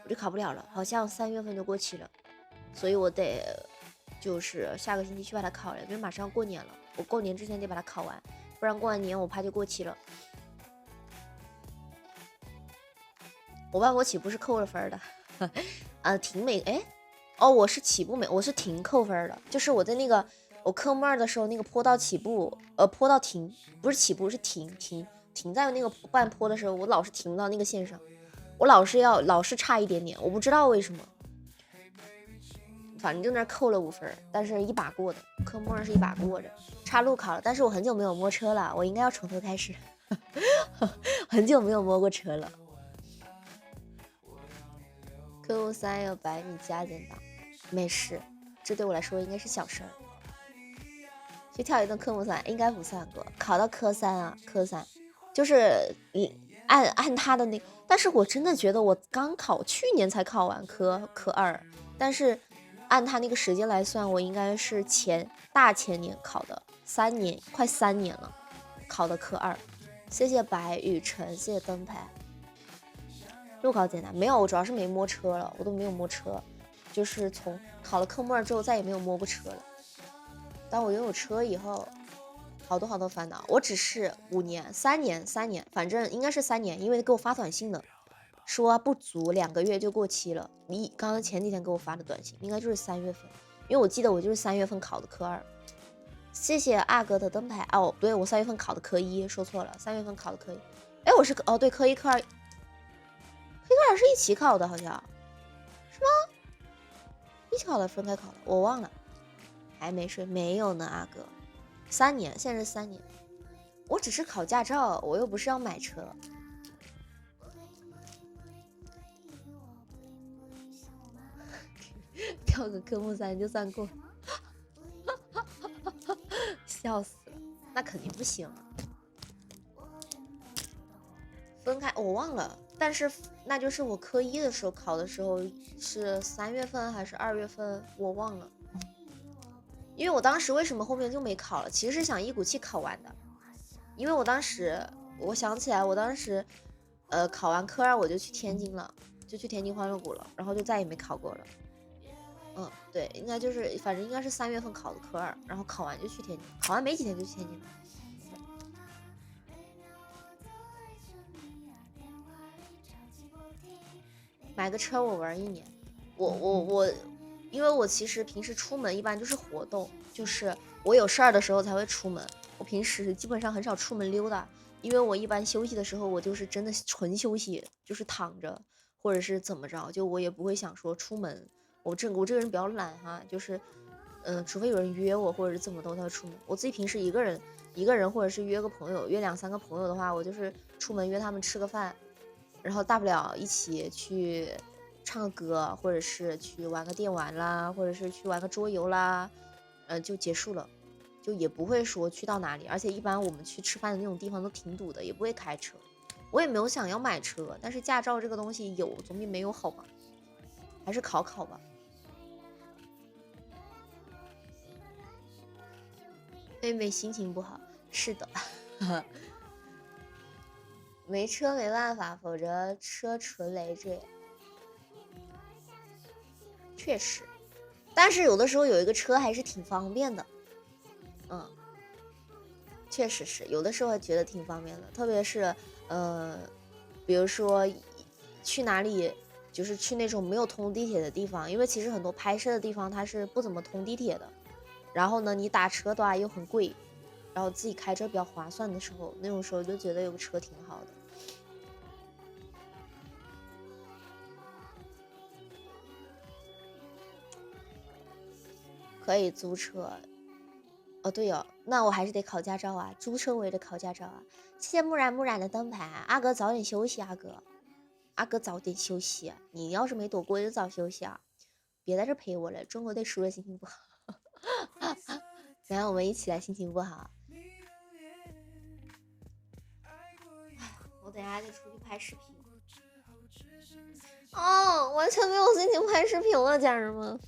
我就考不了了，好像3月份就过期了，所以我得就是下个星期去把它考了，因为马上要过年了，我过年之前得把它考完，不然过完年我怕就过期了。我半坡起步是扣了分的，停没我是起步没，我是停扣分的，就是我在那个我科目2的时候那个坡道起步，坡道停，不是起步是停在那个半坡的时候，我老是停不到那个线上，我老是差一点点，我不知道为什么，反正就那扣了5分，但是一把过的，科目2是一把过的，差路考了，但是我很久没有摸车了，我应该要从头开始，很久没有摸过车了。科目3有100米加减档，没事，这对我来说应该是小事儿。去跳一顿科目3应该不算过，考到科3啊，科3就是按他的那，但是我真的觉得我刚考，去年才考完科2，但是按他那个时间来算，我应该是大前年考的，3年快3年了，考的科2。谢谢白雨辰，谢谢灯牌。路考简单，没有，我主要是没摸车了，我都没有摸车，就是从考了科目2之后再也没有摸过车了。当我拥有车以后，好多烦恼。我只是3年，反正应该是3年，因为给我发短信的，说不足2个月就过期了。刚刚前几天给我发的短信，应该就是3月份，因为我记得我就是3月份考的科2。谢谢阿哥的灯牌。哦，对，我3月份考的科1，说错了，3月份考的科1。哎，我是对，科1、科2是一起考的，好像是吗？一起考的，分开考的，我忘了。还没睡？没有呢，阿哥。3年，现在是3年。我只是考驾照，我又不是要买车。跳个科目3就算过，笑死了，那肯定不行。分开我忘了，但是那就是我科1的时候考的时候是3月份还是2月份，我忘了。因为我当时为什么后面就没考了，其实是想一股气考完的。因为我想起来，我当时考完科2我就去天津了，就去天津欢乐谷了，然后就再也没考过了。对，应该就是反正应该是3月份考的科2，然后考完就去天津，考完没几天就去天津了。买个车我玩1年，我因为我其实平时出门一般就是活动，就是我有事儿的时候才会出门，我平时基本上很少出门溜达，因为我一般休息的时候我就是真的纯休息，就是躺着或者是怎么着，就我也不会想说出门。我这个人比较懒哈，就是除非有人约我或者是怎么都才会出门。我自己平时一个人或者是约个朋友，约2、3个朋友的话，我就是出门约他们吃个饭，然后大不了一起去唱个歌，或者是去玩个电玩啦，或者是去玩个桌游啦，就结束了，就也不会说去到哪里。而且一般我们去吃饭的那种地方都挺堵的，也不会开车。我也没有想要买车，但是驾照这个东西有总比没有好吧，还是考吧。妹妹心情不好，是的。没车没办法，否则车纯累赘。确实，但是有的时候有一个车还是挺方便的。确实是有的时候觉得挺方便的，特别是比如说去哪里，就是去那种没有通地铁的地方，因为其实很多拍摄的地方它是不怎么通地铁的。然后呢，你打车的话又很贵，然后自己开车比较划算的时候，那种时候就觉得有个车挺好的。可以租车。对哦，那我还是得考驾照啊，租车我也得考驾照啊。谢谢木染的灯牌，阿哥早点休息，阿哥早点休息。你要是没躲过就早休息啊，别在这陪我了，中国队输了心情不好。来，我们一起来心情不好。我等下得出去拍视频。完全没有心情拍视频了，家人们。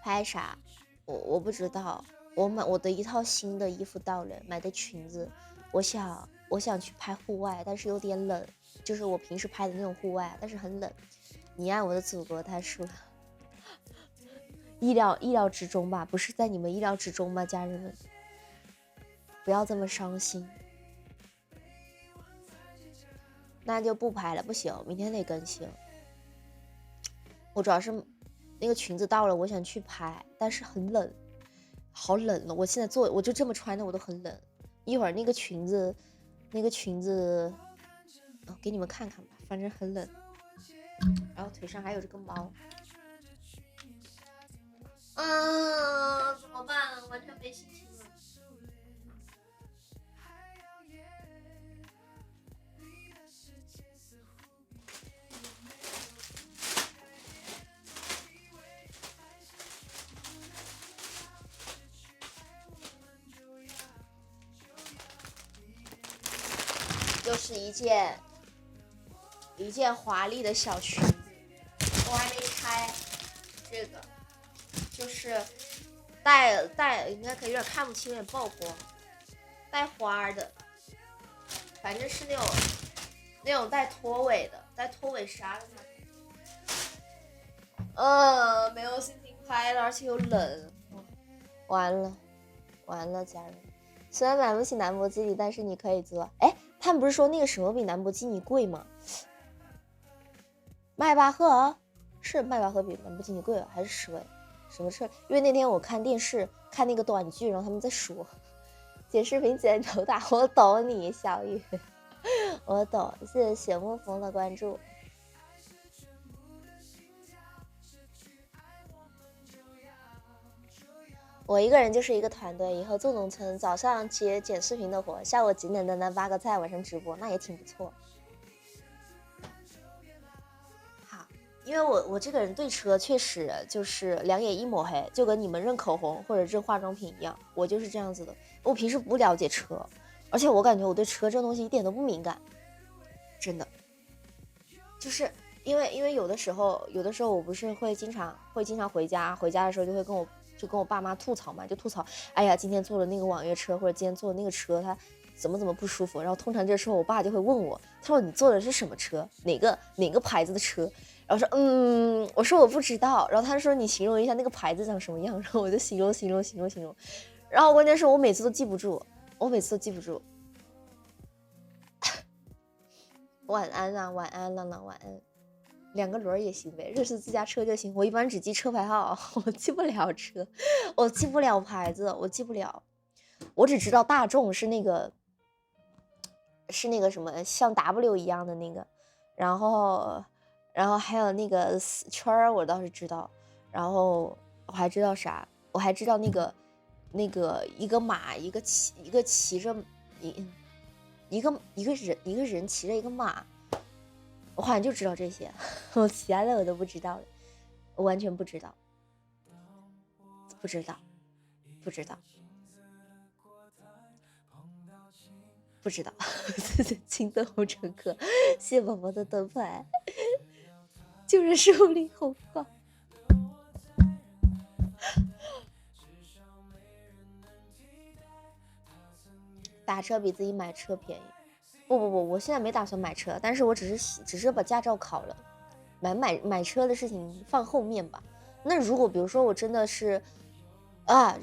拍啥？我不知道。我的一套新的衣服到了，买的裙子。我想去拍户外，但是有点冷，就是我平时拍的那种户外，但是很冷。你爱我的祖国，他说意料之中吧，不是在你们意料之中吗，家人们？不要这么伤心。那就不拍了，不行，明天得更新。我主要是那个裙子到了，我想去拍，但是很冷，好冷了。我现在我就这么穿的，我都很冷。一会儿那个裙子，给你们看看吧，反正很冷。然后腿上还有这个毛。怎么办？完全没心情了。就是一件华丽的小裙，我还没拆。这个就是带应该可以有点看不清，有点曝光，带花的，反正是那种带拖尾的，带拖尾纱的那种。没有心情拍了，而且又冷，完了，家人。虽然买不起兰博基尼，但是你可以做。哎，他们不是说那个什么比兰博基尼贵吗？迈巴赫是迈巴赫比兰博基尼贵还是什么事？因为那天我看电视看那个短剧，然后他们在说剪视频剪头大，我懂你小雨，我懂。谢谢雪沐风的关注。我一个人就是一个团队，以后做农村，早上接剪视频的活，下午简简单单挖个菜，晚上直播，那也挺不错。好，因为我这个人对车确实就是两眼一抹黑，就跟你们认口红或者认化妆品一样，我就是这样子的。我平时不了解车，而且我感觉我对车这东西一点都不敏感，真的。就是因为有的时候我不是会经常回家的时候就会跟我爸妈吐槽嘛，就吐槽，哎呀，今天坐了那个网约车，或者今天坐的那个车，它怎么不舒服。然后通常这时候我爸就会问我，他说你坐的是什么车，哪个牌子的车？然后说我说我不知道。然后他说你形容一下那个牌子长什么样，然后我就形容。然后关键是我每次都记不住。晚安啊，晚安，浪浪，晚安。2个轮也行呗，认识自家车就行。我一般只记车牌号，我记不了车，我记不了牌子，我记不了。我只知道大众是那个什么像 W 一样的那个，然后还有那个圈儿我倒是知道，然后我还知道啥？我还知道那个一个马一个骑着一个人骑着一个马。我好像就知道这些，我其他的我都不知道了，我完全不知道。青灯红乘客，谢谢宝宝的灯牌，就是树林红光。打车比自己买车便宜。不，我现在没打算买车，但是我只是把驾照考了，买车的事情放后面吧。那如果比如说我真的是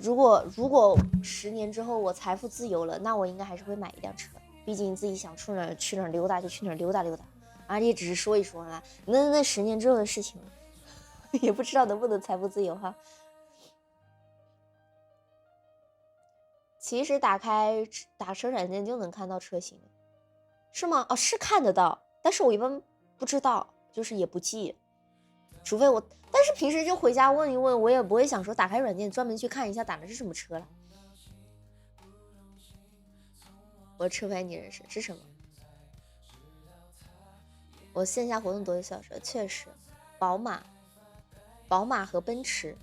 如果10年之后我财富自由了，那我应该还是会买一辆车，毕竟自己想去哪儿溜达就去哪儿溜达，而且只是说一说啦。那10年之后的事情也不知道能不能财富自由哈。其实打车软件就能看到车型，是吗？哦，是看得到，但是我一般不知道，就是也不记，除非但是平时就回家问一问，我也不会想说打开软件专门去看一下打的是什么车了。我车牌你认识是什么？我线下活动多有小车，确实，宝马和奔驰，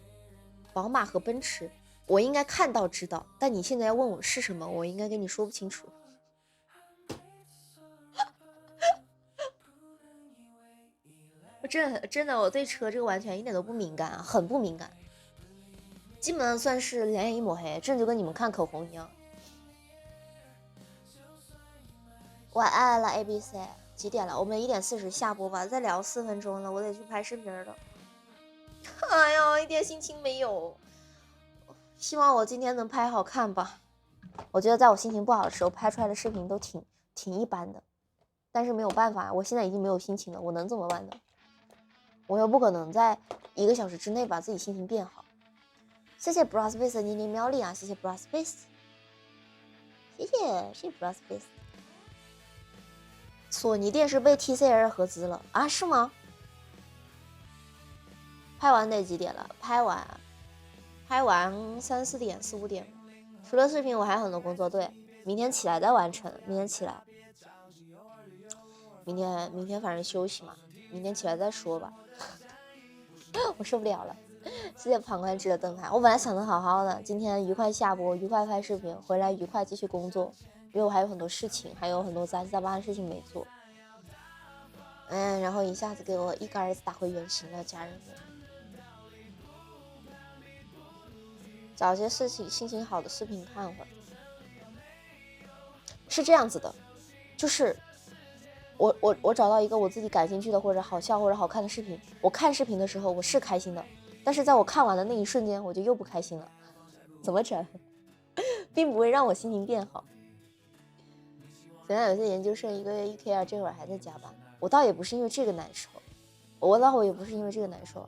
我应该看到知道，但你现在要问我是什么，我应该跟你说不清楚。真的，我对车这个完全一点都不敏感，很不敏感，基本上算是两眼一抹黑，这就跟你们看口红一样。晚安了 ABC， 几点了？我们1点40下播吧，再聊4分钟了，我得去拍视频了。哎呀，一点心情没有。希望我今天能拍好看吧。我觉得在我心情不好的时候拍出来的视频都挺一般的，但是没有办法，我现在已经没有心情了，我能怎么办呢？我又不可能在1个小时之内把自己心情变好。谢谢 Braspace 的捏捏喵力啊，谢谢 Braspace， 谢谢 Braspace。索尼电视被 TCL 合资了啊？是吗？拍完得几点了？拍完3、4点、4、5点。除了视频，我还有很多工作，对，明天起来再完成。明天起来，明天反正休息嘛，明天起来再说吧。我受不了了。谢谢旁观者的灯牌。我本来想的好好的，今天愉快下播，愉快拍视频，回来愉快继续工作，因为我还有很多事情，还有很多杂七杂八的事情没做。然后一下子给我一个儿子打回原形了，家人们。找些事情心情好的视频看会儿。是这样子的，就是我找到一个我自己感兴趣的或者好笑或者好看的视频，我看视频的时候我是开心的，但是在我看完的那一瞬间我就又不开心了。怎么整？并不会让我心情变好。现在有些研究生1个月1K2，这会儿还在加班，我倒也不是因为这个难受，我也不是因为这个难受。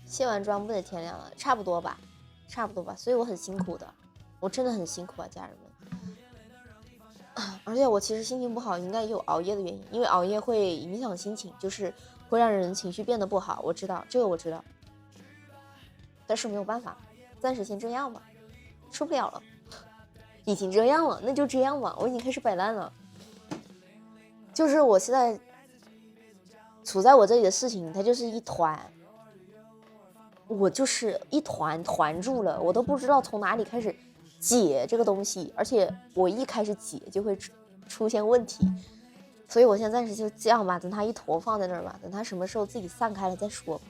卸完妆不得天亮了，差不多吧，所以我很辛苦的，我真的很辛苦啊，家人们。而且我其实心情不好，应该也有熬夜的原因，因为熬夜会影响心情，就是会让人情绪变得不好。我知道这个，我知道，但是没有办法，暂时先这样吧，受不了了，已经这样了，那就这样吧，我已经开始摆烂了。就是我现在处在我这里的事情，它就是一团。我就是一团住了，我都不知道从哪里开始解这个东西，而且我一开始解就会出现问题，所以我现在暂时就这样吧，等它一坨放在那儿吧，等它什么时候自己散开了再说吧。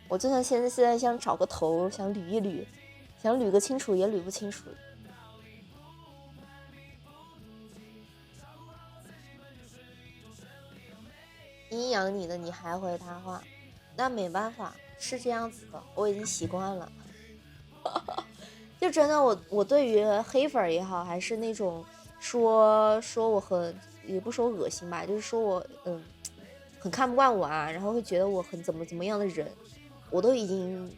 我就算现在想找个头，想捋一捋，想捋个清楚也捋不清楚。阴阳你的你还回他话，那没办法。是这样子的，我已经习惯了。就真的我对于黑粉也好，还是那种说我很，也不说恶心吧，就是说我很看不惯我啊，然后会觉得我很怎么样的人，我都已经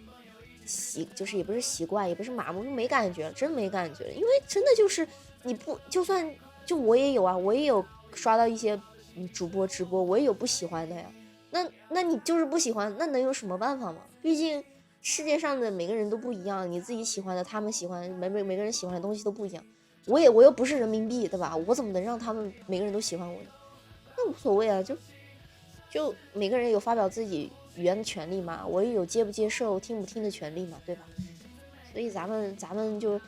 就是也不是习惯，也不是麻木，没感觉了，真没感觉了。因为真的就是你不就算就我也有啊，我也有刷到一些主播直播，我也有不喜欢的呀。那你就是不喜欢，那能有什么办法吗？毕竟世界上的每个人都不一样，你自己喜欢的，他们喜欢每个人喜欢的东西都不一样。我又不是人民币，对吧？我怎么能让他们每个人都喜欢我呢？那无所谓啊，就每个人有发表自己语言的权利嘛，我也有接不接受、听不听的权利嘛，对吧？所以咱们就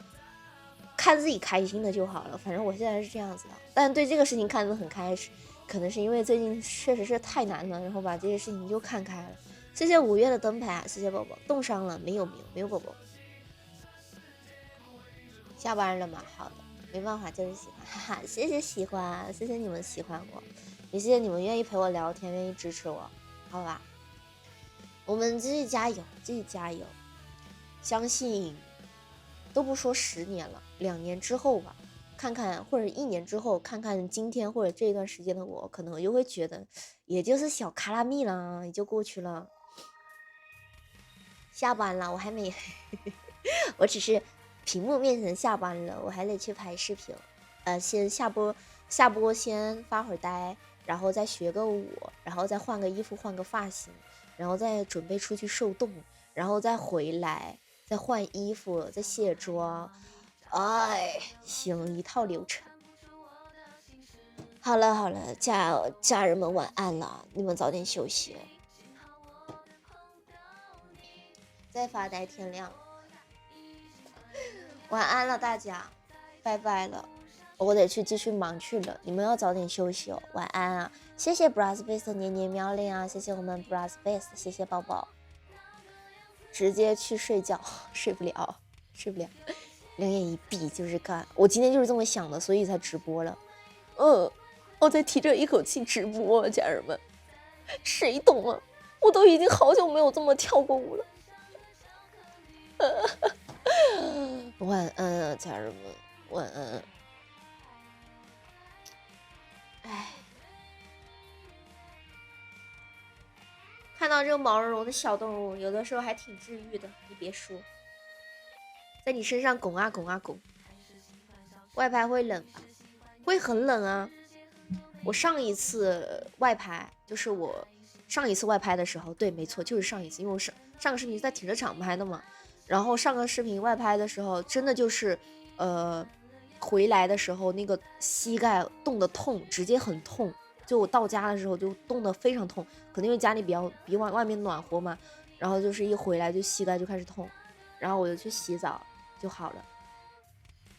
看自己开心的就好了。反正我现在是这样子的，但对这个事情看得很开始。可能是因为最近确实是太难了，然后把这些事情就看开了。谢谢5月的灯牌啊，谢谢宝宝。冻伤了没有宝宝。下班了吗？好的，没办法，就是喜欢，哈哈，谢谢喜欢，谢谢你们喜欢我，也谢谢你们愿意陪我聊天，愿意支持我，好吧？我们继续加油，相信都不说10年了，2年之后吧。看看或者1年之后，看看今天或者这一段时间的我，可能又会觉得，也就是小卡拉蜜了，也就过去了。下班了，我还没，我只是屏幕面前下班了，我还得去拍视频。先下播先发会儿呆，然后再学个舞，然后再换个衣服，换个发型，然后再准备出去受冻，然后再回来，再换衣服，再卸妆。哎，行，一套流程。好了，家人们晚安了，你们早点休息。再发呆天亮。晚安了大家，拜拜了，我得去继续忙去了，你们要早点休息哦，晚安啊！谢谢 Brassface 的年年喵令啊，谢谢我们 Brassface， 谢谢宝宝。直接去睡觉，睡不了。两眼一闭就是干，我今天就是这么想的，所以才直播了。我在提着一口气直播，家人们，谁懂啊？我都已经好久没有这么跳过舞了。晚安啊，家人们，晚安。哎，看到这个毛茸茸的小动物，有的时候还挺治愈的，你别说。在你身上拱啊拱啊拱。外拍会冷吧？会很冷啊。我上一次外拍就是我上一次外拍的时候，对，没错，就是上一次，因为我上个视频是在停车场拍的嘛。然后上个视频外拍的时候，真的就是回来的时候那个膝盖冻得痛，直接很痛。就我到家的时候就冻得非常痛，可能因为家里比外面暖和嘛。然后就是一回来就膝盖就开始痛，然后我就去洗澡就好了。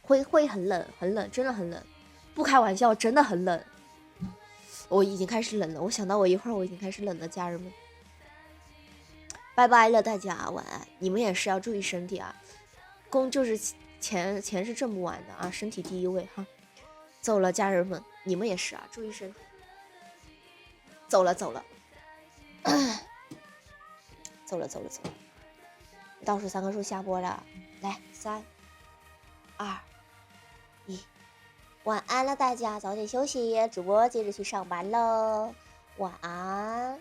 会很冷，很冷，真的很冷，不开玩笑，真的很冷。我已经开始冷了，我想到我一会儿我已经开始冷了，家人们，拜拜了，大家晚安。你们也是要注意身体啊，就是钱是挣不完的啊，身体第一位哈。走了，家人们，你们也是啊，注意身体。走了，走了，倒数3个数下播了，来，3、2、1，晚安了，大家早点休息，主播接着去上班喽，晚安。